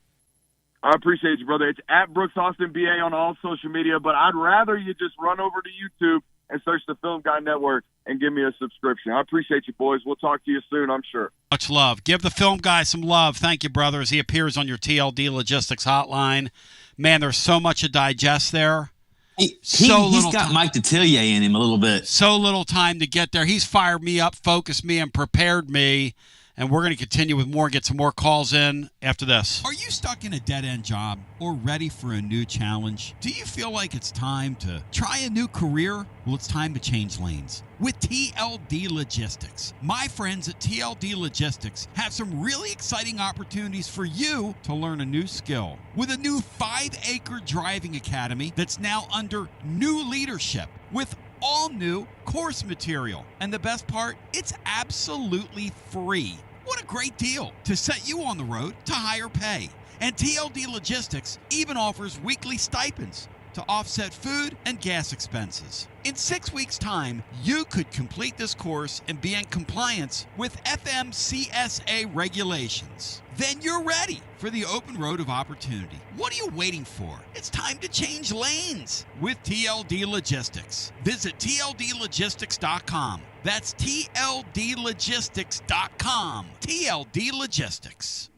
I appreciate you, brother. It's at Brooks Austin BA on all social media, but I'd rather you just run over to YouTube and search the Film Guy Network and give me a subscription. I appreciate you, boys. We'll talk to you soon, I'm sure. Much love. Give the Film Guy some love. Thank you, brother, as he appears on your TLD Logistics hotline. Man, there's so much to digest there. He's got Mike Detillier in him a little bit. So little time to get there. He's fired me up, focused me, and prepared me. And we're going to continue with more, get some more calls in after this. Are you stuck in a dead-end job or ready for a new challenge? Do you feel like it's time to try a new career? Well, it's time to change lanes with TLD Logistics. My friends at TLD Logistics have some really exciting opportunities for you to learn a new skill. With a new 5-acre driving academy that's now under new leadership with all new course material. And the best part, it's absolutely free. What a great deal to set you on the road to higher pay. And TLD Logistics even offers weekly stipends. to offset food and gas expenses. In 6 weeks' time, you could complete this course and be in compliance with FMCSA regulations. Then you're ready for the open road of opportunity. What are you waiting for? It's time to change lanes with TLD Logistics. Visit TLDlogistics.com. That's TLDlogistics.com. TLD Logistics.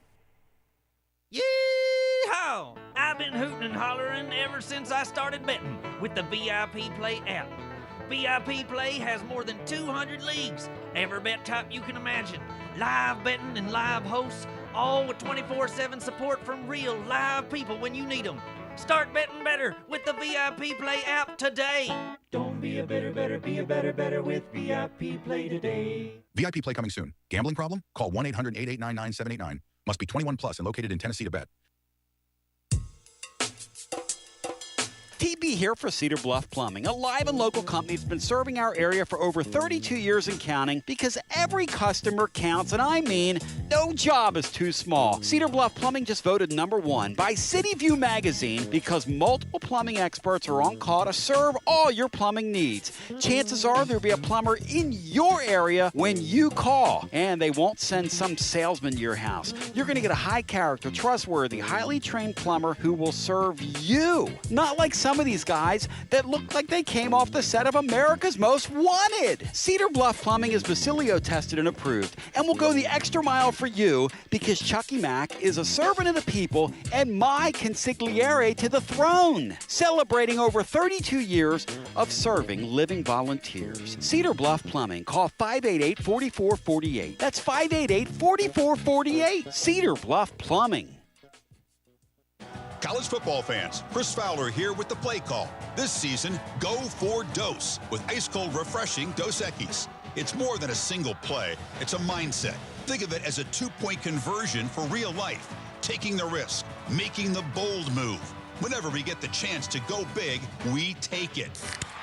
Yee-haw! I've been hooting and hollering ever since I started betting with the VIP Play app. VIP Play has more than 200 leagues, every bet type you can imagine, live betting and live hosts, all with 24/7 support from real live people when you need them. Start betting better with the VIP Play app today. Don't be a better, be a better with VIP Play today. VIP Play coming soon. Gambling problem? Call 1-800-889-9789. Must be 21 plus and located in Tennessee to bet. TB here for Cedar Bluff Plumbing, a live and local company that's been serving our area for over 32 years and counting because every customer counts, and I mean no job is too small. Cedar Bluff Plumbing just voted #1 by City View magazine because multiple plumbing experts are on call to serve all your plumbing needs. Chances are there'll be a plumber in your area when you call, and they won't send some salesman to your house. You're going to get a high character, trustworthy, highly trained plumber who will serve you. Not like some of these guys that look like they came off the set of America's Most Wanted. Cedar Bluff Plumbing is Basilio tested and approved and will go the extra mile for you because Chucky Mack is a servant of the people and my consigliere to the throne, celebrating over 32 years of serving living volunteers. Cedar Bluff Plumbing. Call 588-4448. That's 588-4448. Cedar Bluff Plumbing. College football fans, Chris Fowler here with the play call. This season, go for Dose with ice-cold refreshing Dos Equis. It's more than a single play. It's a mindset. Think of it as a two-point conversion for real life. Taking the risk, making the bold move. Whenever we get the chance to go big, we take it.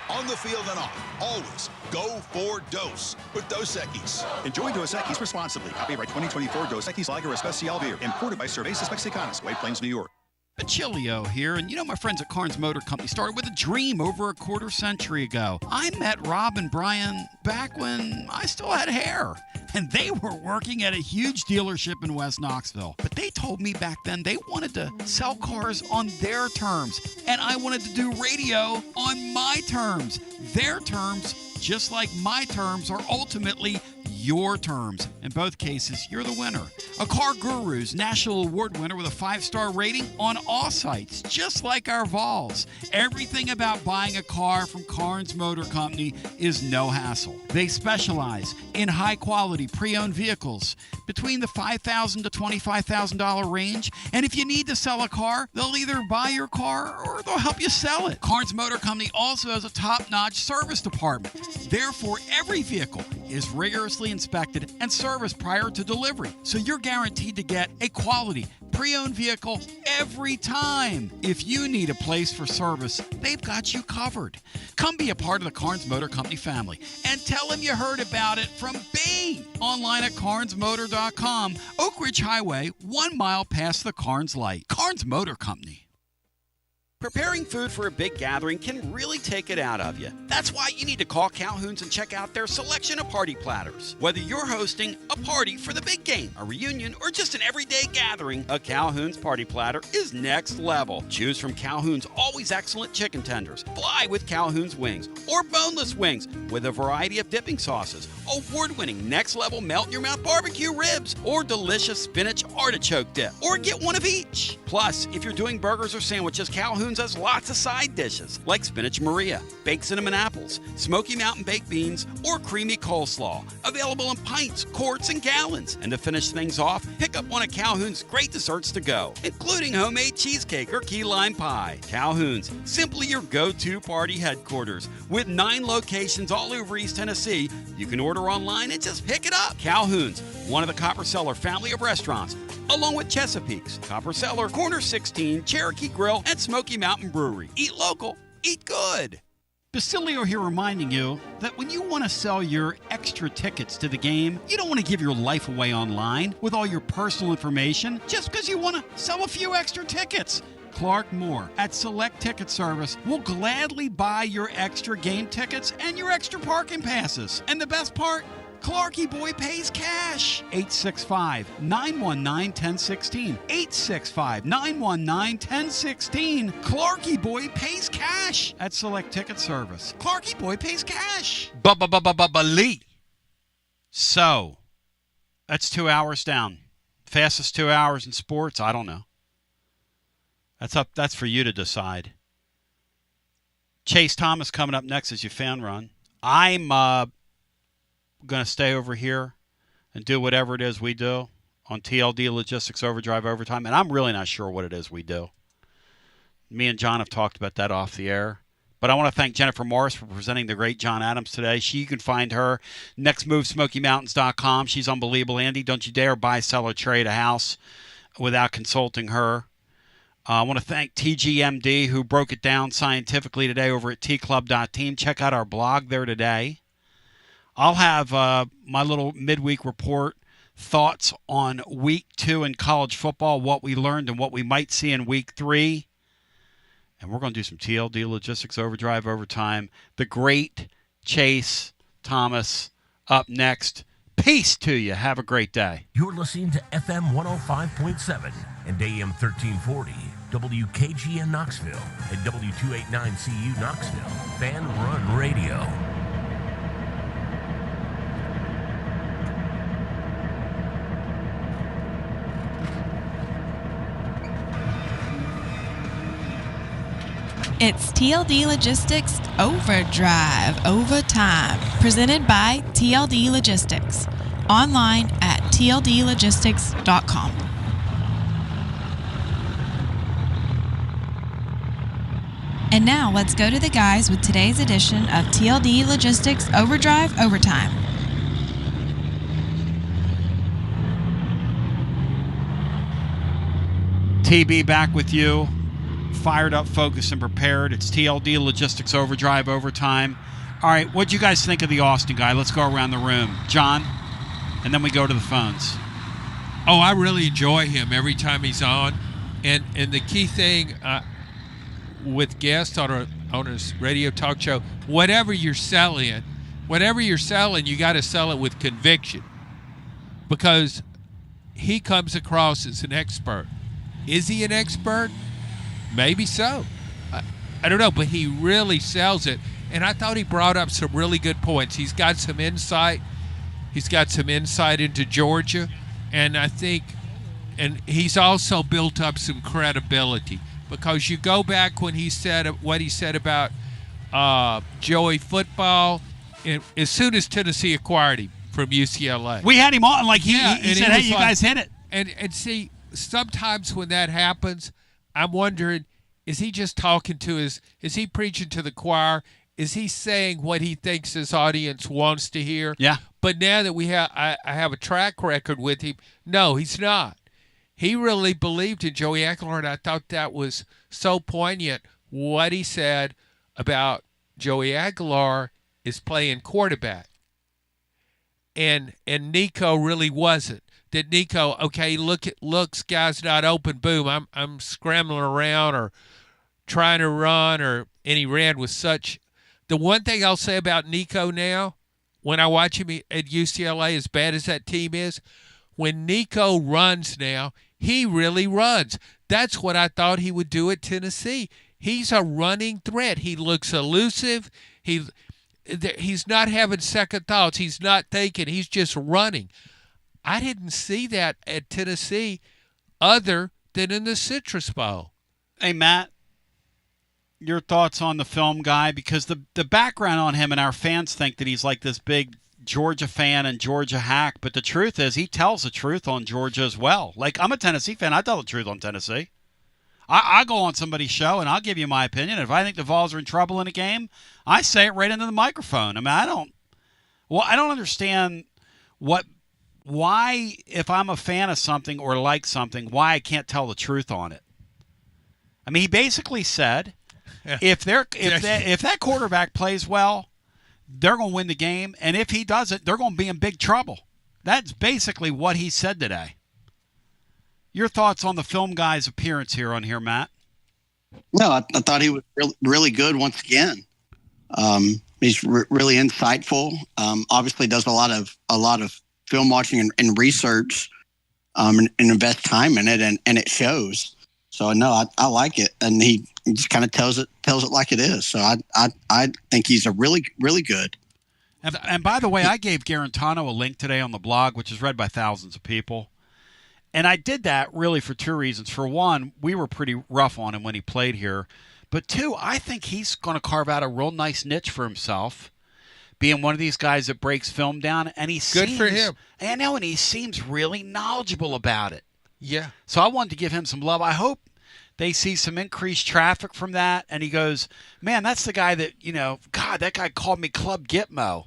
On the field and off, always go for Dose with Dos Equis. Enjoy Dos Equis responsibly. Copyright 2024 Dos Equis Lager Especial Beer. Imported by Cervezas Mexicanas, White Plains, New York. Basilio here, and you know my friends at Carnes Motor Company started with a dream over a quarter century ago. I met Rob and Brian back when I still had hair, and they were working at a huge dealership in West Knoxville. But they told me back then they wanted to sell cars on their terms, and I wanted to do radio on my terms. Their terms, just like my terms, are ultimately your terms. In both cases, you're the winner. A Car Guru's National Award winner with a 5-star rating on all sites, just like our Vols. Everything about buying a car from Carnes Motor Company is no hassle. They specialize in high-quality pre-owned vehicles between the $5,000 to $25,000 range, and if you need to sell a car, they'll either buy your car or they'll help you sell it. Carnes Motor Company also has a top-notch service department. Therefore, every vehicle is rigorously inspected and serviced prior to delivery, so you're guaranteed to get a quality pre-owned vehicle every time. If you need a place for service, they've got you covered. Come be a part of the Carnes Motor Company family and tell them you heard about it from me. Online at carnesmotor.com, Oak Ridge Highway, 1 mile past the Carnes light. Carnes Motor Company. Preparing food for a big gathering can really take it out of you. That's why you need to call Calhoun's and check out their selection of party platters. Whether you're hosting a party for the big game, a reunion, or just an everyday gathering, a Calhoun's party platter is next level. Choose from Calhoun's always excellent chicken tenders, fly with Calhoun's wings, or boneless wings with a variety of dipping sauces, award-winning next-level melt-in-your-mouth barbecue ribs, or delicious spinach artichoke dip, or get one of each. Plus, if you're doing burgers or sandwiches, Calhoun's has lots of side dishes like spinach Maria, baked cinnamon apples, Smoky Mountain baked beans, or creamy coleslaw. Available in pints, quarts, and gallons. And to finish things off, pick up one of Calhoun's great desserts to go, including homemade cheesecake or key lime pie. Calhoun's, simply your go-to party headquarters. With 9 locations all over East Tennessee, you can order online and just pick it up. Calhoun's, one of the Copper Cellar family of restaurants, along with Chesapeake's, Copper Cellar, Corner 16, Cherokee Grill, and Smoky Mountain Brewery. Eat local, eat good. Basilio here reminding you that when you want to sell your extra tickets to the game, you don't want to give your life away online with all your personal information just because you want to sell a few extra tickets. Clark Moore at Select Ticket Service will gladly buy your extra game tickets and your extra parking passes. And the best part? Clarky Boy pays cash. 865-919-1016. 865-919-1016. Clarky Boy pays cash at Select Ticket Service. Clarky Boy pays cash. Lee. So, that's 2 hours down. Fastest 2 hours in sports? I don't know. That's for you to decide. Chase Thomas coming up next as your fan run. I'm going to stay over here and do whatever it is we do on TLD Logistics Overdrive Overtime, and I'm really not sure what it is we do. Me and John have talked about that off the air. But I want to thank Jennifer Morris for presenting the great John Adams today. You can find her nextmovesmokymountains.com. She's unbelievable. Andy, don't you dare buy, sell, or trade a house without consulting her. I want to thank TGMD, who broke it down scientifically today over at tclub.team. Check out our blog there today. I'll have my little midweek report, thoughts on Week 2 in college football, what we learned and what we might see in Week 3. And we're going to do some TLD Logistics Overdrive Overtime. The great Chase Thomas up next. Peace to you. Have a great day. You're listening to FM 105.7 and AM 1340, WKGN Knoxville, and W289CU Knoxville, Fan Run Radio. It's TLD Logistics Overdrive Overtime, presented by TLD Logistics. Online at tldlogistics.com. And now let's go to the guys with today's edition of TLD Logistics Overdrive Overtime. TB back with you. Fired up, focused, and prepared. It's TLD Logistics Overdrive Overtime. All right, what'd you guys think of the Austin guy? Let's go around the room. John, and then we go to the phones. Oh, I really enjoy him every time he's on. And the key thing with guests on a radio talk show, whatever you're selling, you got to sell it with conviction, because he comes across as an expert. Is he an expert? Maybe so. I don't know, but he really sells it. And I thought he brought up some really good points. He's got some insight. He's got some insight into Georgia. And I think, and he's also built up some credibility, because you go back when he said what he said about Joey football, and as soon as Tennessee acquired him from UCLA. We had him on, like he said, hey, you guys hit it. And see, sometimes when that happens, I'm wondering, is he just talking to is he preaching to the choir? Is he saying what he thinks his audience wants to hear? Yeah. But now that I have a track record with him, no, he's not. He really believed in Joey Agalar, and I thought that was so poignant. What he said about Joey Agalar is playing quarterback. And Nico really wasn't. That Nico, okay, looks, guy's not open, boom, I'm scrambling around or trying to run, and he ran with such. The one thing I'll say about Nico now, when I watch him at UCLA, as bad as that team is, when Nico runs now, he really runs. That's what I thought he would do at Tennessee. He's a running threat. He looks elusive. He's not having second thoughts. He's not thinking. He's just running. I didn't see that at Tennessee other than in the Citrus Bowl. Hey, Matt, your thoughts on the film guy? Because the background on him, and our fans think that he's like this big Georgia fan and Georgia hack, but the truth is he tells the truth on Georgia as well. Like, I'm a Tennessee fan. I tell the truth on Tennessee. I go on somebody's show, and I'll give you my opinion. If I think the Vols are in trouble in a game, I say it right into the microphone. I mean, I don't understand why, if I'm a fan of something or like something, why I can't tell the truth on it. I mean, he basically said, if that quarterback plays well, they're going to win the game, and if he doesn't, they're going to be in big trouble. That's basically what he said today. Your thoughts on the film guy's appearance here, Matt? No, I thought he was really good once again. He's really insightful. Obviously, does a lot of film watching and research, and invest time in it, and it shows. So no, I like it, and he just kind of tells it like it is. So I think he's a really good. And by the way, I gave Garantano a link today on the blog, which is read by thousands of people. And I did that really for two reasons. For one, we were pretty rough on him when he played here. But two, I think he's going to carve out a real nice niche for himself, being one of these guys that breaks film down. And Good for him. I know, and he seems really knowledgeable about it. Yeah. So I wanted to give him some love. I hope they see some increased traffic from that. And he goes, man, that's the guy that, God, that guy called me Club Gitmo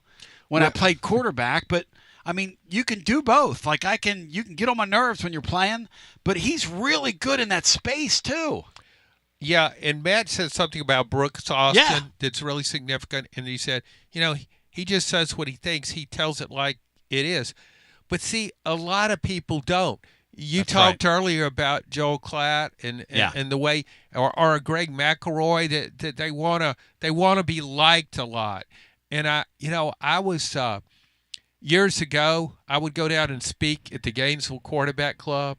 when I played quarterback. But I mean, you can do both. Like you can get on my nerves when you're playing, but he's really good in that space too. Yeah, and Matt said something about Brooks Austin that's really significant, and he said, he just says what he thinks. He tells it like it is. But see, a lot of people don't. You talked earlier about Joel Klatt and the way, or Greg McElroy, that they wanna be liked a lot. And I was. Years ago, I would go down and speak at the Gainesville Quarterback Club.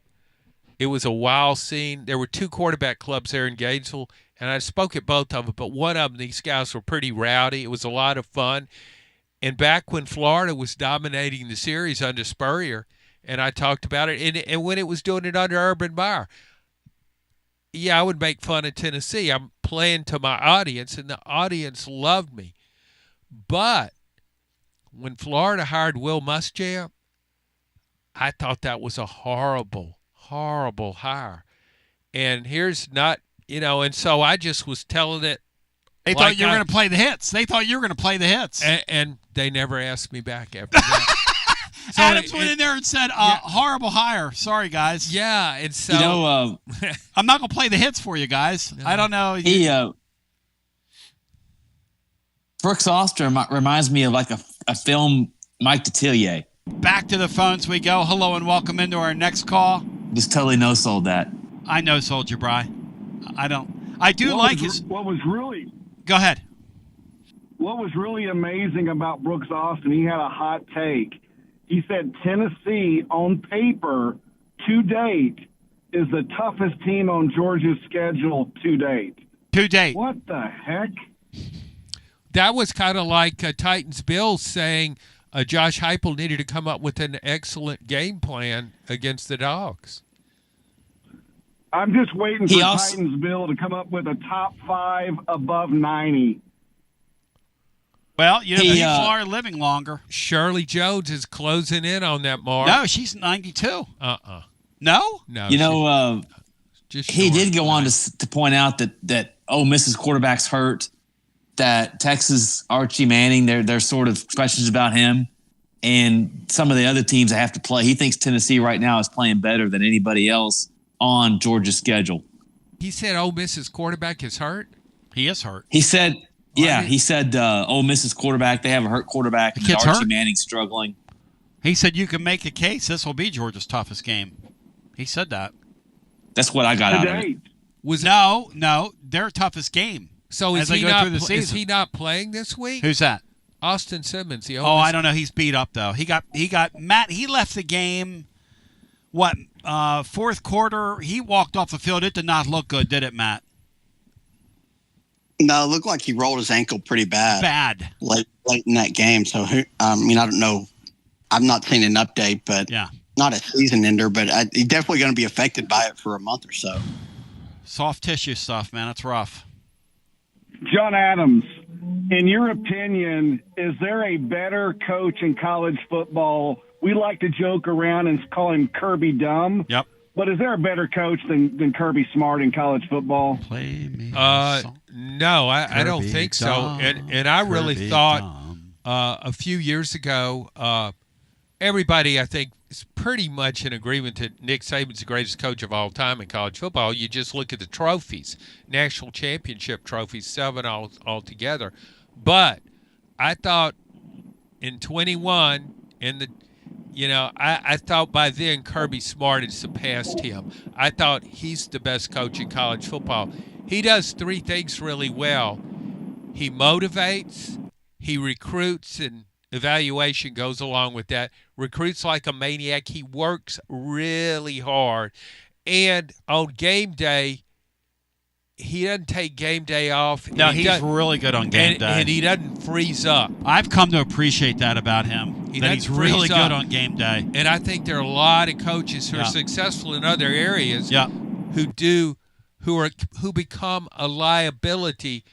It was a wild scene. There were 2 quarterback clubs there in Gainesville, and I spoke at both of them, but one of them, these guys were pretty rowdy. It was a lot of fun. And back when Florida was dominating the series under Spurrier, and I talked about it, and when it was doing it under Urban Meyer, I would make fun of Tennessee. I'm playing to my audience, and the audience loved me. But when Florida hired Will Muschamp, I thought that was a horrible, horrible hire. And here's not, and so I just was telling it. They thought you were going to play the hits. They thought you were going to play the hits. And they never asked me back after that. So Adams went in there and said, horrible hire. Sorry, guys. Yeah, and so. I'm not going to play the hits for you guys. No. I don't know. Brooks Austin reminds me of like a film Mike Detillier. Back to the phones we go. Hello and welcome into our next call. Just totally no-sold that. I no-sold you, Bri. I do like his... What was really... Go ahead. What was really amazing about Brooks Austin, he had a hot take. He said Tennessee, on paper, to date, is the toughest team on Georgia's schedule to date. To date. What the heck? That was kind of like Titans-Bills saying Josh Heupel needed to come up with an excellent game plan against the Dogs. I'm just waiting for Titans-Bill to come up with a top 5 above 90. Well, people are living longer. Shirley Jones is closing in on that mark. No, she's 92. No? No. He did go on to point out that Ole Miss's quarterback's hurt, that Texas Archie Manning, there's sort of questions about him and some of the other teams that have to play. He thinks Tennessee right now is playing better than anybody else on Georgia's schedule. He said Ole Miss's quarterback is hurt? He is hurt. He said, he said Ole Miss's quarterback, they have a hurt quarterback, and Archie Manning's struggling. He said you can make a case this will be Georgia's toughest game. He said that. That's what I got out of it. No, their toughest game. So is he not playing this week? Who's that? Austin Simmons. I don't know. He's beat up though. He got Matt. He left the game. Fourth quarter? He walked off the field. It did not look good, did it, Matt? No, it looked like he rolled his ankle pretty bad. Late in that game. So I don't know. I've not seen an update, but not a season ender. But he's definitely going to be affected by it for a month or so. Soft tissue stuff, man. It's rough. John Adams, in your opinion, is there a better coach in college football? We like to joke around and call him Kirby Dumb. Yep. But is there a better coach than Kirby Smart in college football? Play me. No, I don't think so. And I really thought a few years ago, everybody, I think, is pretty much in agreement that Nick Saban's the greatest coach of all time in college football. You just look at the trophies, national championship trophies, 7 altogether. But I thought in 21, I thought by then Kirby Smart had surpassed him. I thought he's the best coach in college football. he does three things really well. He motivates, he recruits, and evaluation goes along with that. Recruits like a maniac. He works really hard. And on game day, he doesn't take game day off. No, he's really good on game day. And he doesn't freeze up. I've come to appreciate that about him. He's really good on game day. And I think there are a lot of coaches who are successful in other areas who become a liability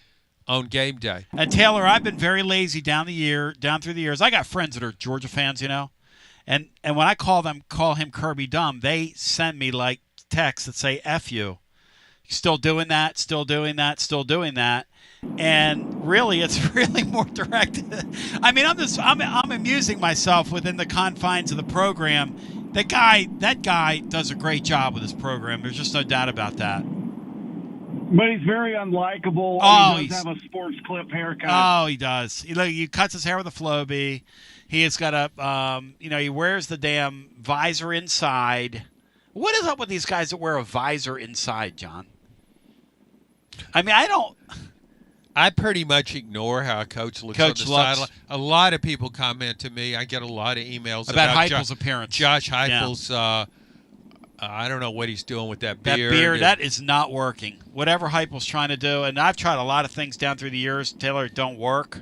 on game day. And Taylor, I've been very lazy down through the years. I got friends that are Georgia fans, you know. And when I call him Kirby Dumb, they send me like texts that say F you. Still doing that, still doing that, still doing that. And really, it's really more direct. I mean, I'm amusing myself within the confines of the program. That guy does a great job with his program. There's just no doubt about that. But he's very unlikable. Oh, he does have a sports clip haircut. Oh, he does. He cuts his hair with a Flowbee. He has got a, he wears the damn visor inside. What is up with these guys that wear a visor inside, John? I mean, I pretty much ignore how a coach looks on the sideline. A lot of people comment to me. I get a lot of emails about Heupel's appearance. Josh Heupel's, I don't know what he's doing with that beard. That beard, that is not working. Whatever Heupel's trying to do, and I've tried a lot of things down through the years, Taylor, don't work.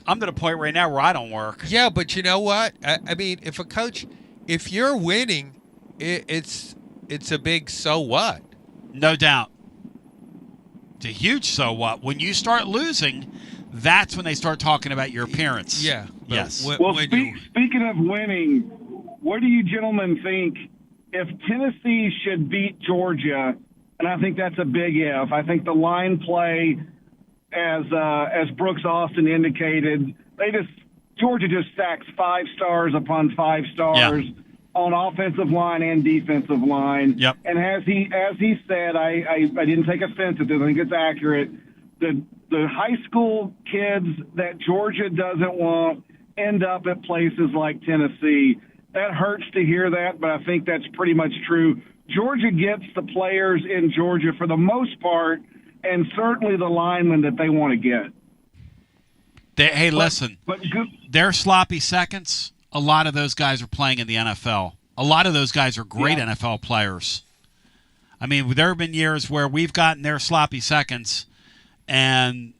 I'm to the point right now where I don't work. Yeah, but you know what? I mean, if you're winning, it's a big so what. No doubt. It's a huge so what. When you start losing, that's when they start talking about your appearance. Yeah. Yes. Speaking of winning, what do you gentlemen think if Tennessee should beat Georgia? And I think that's a big if. I think the line play, as Brooks Austin indicated, Georgia just stacks 5 stars upon 5 stars. Yeah. On offensive line and defensive line. Yep. And as he said, I didn't take offense at this. I think it's accurate. The high school kids that Georgia doesn't want end up at places like Tennessee. That hurts to hear that, but I think that's pretty much true. Georgia gets the players in Georgia for the most part, and certainly the linemen that they want to get. Listen, their sloppy seconds, a lot of those guys are playing in the NFL. A lot of those guys are great NFL players. I mean, there have been years where we've gotten their sloppy seconds, and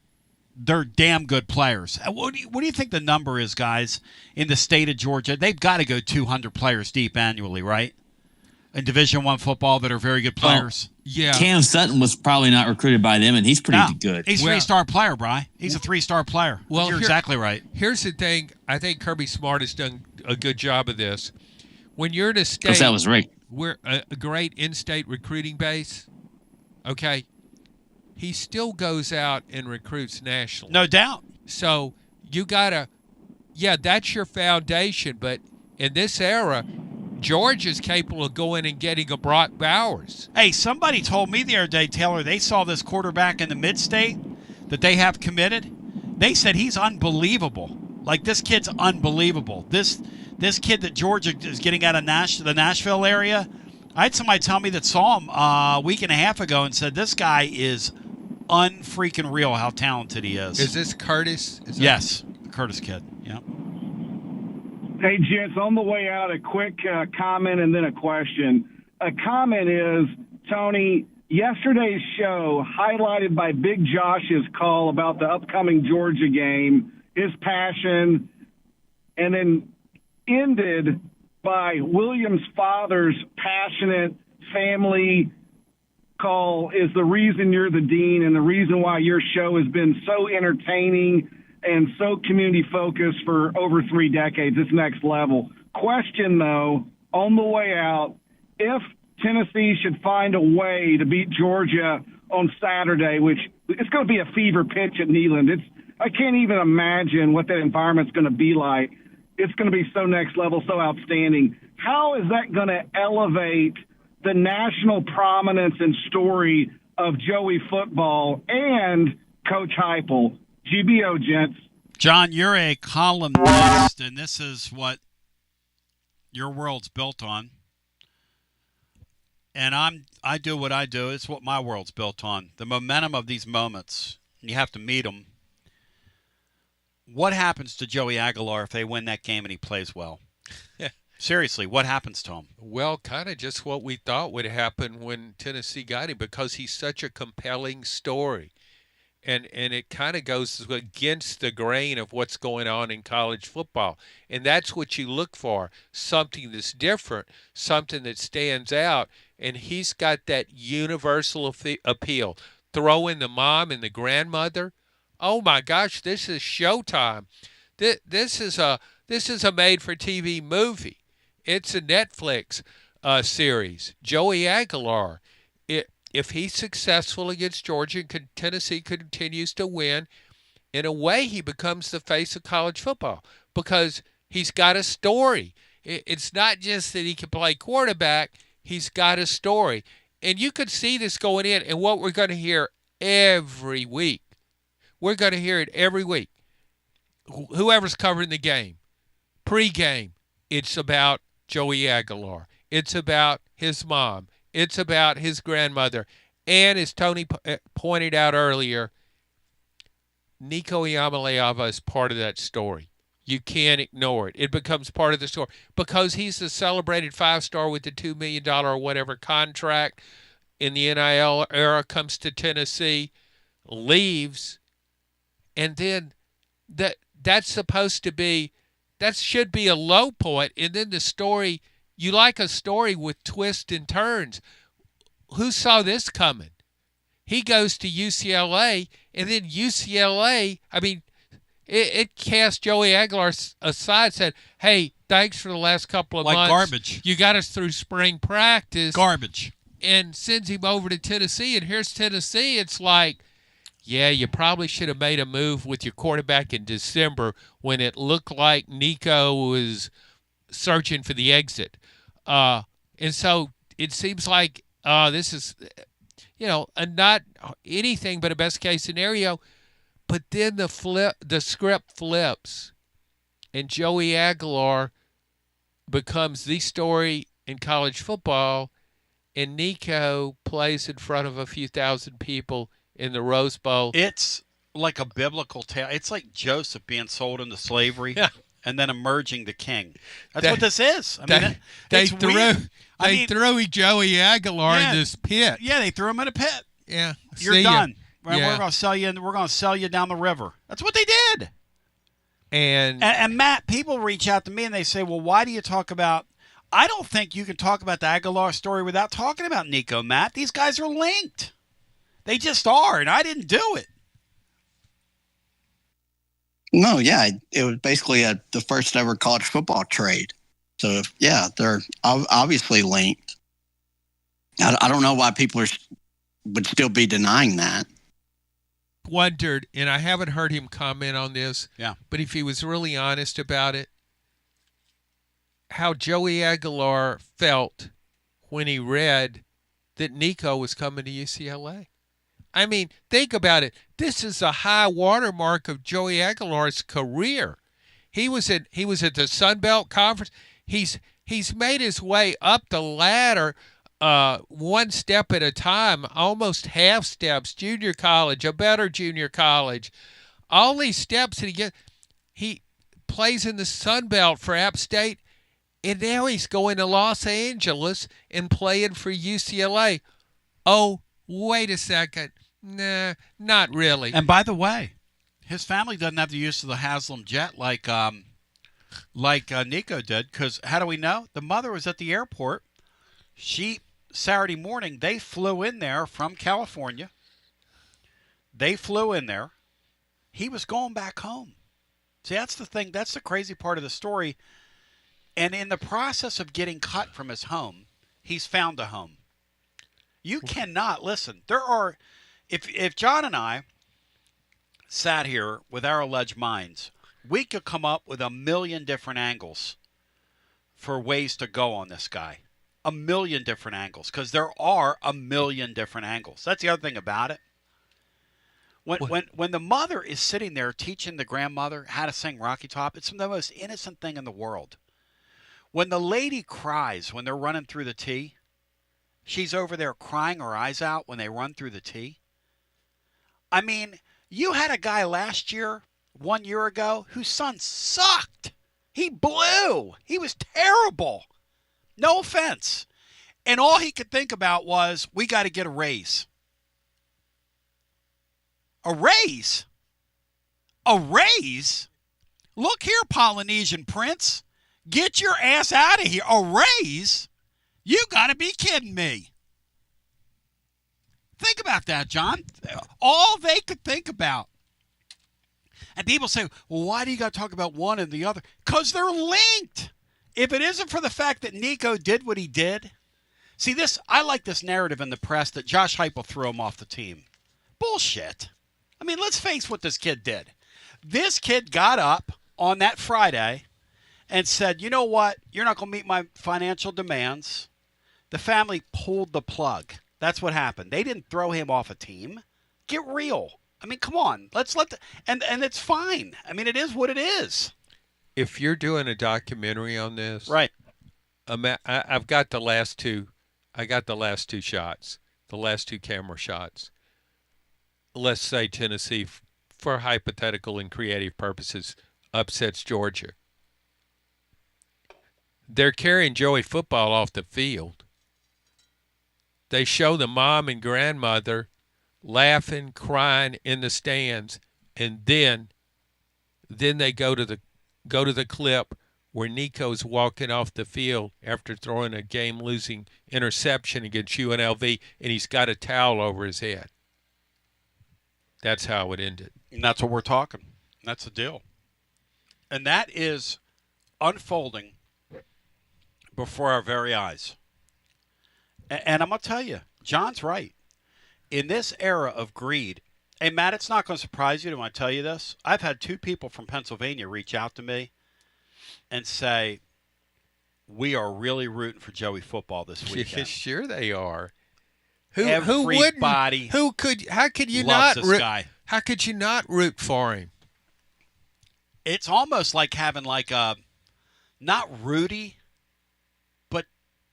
they're damn good players. What do you think the number is, guys, in the state of Georgia? They've got to go 200 players deep annually, right? In Division I football that are very good players. Yeah. Cam Sutton was probably not recruited by them, and he's pretty good. He's a 3-star player, Bri. He's a 3-star player. Well, you're exactly right. Here's the thing. I think Kirby Smart has done a good job of this. When you're in a state, that was right. We're a great in-state recruiting base, okay, he still goes out and recruits nationally. No doubt. So you got to, that's your foundation. But in this era, Georgia's capable of going and getting a Brock Bowers. Hey, somebody told me the other day, Taylor, they saw this quarterback in the mid-state that they have committed. They said he's unbelievable. Like, this kid's unbelievable. This kid that Georgia is getting out of the Nashville area, I had somebody tell me that saw him a week and a half ago and said this guy is unfreaking real how talented he is. Is this Curtis? Yes, the Curtis kid. Yeah. Hey, gents, on the way out, a quick comment and then a question. A comment is, Tony, yesterday's show highlighted by Big Josh's call about the upcoming Georgia game, his passion, and then ended by Williams' father's passionate family call is the reason you're the dean and the reason why your show has been so entertaining and so community-focused for over 3 decades. It's next level. Question, though, on the way out, if Tennessee should find a way to beat Georgia on Saturday, which it's going to be a fever pitch at Neyland. I can't even imagine what that environment's going to be like. It's going to be so next level, so outstanding. How is that going to elevate the national prominence and story of Joey football and Coach Heupel? GBO, gents. John, you're a columnist, and this is what your world's built on. And I do what I do. It's what my world's built on. The momentum of these moments. You have to meet them. What happens to Joey Agalar if they win that game and he plays well? Seriously, what happens to him? Well, kind of just what we thought would happen when Tennessee got him, because he's such a compelling story. And it kind of goes against the grain of what's going on in college football. And that's what you look for, something that's different, something that stands out. And he's got that universal appeal. Throw in the mom and the grandmother. Oh, my gosh, this is showtime. This is a made-for-TV movie. It's a Netflix series. Joey Agalar. If he's successful against Georgia and Tennessee continues to win, in a way he becomes the face of college football because he's got a story. It's not just that he can play quarterback. He's got a story. And you could see this going in, and what we're going to hear every week. We're going to hear it every week. Whoever's covering the game, pre-game, it's about Joey Agalar. It's about his mom. It's about his grandmother. And as Tony pointed out earlier, Nico and Agalar is part of that story. You can't ignore it. It becomes part of the story because he's the celebrated 5-star with the $2 million or whatever contract in the NIL era, comes to Tennessee, leaves, and then that's supposed to be, that should be a low point, and then the story, you like a story with twists and turns. Who saw this coming? He goes to UCLA, and then UCLA, I mean, it cast Joey Agalar aside, said, hey, thanks for the last couple of months. Like garbage. You got us through spring practice. Garbage. And sends him over to Tennessee, and here's Tennessee. It's like, yeah, you probably should have made a move with your quarterback in December when it looked like Nico was searching for the exit. And so it seems like this is, not anything but a best-case scenario. But then the script flips, and Joey Agalar becomes the story in college football, and Nico plays in front of a few thousand people in the Rose Bowl. It's like a biblical tale. It's like Joseph being sold into slavery and then emerging the king. That's what this is. They threw Joey Agalar in this pit. Yeah, they threw him in a pit. Yeah, you're done. Right, yeah. We're going to sell you. We're going to sell you down the river. That's what they did. And Matt, people reach out to me and they say, "Well, why do you talk about?" I don't think you can talk about the Agalar story without talking about Nico, Matt. These guys are linked. They just are, and I didn't do it. No, yeah, it was basically the first ever college football trade. So, yeah, they're obviously linked. I don't know why people would still be denying that. Wondered, and I haven't heard him comment on this, but if he was really honest about it, how Joey Agalar felt when he read that Nico was coming to UCLA. I mean, think about it. This is a high watermark of Joey Agalar's career. He was at the Sun Belt Conference. He's made his way up the ladder one step at a time, almost half steps, junior college, a better junior college. All these steps that he plays in the Sun Belt for App State, and now he's going to Los Angeles and playing for UCLA. Oh, wait a second. Nah, not really. And by the way, his family doesn't have the use of the Haslam jet like Nico did, because how do we know? The mother was at the airport. Saturday morning, they flew in there from California. They flew in there. He was going back home. See, that's the thing. That's the crazy part of the story. And in the process of getting cut from his home, he's found a home. You cannot, listen, if John and I sat here with our alleged minds, we could come up with a million different angles for ways to go on this guy. A million different angles, because there are a million different angles. That's the other thing about it. When the mother is sitting there teaching the grandmother how to sing Rocky Top, it's the most innocent thing in the world. When the lady cries when they're running through the tea, she's over there crying her eyes out when they run through the tee. I mean, you had a guy last year, 1 year ago, whose son sucked. He blew. He was terrible. No offense. And all he could think about was, we got to get a raise. A raise? A raise? Look here, Polynesian Prince. Get your ass out of here. A raise? You got to be kidding me. Think about that, John. All they could think about. And people say, well, why do you got to talk about one and the other? Because they're linked. If it isn't for the fact that Nico did what he did. See, I like this narrative in the press that Josh Heupel threw him off the team. Bullshit. I mean, let's face what this kid did. This kid got up on that Friday and said, you know what? You're not going to meet my financial demands. The family pulled the plug. That's what happened. They didn't throw him off a team. Get real. I mean, come on. Let's and it's fine. I mean, it is what it is. If you're doing a documentary on this, right? I've got the last two. I got the last two shots, the last two camera shots. Let's say Tennessee, for hypothetical and creative purposes, upsets Georgia. They're carrying Joey football off the field. They show the mom and grandmother laughing, crying in the stands, and then they go to the clip where Nico's walking off the field after throwing a game-losing interception against UNLV, and he's got a towel over his head. That's how it ended. And that's what we're talking. That's the deal. And that is unfolding before our very eyes. And I'm going to tell you, John's right. In this era of greed, hey, Matt, it's not going to surprise you when I tell you this. I've had two people from Pennsylvania reach out to me and say, we are really rooting for Joey football this weekend. Sure they are. Everybody who could? How could you loves not? This guy. How could you not root for him? It's almost like having like a, not Rudy, but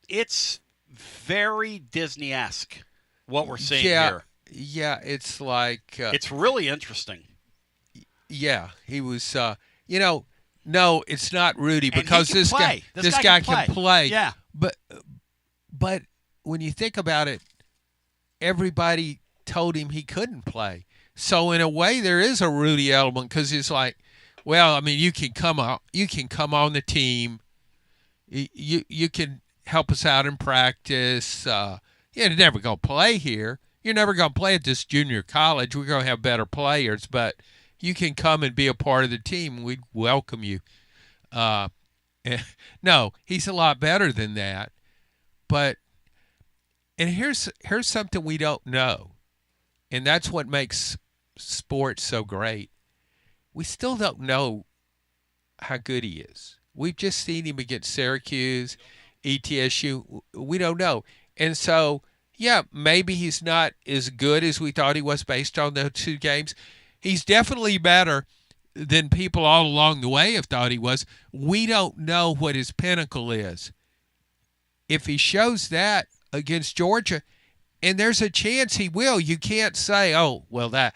it's very Disney-esque what we're seeing here. Yeah, it's like it's really interesting. Yeah, he was. No, it's not Rudy because this guy can play. Yeah, but when you think about it, everybody told him he couldn't play. So in a way, there is a Rudy element because it's like, well, I mean, you can come on the team. You can help us out in practice. You're never going to play here. You're never going to play at this junior college. We're going to have better players, but you can come and be a part of the team. We'd welcome you. No, he's a lot better than that. But and here's something we don't know, and that's what makes sports so great. We still don't know how good he is. We've just seen him against Syracuse, ETSU. We don't know. And so, yeah, maybe he's not as good as we thought he was based on those two games. He's definitely better than people all along the way have thought he was. We don't know what his pinnacle is. If he shows that against Georgia, and there's a chance he will, you can't say, oh, well, that,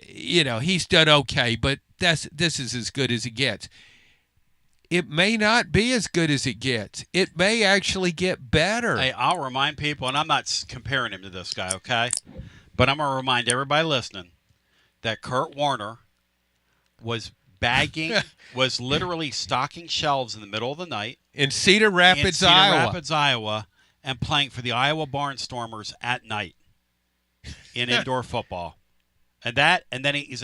he's done okay, but this is as good as it gets. It may not be as good as it gets. It may actually get better. Hey, I'll remind people, and I'm not comparing him to this guy, okay? But I'm going to remind everybody listening that Kurt Warner was was literally stocking shelves in the middle of the night. In Cedar Rapids, Iowa, and playing for the Iowa Barnstormers at night in indoor football. And then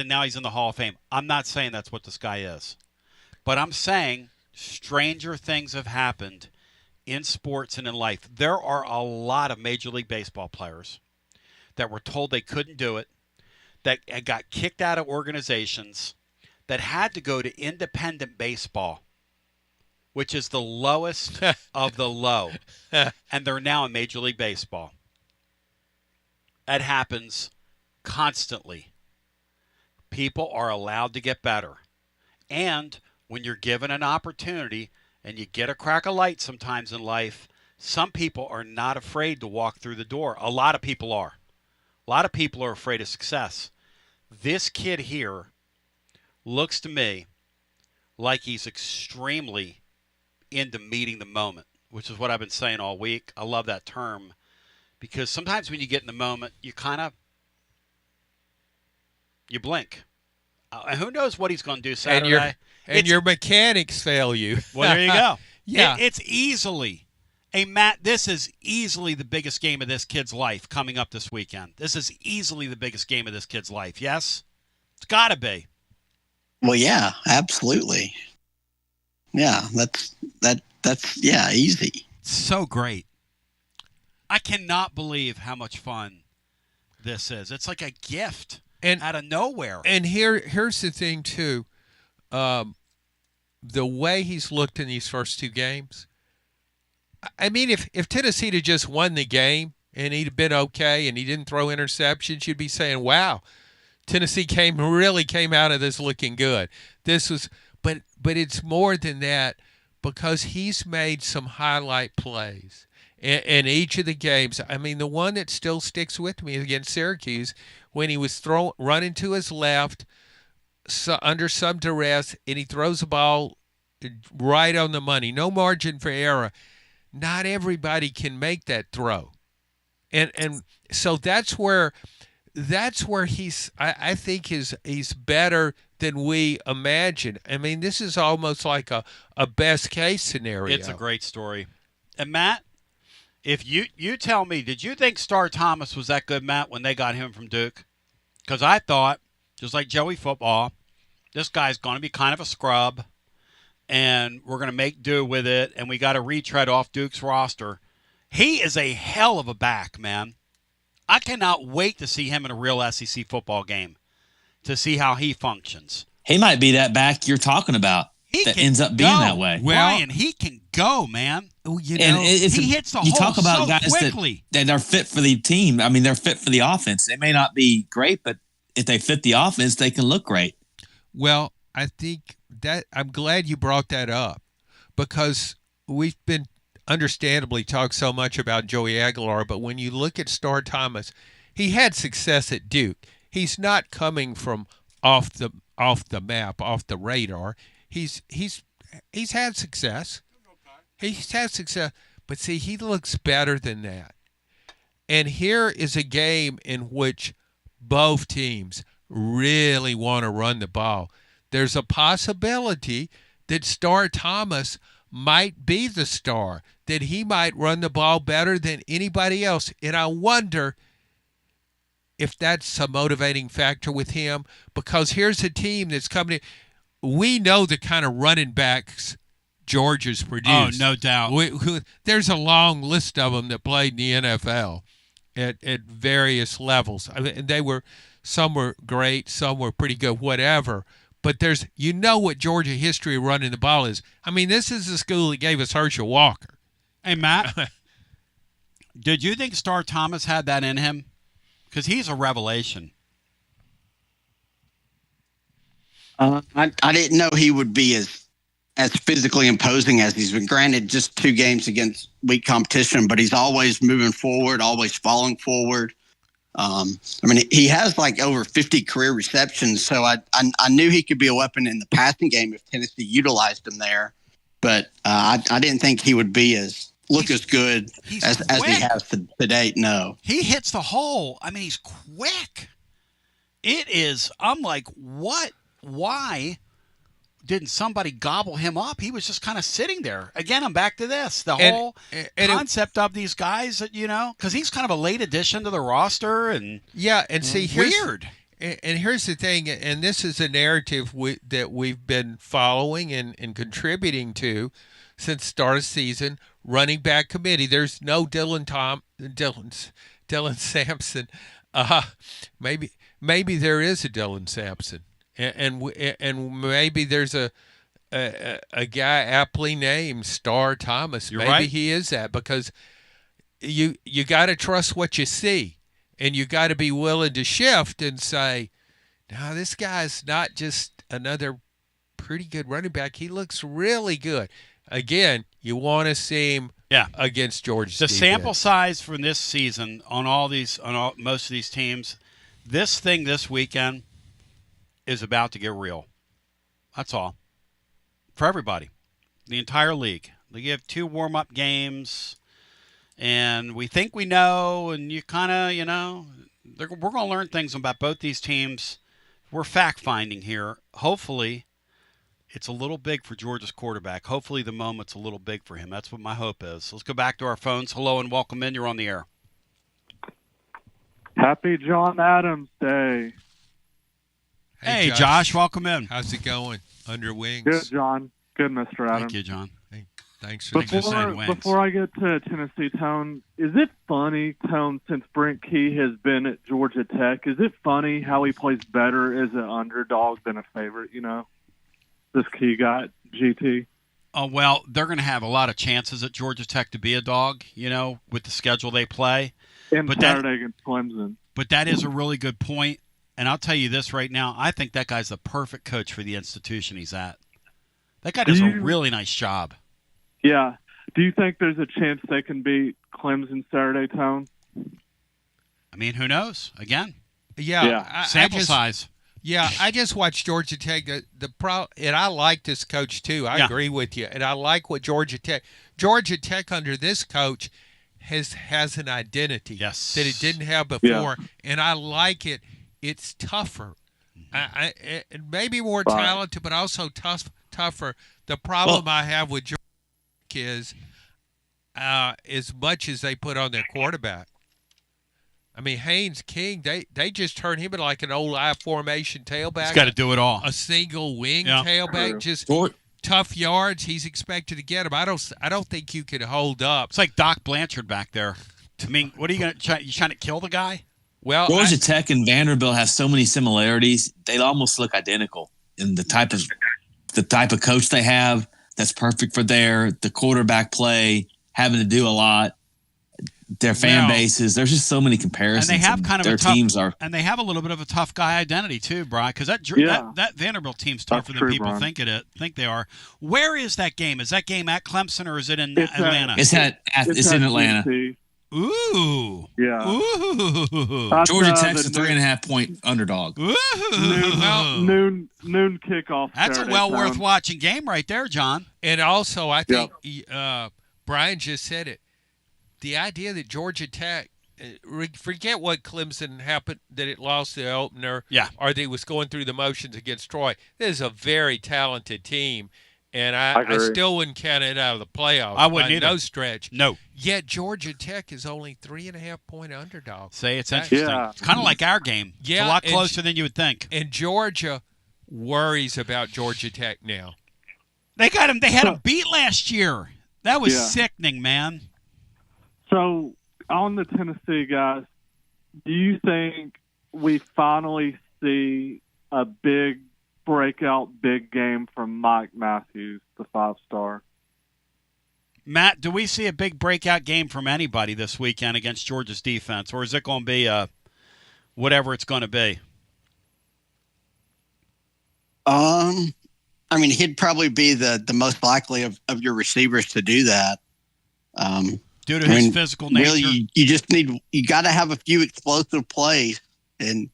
now he's in the Hall of Fame. I'm not saying that's what this guy is. But I'm saying stranger things have happened in sports and in life. There are a lot of Major League Baseball players that were told they couldn't do it, that got kicked out of organizations, that had to go to independent baseball, which is the lowest of the low. And they're now in Major League Baseball. That happens constantly. People are allowed to get better. And when you're given an opportunity and you get a crack of light sometimes in life, some people are not afraid to walk through the door. A lot of people are. A lot of people are afraid of success. This kid here looks to me like he's extremely into meeting the moment, which is what I've been saying all week. I love that term because sometimes when you get in the moment, you blink. And who knows what he's going to do Saturday. And your mechanics fail you. Well, there you go. Yeah. It's easily, Matt, this is easily the biggest game of this kid's life coming up this weekend. This is easily the biggest game of this kid's life, yes? It's got to be. Well, yeah, absolutely. Yeah, that's easy. So great. I cannot believe how much fun this is. It's like a gift out of nowhere. And here's the thing, too. The way he's looked in these first two games, I mean, if Tennessee had just won the game and he'd been okay and he didn't throw interceptions, you'd be saying, wow, Tennessee really came out of this looking good. But it's more than that because he's made some highlight plays in each of the games. I mean, the one that still sticks with me is against Syracuse when he was running to his left, under some duress, and he throws the ball right on the money. No margin for error. Not everybody can make that throw. And so that's where I think he's better than we imagine. I mean, this is almost like a best case scenario. It's a great story. And Matt, if you tell me, did you think Star Thomas was that good, Matt, when they got him from Duke? Because I thought, just like Joey football, this guy's going to be kind of a scrub, and we're going to make do with it, and we got to retread off Duke's roster. He is a hell of a back, man. I cannot wait to see him in a real SEC football game to see how he functions. He might be that back you're talking about that ends up being that way. Brian, he can go, man. He hits the hole. You talk about guys that are fit for the team. I mean, they're fit for the offense. They may not be great, but if they fit the offense, they can look great. Well, I think that I'm glad you brought that up because we've been understandably talked so much about Joey Agalar, but when you look at Star Thomas, he had success at Duke. He's not coming from off the map, off the radar. He's had success. He's had success, but see, he looks better than that. And here is a game in which both teams really want to run the ball. There's a possibility that Star Thomas might be the star, that he might run the ball better than anybody else. And I wonder if that's a motivating factor with him, because here's a team that's coming in. We know the kind of running backs Georgia's produced. Oh, no doubt. There's a long list of them that played in the NFL at various levels. I mean, some were great, some were pretty good, whatever. But what Georgia history of running the ball is. I mean, this is the school that gave us Herschel Walker. Hey, Matt, did you think Star Thomas had that in him? Because he's a revelation. I didn't know he would be as physically imposing as he's been. Granted, just 2 games against weak competition, but he's always moving forward, always falling forward. I mean, he has like over 50 career receptions, so I knew he could be a weapon in the passing game if Tennessee utilized him there. But I didn't think he would be as good as he has to date. No, he hits the hole. I mean, he's quick. It is. I'm like, what? Why didn't somebody gobble him up? He was just kind of sitting there. Again, I'm back to this. The whole concept of these guys that, because he's kind of a late addition to the roster. And see, weird. And here's the thing, and this is a narrative that we've been following and contributing to since start of season. Running back committee. There's no Dylan Sampson. Maybe there is a Dylan Sampson. And maybe there's a guy aptly named Star Thomas. Maybe right. He is that, because you got to trust what you see, and you got to be willing to shift and say, "No, this guy's not just another pretty good running back. He looks really good." again, you want to see him against Georgia's The defense. sample size from this season on most of these teams, this thing this weekend is about to get real. That's all. For everybody. The entire league. They give 2 warm-up games, and we think we know, and you kind of, we're going to learn things about both these teams. We're fact-finding here. Hopefully, it's a little big for Georgia's quarterback. Hopefully, the moment's a little big for him. That's what my hope is. So let's go back to our phones. Hello and welcome in. You're on the air. Happy John Adams Day. Hey, Josh, welcome in. How's it going? Under wings? Good, John. Good, Mr. Adams. Thank you, John. Thanks for Before I get to Tennessee, Tone, is it funny, Tone, since Brent Key has been at Georgia Tech, is it funny how he plays better as an underdog than a favorite, This Key guy, GT? Oh, well, they're going to have a lot of chances at Georgia Tech to be a dog, with the schedule they play. And Saturday against Clemson. But that is a really good point. And I'll tell you this right now, I think that guy's the perfect coach for the institution he's at. That guy does a really nice job. Yeah. Do you think there's a chance they can beat Clemson Saturday, Tone? I mean, who knows? Again. Yeah. Sample size. Yeah, I just watched Georgia Tech. And I like this coach too. I agree with you. And I like what Georgia Tech under this coach has an identity that it didn't have before. Yeah. And I like it. It's tougher. It maybe more talented, but also tougher. The problem I have with Georgia is as much as they put on their quarterback. I mean, Haynes King, they just turned him into like an old I formation tailback. He's got to do it all. A single wing tailback, just tough yards. He's expected to get him. I don't think you can hold up. It's like Doc Blanchard back there. I mean, what are you going to try? You trying to kill the guy? Well, Georgia Tech and Vanderbilt have so many similarities. They almost look identical in the type of coach they have. That's perfect for the quarterback play, having to do a lot. Their fan bases. There's just so many comparisons. And they have kind of their a tough, teams are. And they have a little bit of a tough guy identity too, Brian. Because that Vanderbilt team's tougher than people think they are. Where is that game? Is that game at Clemson or is it in Atlanta? It's in Atlanta. DC. Ooh. Yeah. Ooh. Georgia Tech's a 3.5 point underdog. Ooh. Noon kickoff. That's Saturday, a well worth watching game right there, John. And also, I think Brian just said it. The idea that Georgia Tech, forget what Clemson happened, that it lost the opener, or that it was going through the motions against Troy. This is a very talented team. And I still wouldn't count it out of the playoffs. I wouldn't either. No stretch. No. Yet Georgia Tech is only 3.5 point underdog. Say it's interesting. Yeah. It's kind of like our game. It's a lot closer than you would think. And Georgia worries about Georgia Tech now. They got him. They had him beat last year. That was sickening, man. So on the Tennessee guys, do you think we finally see a big game from Mike Matthews, the 5-star? Matt, do we see a big breakout game from anybody this weekend against Georgia's defense, or is it going to be whatever it's going to be? I mean, he'd probably be the most likely of your receivers to do that. Due to his physical nature. Really, you got to have a few explosive plays, and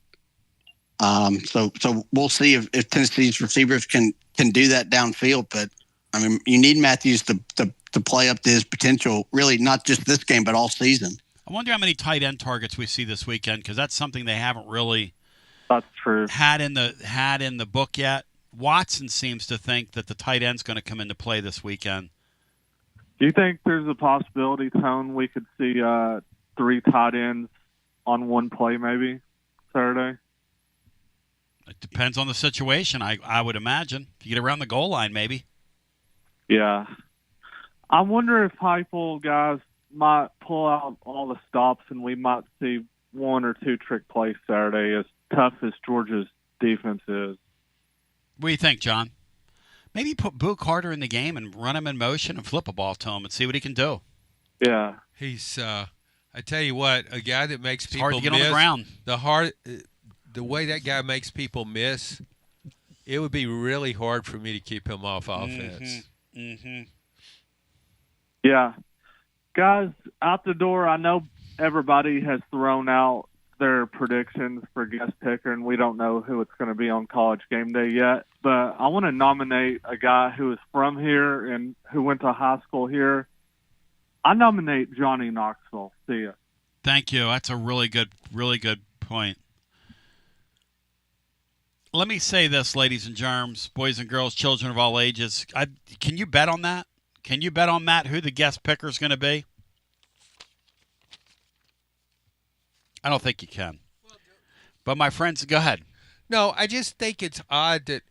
so we'll see if Tennessee's receivers can do that downfield. But I mean, you need Matthews to play up to his potential. Really, not just this game, but all season. I wonder how many tight end targets we see this weekend, because that's something they haven't really true had in the book yet. Watson seems to think that the tight end's going to come into play this weekend. Do you think there's a possibility, Tone, we could see 3 tight ends on one play maybe Saturday? It depends on the situation, I would imagine. If you get around the goal line, maybe. Yeah. I wonder if Heupel guys might pull out all the stops and we might see 1 or 2 trick plays Saturday, as tough as Georgia's defense is. What do you think, John? Maybe put Boo Carter in the game and run him in motion and flip a ball to him and see what he can do. Yeah. He's, I tell you what, a guy that makes people hard to get miss. On the ground. The way that guy makes people miss, it would be really hard for me to keep him off offense. Mm-hmm. Yeah. Guys, out the door, I know everybody has thrown out their predictions for guest picker, and we don't know who it's going to be on College Game Day yet. But I want to nominate a guy who is from here and who went to high school here. I nominate Johnny Knoxville. See ya. Thank you. That's a really good point. Let me say this, ladies and germs, boys and girls, children of all ages. Can you bet on that? Can you bet on, Matt, who the guest picker is going to be? I don't think you can. But my friends, go ahead. No, I just think it's odd that,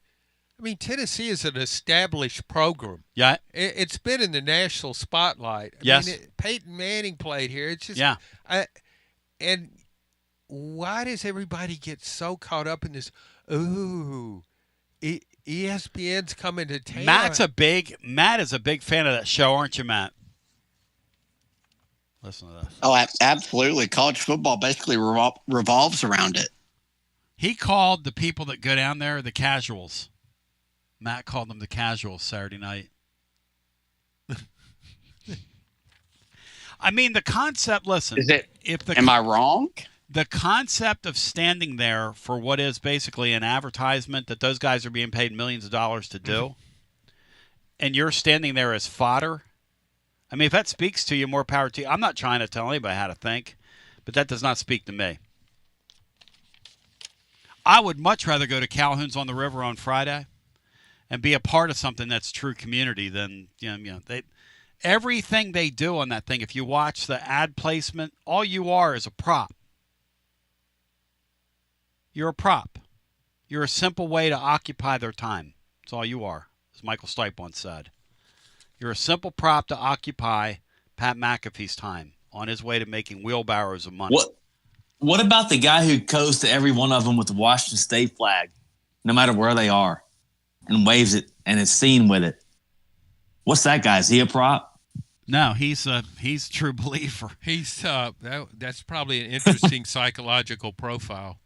Tennessee is an established program. Yeah. It's been in the national spotlight. Yes. Peyton Manning played here. It's just, yeah. And why does everybody get so caught up in this? Ooh, ESPN's coming to town. Matt is a big fan of that show, aren't you, Matt? Listen to this. Oh, absolutely. College football basically revolves around it. He called the people that go down there the casuals. Matt called them the casuals Saturday night. The concept, listen. Am I wrong? The concept of standing there for what is basically an advertisement that those guys are being paid millions of dollars to do, and you're standing there as fodder. If that speaks to you, more power to you. I'm not trying to tell anybody how to think, but that does not speak to me. I would much rather go to Calhoun's on the River on Friday and be a part of something that's true community than, everything they do on that thing. If you watch the ad placement, all you are is a prop. You're a prop. You're a simple way to occupy their time. That's all you are, as Michael Stipe once said. You're a simple prop to occupy Pat McAfee's time on his way to making wheelbarrows of money. What about the guy who goes to every one of them with the Washington State flag, no matter where they are, and waves it and is seen with it? What's that guy? Is he a prop? No, he's a true believer. He's that's probably an interesting psychological profile.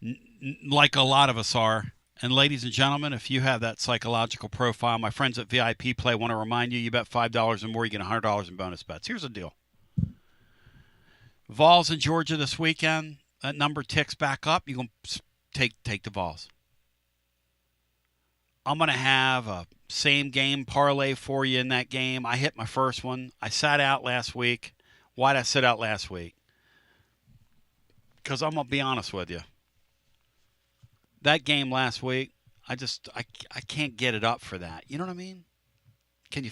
Like a lot of us are. And ladies and gentlemen, if you have that psychological profile, my friends at VIP Play want to remind you, you bet $5 or more, you get $100 in bonus bets. Here's the deal. Vols in Georgia this weekend, that number ticks back up. You're going to take the Vols. I'm going to have a same-game parlay for you in that game. I hit my first one. I sat out last week. Why did I sit out last week? Because I'm going to be honest with you. That game last week, I can't get it up for that. You know what I mean? Can you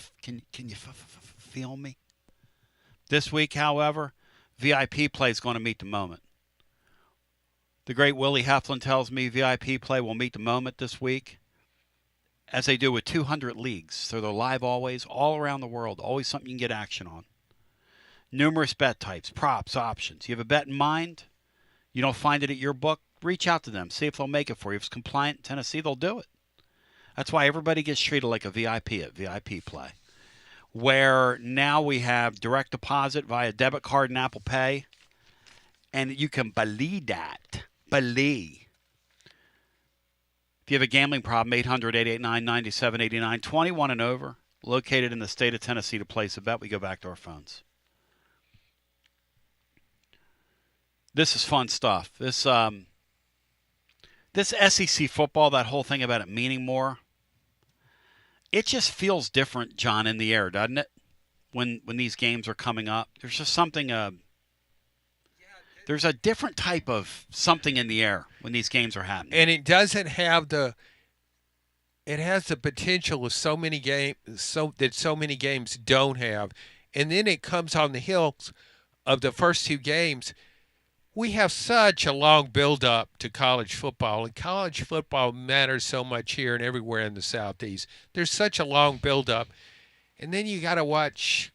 feel me? This week, however, VIP Play is going to meet the moment. The great Willie Heflin tells me VIP Play will meet the moment this week, as they do with 200 leagues. So they're live always, all around the world, always something you can get action on. Numerous bet types, props, options. You have a bet in mind? You don't find it at your book? Reach out to them. See if they'll make it for you. If it's compliant in Tennessee, they'll do it. That's why everybody gets treated like a VIP at VIP Play, where now we have direct deposit via debit card and Apple Pay, and you can believe that. Believe. If you have a gambling problem, 800-889-9789, 21 and over, located in the state of Tennessee to place a bet. We go back to our phones. This is fun stuff. This SEC football, that whole thing about it meaning more, it just feels different, John, in the air, doesn't it? When these games are coming up, there's just something. There's a different type of something in the air when these games are happening, and it doesn't have the. It has the potential of so many games, so many games don't have, and then it comes on the heels of the first two games. We have such a long build-up to college football, and college football matters so much here and everywhere in the Southeast. There's such a long build-up, and then you got to watch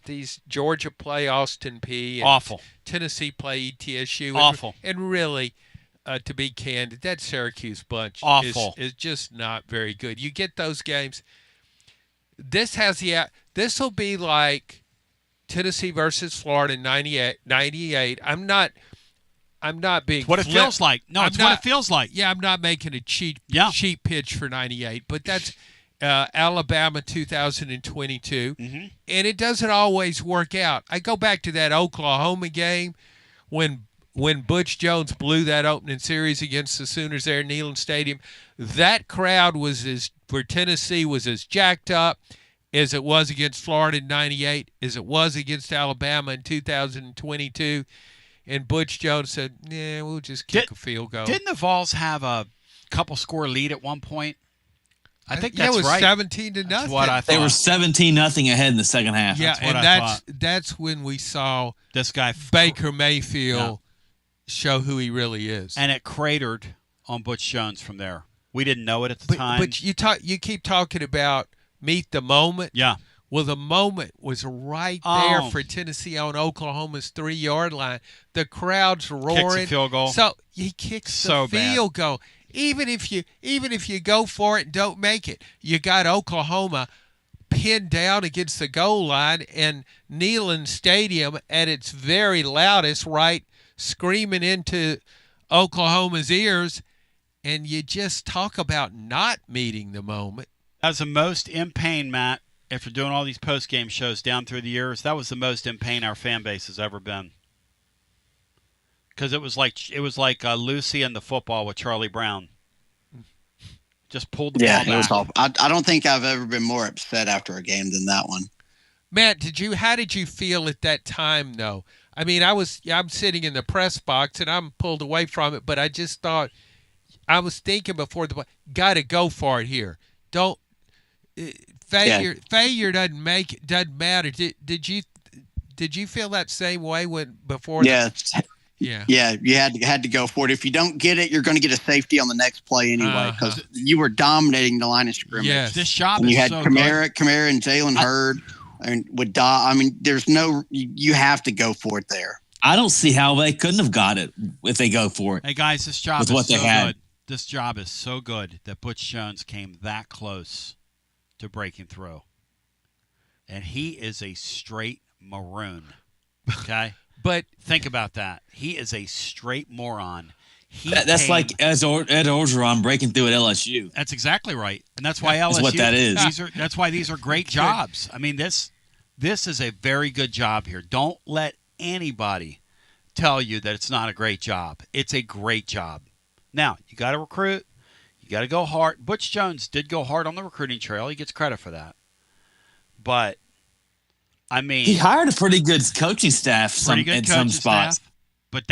these Georgia play Austin Peay. And awful. Tennessee play ETSU. Awful. And really, to be candid, that Syracuse bunch is just not very good. You get those games. This will be like Tennessee versus Florida in 98. I'm not being it's what it feels like. No, it's what it feels like. Yeah, I'm not making a cheap pitch for 98, but Alabama 2022, and it doesn't always work out. I go back to that Oklahoma game when Butch Jones blew that opening series against the Sooners there at Neyland Stadium. That crowd for Tennessee was as jacked up as it was against Florida in 98, as it was against Alabama in 2022. And Butch Jones said, "Yeah, we'll just kick a field goal." Didn't the Vols have a couple score lead at one point? I think that's it was right. 17-0. That's what I thought. They were 17-0 ahead in the second half. Yeah, that's when we saw this guy Baker Mayfield show who he really is. And it cratered on Butch Jones from there. We didn't know it at the time. But you keep talking about meet the moment. Yeah. Well, the moment was right there for Tennessee on Oklahoma's 3-yard line. The crowd's roaring. Kicks a field goal. So he kicks the field goal. Even if you go for it and don't make it, you got Oklahoma pinned down against the goal line, and Neyland Stadium at its very loudest, right, screaming into Oklahoma's ears, and you just talk about not meeting the moment. That was the most in pain, Matt, after doing all these post-game shows down through the years. That was the most in pain our fan base has ever been. Because it was like Lucy and the football with Charlie Brown. Just pulled the ball back. Yeah, it was awful. I don't think I've ever been more upset after a game than that one. Matt, how did you feel at that time, though? I mean, I'm sitting in the press box, and I'm pulled away from it, but I just thought, I was thinking before got to go for it here. Don't failure doesn't matter. Did you feel that same way before? Yeah, you had to go for it. If you don't get it, you're going to get a safety on the next play anyway because you were dominating the line of scrimmage. Yes. This job and is you had so Kamara and Jalen Hurd and with Dodd. I mean, you have to go for it there. I don't see how they couldn't have got it if they go for it. Hey guys, this job with is what they so had. good. This job is so good that Butch Jones came that close to breaking through, and he is a straight maroon. Okay. But think about that. He is a straight moron. That's like Ed Orgeron breaking through at LSU. That's exactly right, and that's why LSU. That's what that is. That's why these are great jobs. I mean, this is a very good job here. Don't let anybody tell you that it's not a great job. It's a great job. Now you got to recruit. You got to go hard. Butch Jones did go hard on the recruiting trail. He gets credit for that, but. I mean, he hired a pretty good coaching staff in some spots. But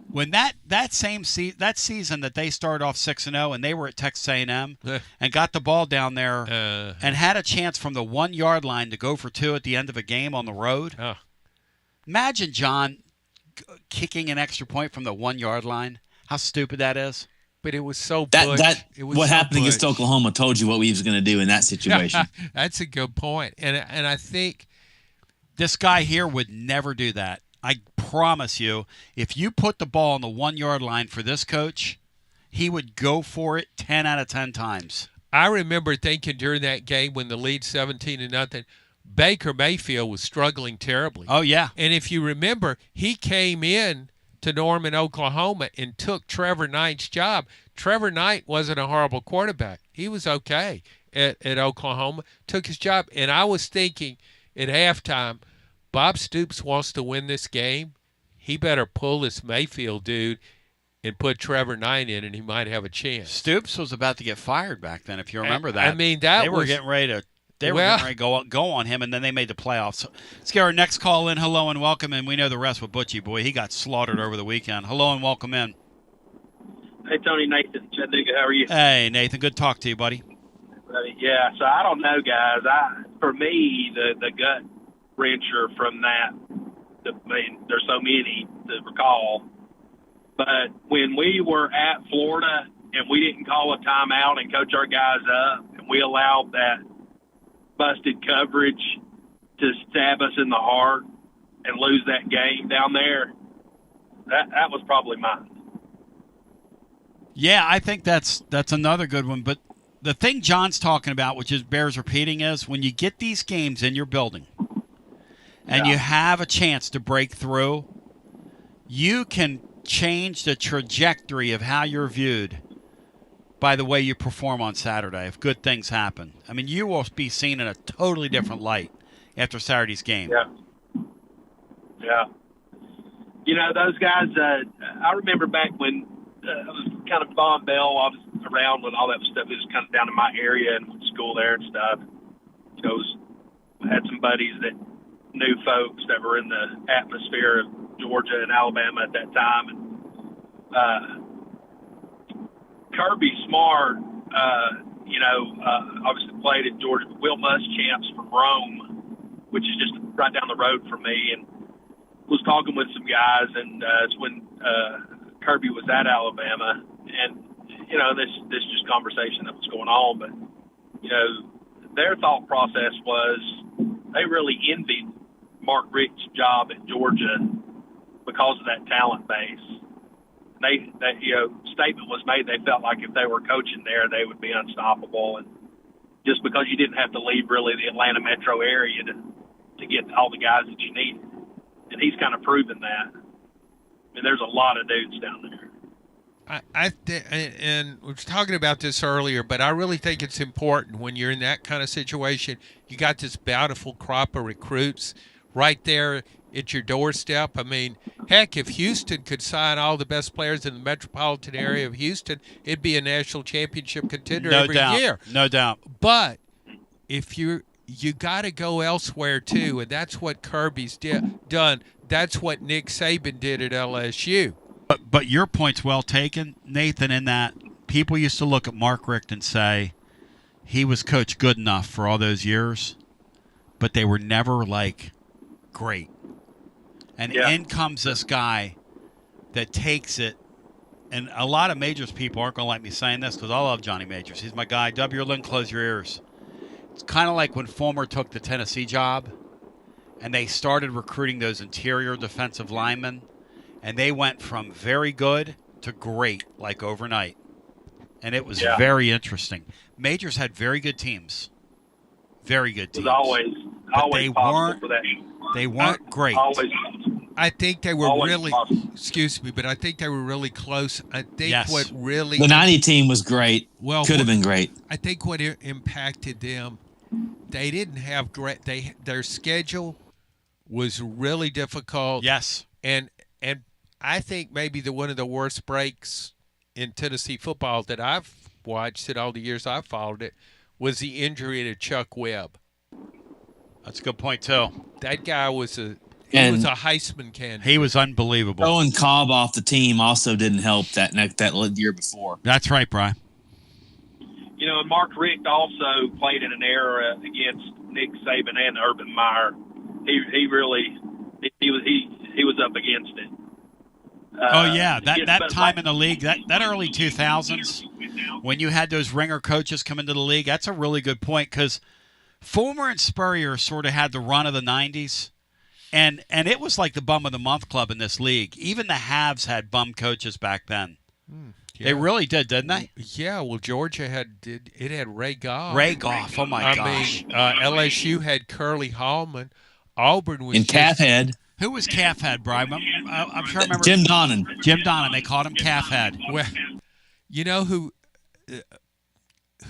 when that season that they started off 6-0 and they were at Texas A&M and got the ball down there and had a chance from the 1 yard line to go for 2 at the end of a game on the road. Imagine John kicking an extra point from the 1 yard line. How stupid that is. But it was so what happened against Oklahoma told you what we was going to do in that situation. That's a good point. And I think this guy here would never do that. I promise you, if you put the ball on the 1 yard line for this coach, he would go for it 10 out of 10 times. I remember thinking during that game when the lead 17-0, Baker Mayfield was struggling terribly. Oh, yeah. And if you remember, he came in to Norman, Oklahoma, and took Trevor Knight's job. Trevor Knight wasn't a horrible quarterback. He was okay at Oklahoma, took his job. And I was thinking at halftime, Bob Stoops wants to win this game. He better pull this Mayfield dude and put Trevor Knight in, and he might have a chance. Stoops was about to get fired back then, if you remember that. I mean, they were getting ready to go on him, and then they made the playoffs. So let's get our next call in. Hello and welcome, and we know the rest with Butchie. Boy, he got slaughtered over the weekend. Hello and welcome in. Hey, Tony, Nathan, Chattanooga, how are you? Hey, Nathan, good to talk to you, buddy. Yeah, so I don't know, guys. For me, the gut wrencher from that, there's so many to recall, but when we were at Florida and we didn't call a timeout and coach our guys up, and we allowed that busted coverage to stab us in the heart and lose that game down there, that was probably mine. Yeah, I think that's another good one. But the thing John's talking about, which bears repeating, is when you get these games in your building and you have a chance to break through, you can change the trajectory of how you're viewed by the way you perform on Saturday if good things happen. I mean, you will be seen in a totally different light after Saturday's game. Yeah. Yeah. You know, those guys, I remember back when I was kind of Von Bell, I was around when all that stuff was kind of down in my area and went to school there and stuff. You know, I had some buddies that knew folks that were in the atmosphere of Georgia and Alabama at that time. And Kirby Smart, obviously played at Georgia. Will Muschamp's from Rome, which is just right down the road from me, and was talking with some guys, and it's when Kirby was at Alabama, and this just conversation that was going on, but their thought process was they really envied Mark Richt's job at Georgia because of that talent base. Statement was made they felt like if they were coaching there, they would be unstoppable, and just because you didn't have to leave really the Atlanta metro area to get all the guys that you need. And he's kind of proven that. I mean, there's a lot of dudes down there. And we were talking about this earlier, but I really think it's important when you're in that kind of situation. You got this bountiful crop of recruits right there at your doorstep. I mean, heck, if Houston could sign all the best players in the metropolitan area of Houston, it'd be a national championship contender every year. No doubt. But if you got to go elsewhere too, and that's what Kirby's done. That's what Nick Saban did at LSU. But your point's well taken, Nathan, in that people used to look at Mark Richt and say he was coach good enough for all those years, but they were never, like, great. And in comes this guy that takes it, and a lot of Majors people aren't going to like me saying this because I love Johnny Majors. He's my guy. W. Lynn, close your ears. It's kind of like when Fulmer took the Tennessee job, and they started recruiting those interior defensive linemen, and they went from very good to great, like overnight. And it was very interesting. Majors had very good teams. Very good teams. It was always possible for that. They weren't great. Always. I think they were really possible. Excuse me, but I think they were really close. I think what really the 90 team was great. Well, could have been great. I think what impacted them, they didn't have great. Their schedule was really difficult. Yes, and I think maybe one of the worst breaks in Tennessee football that I've watched in all the years I've followed it was the injury to Chuck Webb. That's a good point too. That guy was a Heisman candidate. He was unbelievable. Throwing Cobb off the team also didn't help that year before. That's right, Brian. And Mark Richt also played in an era against Nick Saban and Urban Meyer. He was up against it. That time in the league, that early 2000s, when you had those ringer coaches come into the league, that's a really good point because Fulmer and Spurrier sort of had the run of the 90s, and it was like the bum of the month club in this league. Even the Habs had bum coaches back then. They really did, didn't they? Yeah, well, Georgia had Ray Goff. Ray Goff, oh my gosh. LSU had Curly Hallman. Auburn was Calfhead. Who was Calfhead, Brian? I'm sure I remember. Jim Donnan. Jim Donnan. They called him Calfhead. Well, you know who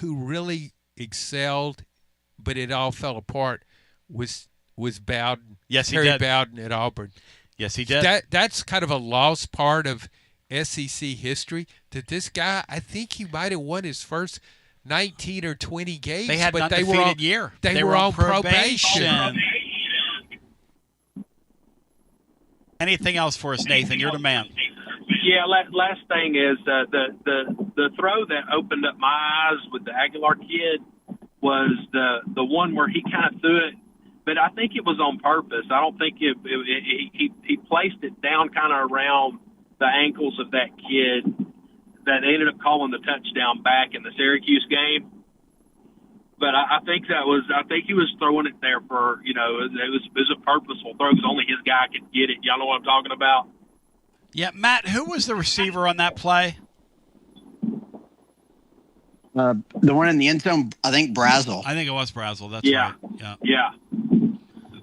really excelled, but it all fell apart was Bowden. Yes, he Terry did. Bowden at Auburn. Yes, he did. That's kind of a lost part of SEC history. That this guy, I think he might have won his first 19 or 20 games. They had an but undefeated year. They were on probation. Anything else for us, Nathan? You're the man. Yeah, last thing is the throw that opened up my eyes with the Aguilar kid was the one where he kind of threw it, but I think it was on purpose. I don't think he placed it down kind of around the ankles of that kid that ended up calling the touchdown back in the Syracuse game. But I think he was throwing it there for, it was a purposeful throw because only his guy could get it. Y'all know what I'm talking about? Yeah, Matt, who was the receiver on that play? The one in the end zone, I think Brazel. I think it was Brazel. That's right. Yeah.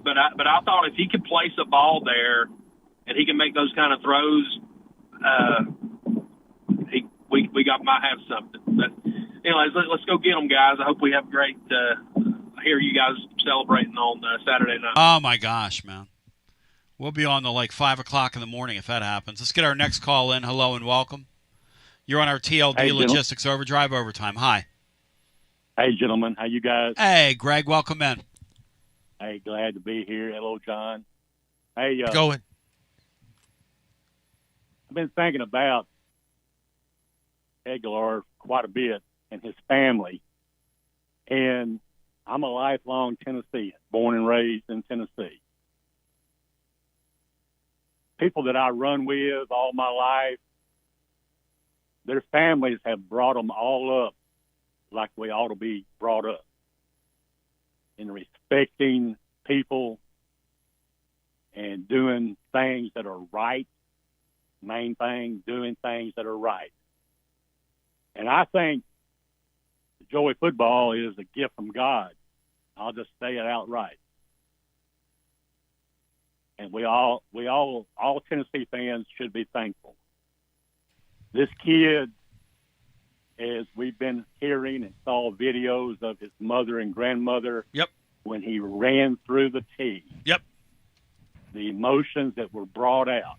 But I thought if he could place a ball there and he can make those kind of throws, we might have something. But anyways, let's go get them, guys. I hope we have great. I hear you guys celebrating on Saturday night. Oh my gosh, man. We'll be on to like 5 o'clock in the morning if that happens. Let's get our next call in. Hello and welcome. You're on our TLD Logistics Overdrive Overtime. Hi. Hey, gentlemen. How you guys? Hey, Greg. Welcome in. Hey, glad to be here. Hello, John. Hey, going. I've been thinking about Agalar quite a bit and his family. And I'm a lifelong Tennessean, born and raised in Tennessee. People that I run with all my life, their families have brought them all up like we ought to be brought up, in respecting people and doing things that are right. Main thing, doing things that are right. And I think Joey football is a gift from God. I'll just say it outright. And we all Tennessee fans should be thankful. This kid, as we've been hearing and saw videos of his mother and grandmother, when he ran through the tee, the emotions that were brought out,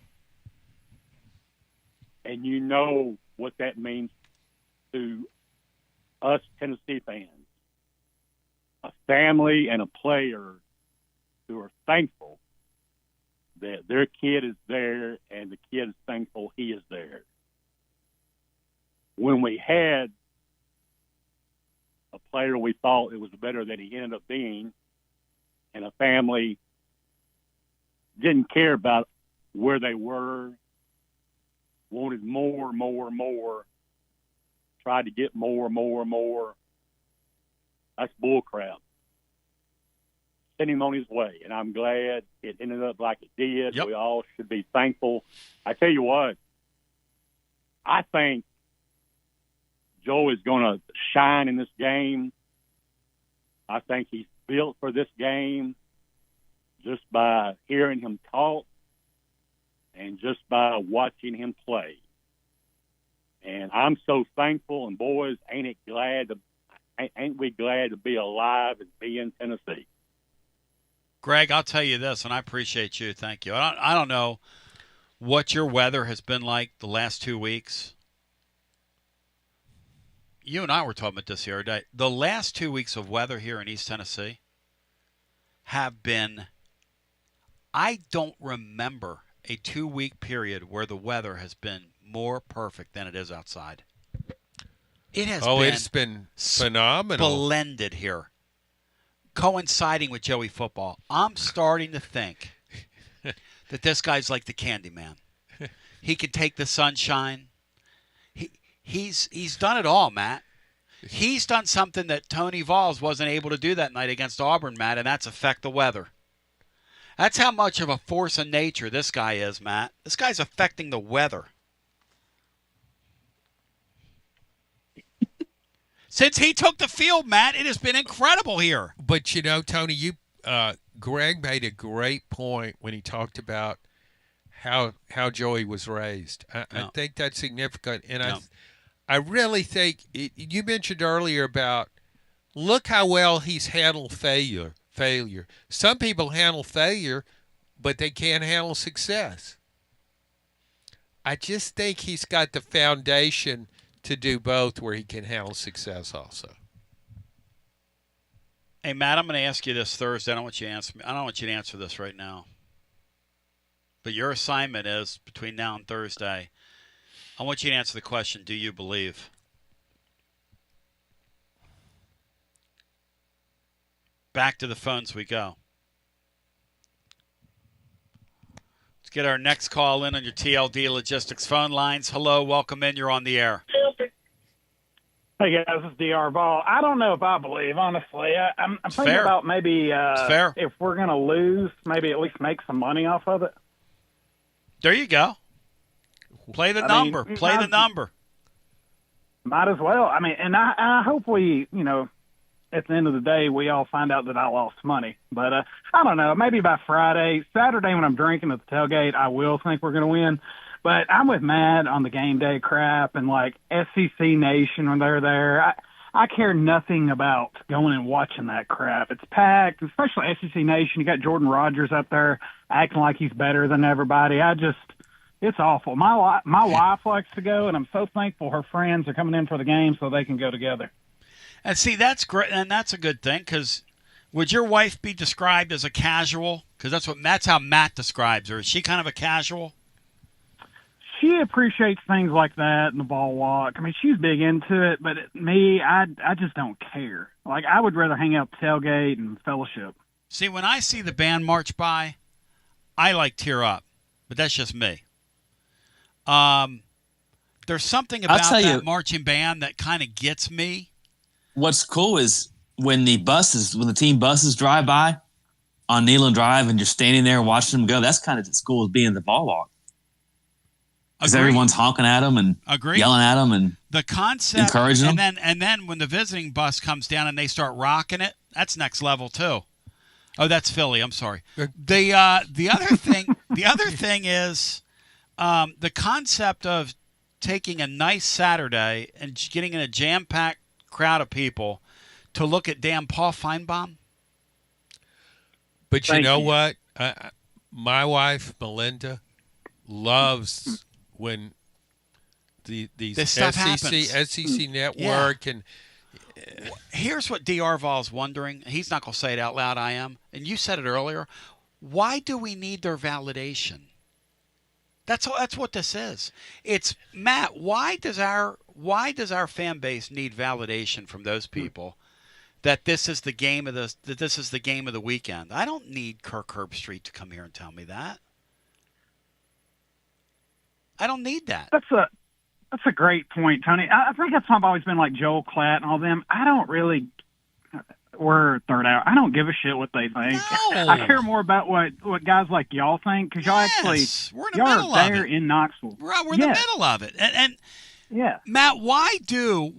and you know what that means to us Tennessee fans, a family and a player who are thankful that their kid is there and the kid is thankful he is there. When we had a player we thought it was better than he ended up being, and a family didn't care about where they were, wanted more, tried to get more, that's bullcrap. Send him on his way, and I'm glad it ended up like it did. We all should be thankful. I tell you what, I think Joe is going to shine in this game. I think he's built for this game just by hearing him talk and just by watching him play. And I'm so thankful, and boys, ain't we glad to be alive and be in Tennessee? Greg, I'll tell you this, and I appreciate you. Thank you. I don't know what your weather has been like the last 2 weeks. You and I were talking about this the other day. The last 2 weeks of weather here in East Tennessee have been, I don't remember a 2-week period where the weather has been more perfect than it is outside. It has it's been phenomenal. Splendid here. Coinciding with Joey football. I'm starting to think that this guy's like the Candyman. He can take the sunshine. He's done it all, Matt. He's done something that Tony Vols wasn't able to do that night against Auburn, Matt, and that's affect the weather. That's how much of a force of nature this guy is, Matt. This guy's affecting the weather. Since he took the field, Matt, it has been incredible here. But, you know, Tony, Greg made a great point when he talked about how Joey was raised. I think that's significant. And I really think you mentioned earlier about look how well he's handled failure. Some people handle failure, but they can't handle success. I just think he's got the foundation to do both where he can handle success also. Hey, Matt, I'm going to ask you this Thursday. I don't want you to answer this right now. But your assignment is between now and Thursday. I want you to answer the question, do you believe? Back to the phones we go. Let's get our next call in on your TLD Logistics phone lines. Hello, welcome in. You're on the air. Hey, guys, this is DR Ball. I don't know if I believe, honestly. I'm thinking about maybe if we're going to lose, maybe at least make some money off of it. There you go. Play the number. Play the number. Might as well. I mean, and I hope we, at the end of the day, we all find out that I lost money. But I don't know. Maybe by Friday, Saturday when I'm drinking at the tailgate, I will think we're going to win. But I'm with Matt on the game day crap and like SEC Nation when they're there. I care nothing about going and watching that crap. It's packed, especially SEC Nation. You got Jordan Rodgers up there acting like he's better than everybody. It's awful. My wife likes to go, and I'm so thankful her friends are coming in for the game so they can go together. And see, that's great, and that's a good thing, because would your wife be described as a casual? Because that's how Matt describes her. Is she kind of a casual? She appreciates things like that and the ball walk. I mean, she's big into it, but me, I just don't care. Like, I would rather hang out tailgate and fellowship. See, when I see the band march by, I like tear up, but that's just me. There's something about that marching band that kind of gets me. What's cool is when the team buses drive by on Neyland Drive and you're standing there watching them go, that's kind of as cool as being the ball walk. Because everyone's honking at them and yelling at them and the concept, encouraging them. And then when the visiting bus comes down and they start rocking it, that's next level too. Oh, that's Philly. I'm sorry. The other thing is the concept of taking a nice Saturday and getting in a jam-packed crowd of people to look at damn Paul Feinbaum. But you know what? My wife, Melinda, loves when these SEC Network and here's what D. Arval's wondering. He's not going to say it out loud. I am, and you said it earlier. Why do we need their validation? That's what this is. It's Matt. Why does our fan base need validation from those people that this is the game of the weekend? I don't need Kirk Herbstreit to come here and tell me that. I don't need that. That's a great point, Tony. I think that's why I've always been like Joel Klatt and all them. I don't really. We're third hour. I don't give a shit what they think. No. I care more about what guys like y'all think, because y'all we're in the middle are there of it. in Knoxville. We're in the middle of it, and yeah, Matt, why do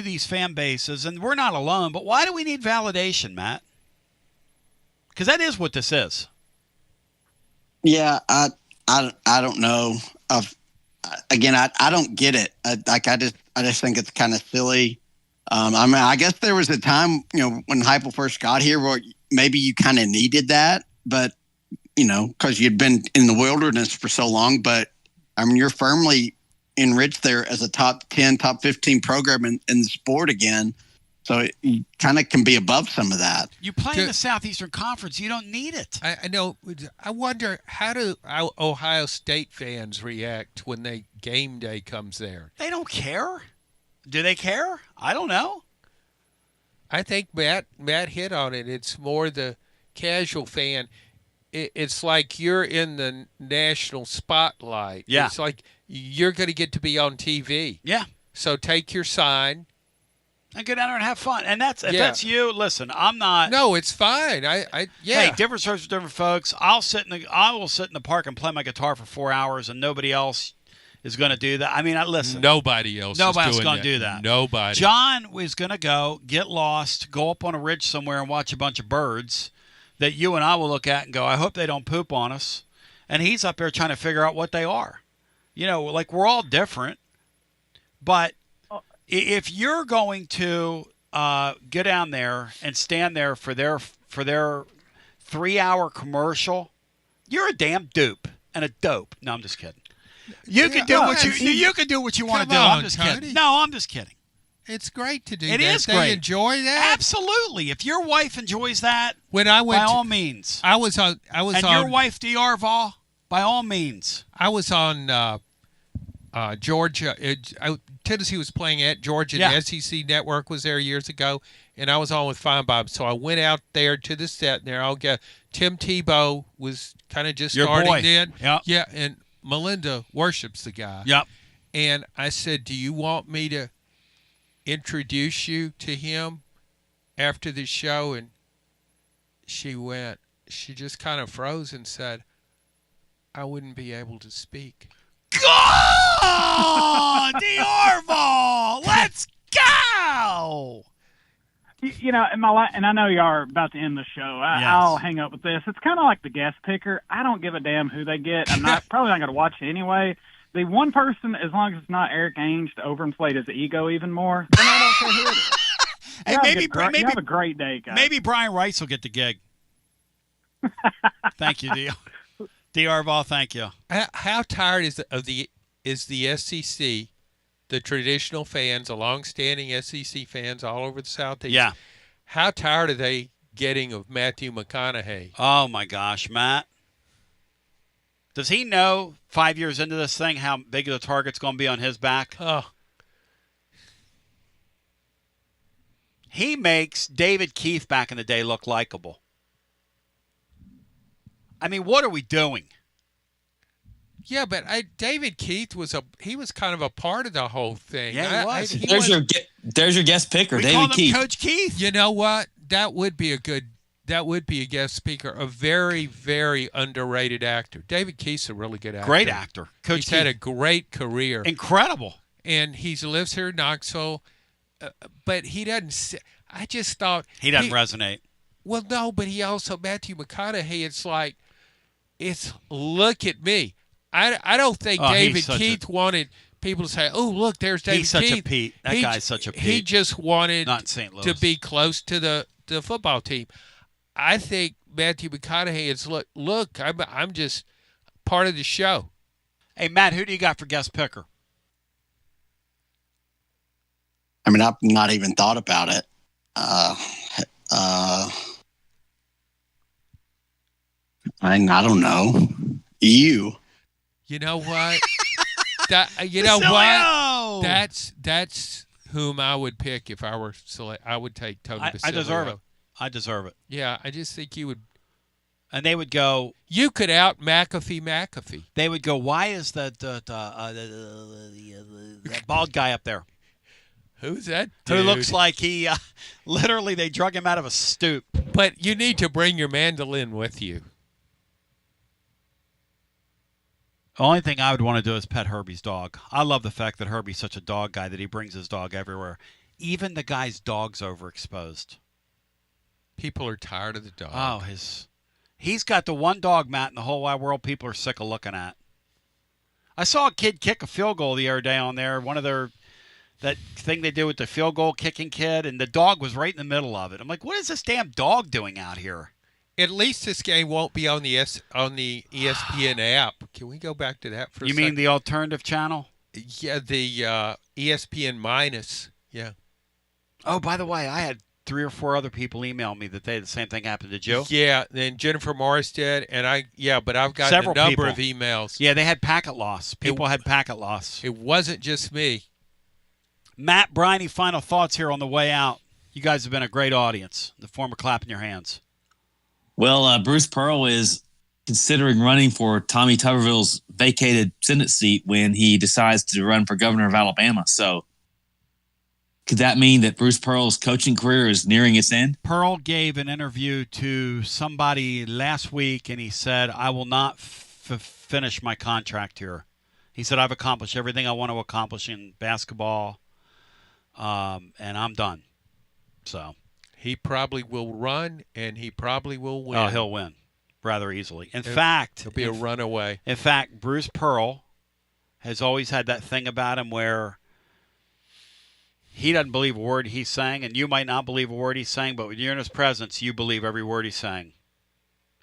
these fan bases, and we're not alone, but why do we need validation, Matt? Because that is what this is. Yeah, I don't know. Again, I don't get it. I just think it's kind of silly. I mean, I guess there was a time, when Heupel first got here where maybe you kind of needed that, but, because you'd been in the wilderness for so long. But, I mean, you're firmly enriched there as a top 10, top 15 program in the sport again. So you kind of can be above some of that. You play in the Southeastern Conference. You don't need it. I know. I wonder, how do Ohio State fans react when game day comes there? They don't care. Do they care? I don't know. I think Matt hit on it. It's more the casual fan. It's like you're in the national spotlight. Yeah. It's like you're going to get to be on TV. Yeah. So take your sign. And go down there and have fun. And if that's you, listen, I'm not. No, it's fine. Hey, different strokes for different folks. I will sit in the park and play my guitar for 4 hours, and nobody else is going to do that. I mean, listen. Nobody's going to do that. Nobody. John is going to go get lost, go up on a ridge somewhere and watch a bunch of birds that you and I will look at and go, I hope they don't poop on us. And he's up there trying to figure out what they are. Like we're all different, but if you're going to get down there and stand there for their 3-hour commercial, you're a damn dupe and a dope. No, I'm just kidding. You can do what you want to do. I'm just kidding. No, I'm just kidding. It's great to do that. It is they great. Enjoy that? Absolutely. If your wife enjoys that, when I went by all means. I was on your wife, D. Arval, by all means. I was on Georgia. Tennessee was playing at Georgia. Yeah. The SEC Network was there years ago, and I was on with Feinbaum. So I went out there to the set there. Tim Tebow was kind of just starting then. Yep. Yeah, and Melinda worships the guy. Yep. And I said, do you want me to introduce you to him after the show? And she just kind of froze and said, I wouldn't be able to speak. Go! D. Arval! Let's go! You know, and I know you are about to end the show. I'll hang up with this. It's kind of like the guest picker. I don't give a damn who they get. I'm probably not going to watch it anyway. The one person, as long as it's not Eric Ainge to overinflate his ego even more, then I don't care who it is. Hey, you have a great day, guys. Maybe Brian Rice will get the gig. Thank you, D. Arval, thank you. How tired is the SEC, the traditional fans, the long-standing SEC fans all over the Southeast? Yeah. How tired are they getting of Matthew McConaughey? Oh, my gosh, Matt. Does he know 5 years into this thing how big of the target's going to be on his back? Oh. He makes David Keith back in the day look likable. I mean, what are we doing? Yeah, but David Keith was kind of a part of the whole thing. Yeah, he was. There's your guest picker, we David call him Keith. Coach Keith. You know what? That would be a guest speaker, a very, very underrated actor. David Keith's a really good actor. Great actor. Coach He's Keith. had a great career. Incredible. And he lives here in Knoxville, but he doesn't. I just thought he doesn't resonate. Well, no, but he also Matthew McConaughey. It's look at me. I don't think David Keith wanted people to say, "Oh, look, there's David Keith." He's such a Pete. That guy's such a Pete. He just wanted not in St. Louis to be close to the football team. I think Matthew McConaughey is look. I'm just part of the show. Hey, Matt, who do you got for guest picker? I mean, I've not even thought about it. I don't know. You know what? You know what? That's whom I would pick if I were select. I would take Tony Basilio. I deserve it. Yeah, I just think you would. And they would go. You could out McAfee. They would go. Why is that bald guy up there? Who's that dude? Who looks like he literally they drug him out of a stoop. But you need to bring your mandolin with you. The only thing I would want to do is pet Herbie's dog. I love the fact that Herbie's such a dog guy that he brings his dog everywhere. Even the guy's dog's overexposed. People are tired of the dog. Oh, he's got the one dog, Matt, in the whole wide world people are sick of looking at. I saw a kid kick a field goal the other day on there, that thing they do with the field goal kicking kid, and the dog was right in the middle of it. I'm like, what is this damn dog doing out here? At least this game won't be on the ESPN app. Can we go back to that for a second? You mean the alternative channel? Yeah, the ESPN minus. Yeah. Oh, by the way, I had 3 or 4 other people email me that the same thing happened to Joe. Yeah, then Jennifer Morris did, and but I've got several a number people. Of emails. Yeah, they had packet loss. People had packet loss. It wasn't just me. Matt, Brian, final thoughts here on the way out. You guys have been a great audience. The form of clapping your hands. Well, Bruce Pearl is considering running for Tommy Tuberville's vacated Senate seat when he decides to run for governor of Alabama. So could that mean that Bruce Pearl's coaching career is nearing its end? Pearl gave an interview to somebody last week, and he said, I will not finish my contract here. He said, I've accomplished everything I want to accomplish in basketball, and I'm done. So he probably will run, and he probably will win. Oh, he'll win rather easily. In fact, he'll be a runaway. In fact, Bruce Pearl has always had that thing about him where he doesn't believe a word he's saying, and you might not believe a word he's saying, but when you're in his presence, you believe every word he's saying.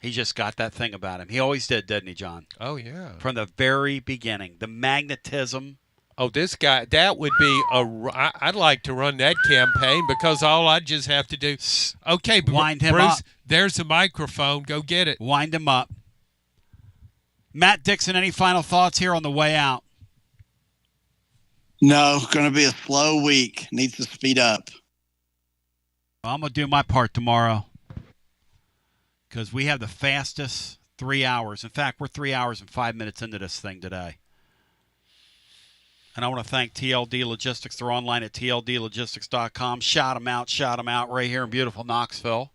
He just got that thing about him. He always did, didn't he, John? Oh, yeah. From the very beginning. The magnetism. Oh, this guy, that would be I'd like to run that campaign because all I'd just have to do. Okay, wind him Bruce, up. There's the microphone. Go get it. Wind him up. Matt Dixon, any final thoughts here on the way out? No, going to be a slow week. Needs to speed up. I'm going to do my part tomorrow because we have the fastest 3 hours. In fact, we're 3 hours and 5 minutes into this thing today. And I want to thank TLD Logistics. They're online at tldlogistics.com. Shout them out right here in beautiful Knoxville.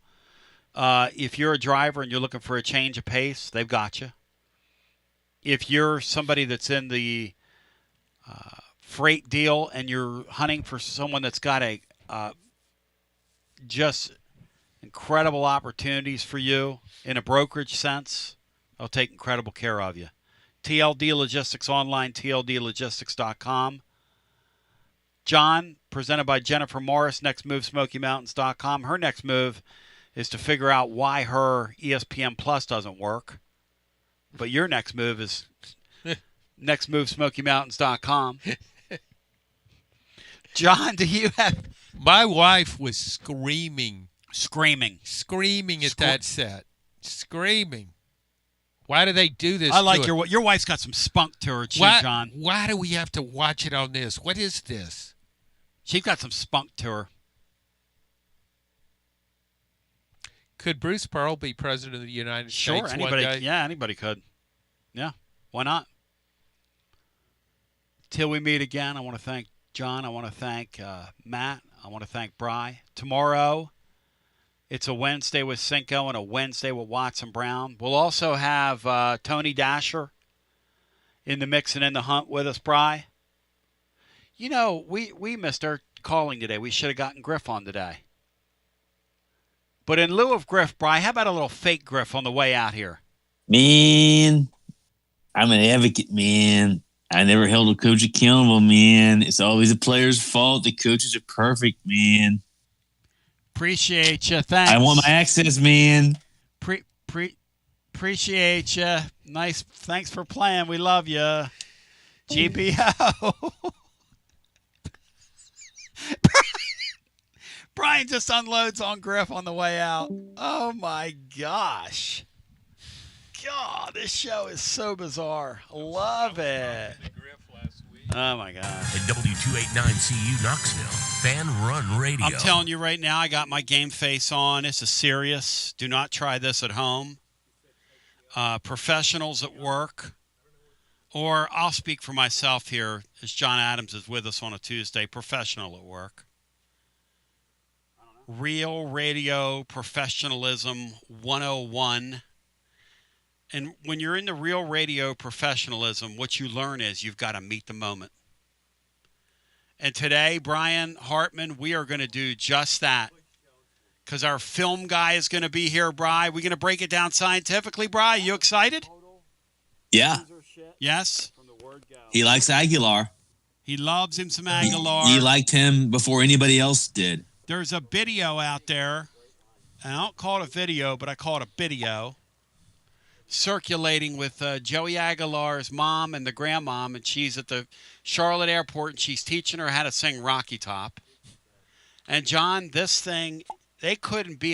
If you're a driver and you're looking for a change of pace, they've got you. If you're somebody that's in the freight deal and you're hunting for someone that's got a just incredible opportunities for you in a brokerage sense. They'll take incredible care of you. TLD Logistics online, tldlogistics.com. John, presented by Jennifer Morris, next move, SmokyMountains.com. Her next move is to figure out why her ESPN Plus doesn't work. But your next move is next move, SmokyMountains.com. John, do you have... My wife was screaming. Screaming at that set. Screaming. Why do they do this? I like your wife's got some spunk to her, John. Why do we have to watch it on this? What is this? She's got some spunk to her. Could Bruce Pearl be president of the United States anybody, one day? Yeah, anybody could. Yeah, why not? Till we meet again, I want to thank John. I want to thank Matt. I want to thank Bry. Tomorrow, it's a Wednesday with Cinco and a Wednesday with Watson Brown. We'll also have Tony Dasher in the mix and in the hunt with us, Bry. You know, we missed our calling today. We should have gotten Griff on today. But in lieu of Griff, Bry, how about a little fake Griff on the way out here? Man, I'm an advocate, man. I never held a coach accountable, man. It's always a player's fault. The coaches are perfect, man. Appreciate you. Thanks. I want my access, man. Appreciate you. Nice. Thanks for playing. We love you. GPO. Brian just unloads on Griff on the way out. Oh, my gosh. God, this show is so bizarre. Love it. Oh, my God. At W289CU Knoxville, Fan Run Radio. I'm telling you right now, I got my game face on. This is serious. Do not try this at home. Professionals at work. Or I'll speak for myself here, as John Adams is with us on a Tuesday. Professional at work. Real Radio Professionalism 101. And when you're in the real radio professionalism, what you learn is you've got to meet the moment. And today, Brian Hartman, we are going to do just that. Because our film guy is going to be here, Bri. We're going to break it down scientifically, Bri. You excited? Yeah. Yes? He likes Aguilar. He loves him some Agalar. He liked him before anybody else did. There's a video out there, and I don't call it a video, but I call it a video, circulating with Joey Agalar's mom and the grandmom, and she's at the Charlotte airport, and she's teaching her how to sing Rocky Top. And, John, this thing, they couldn't be a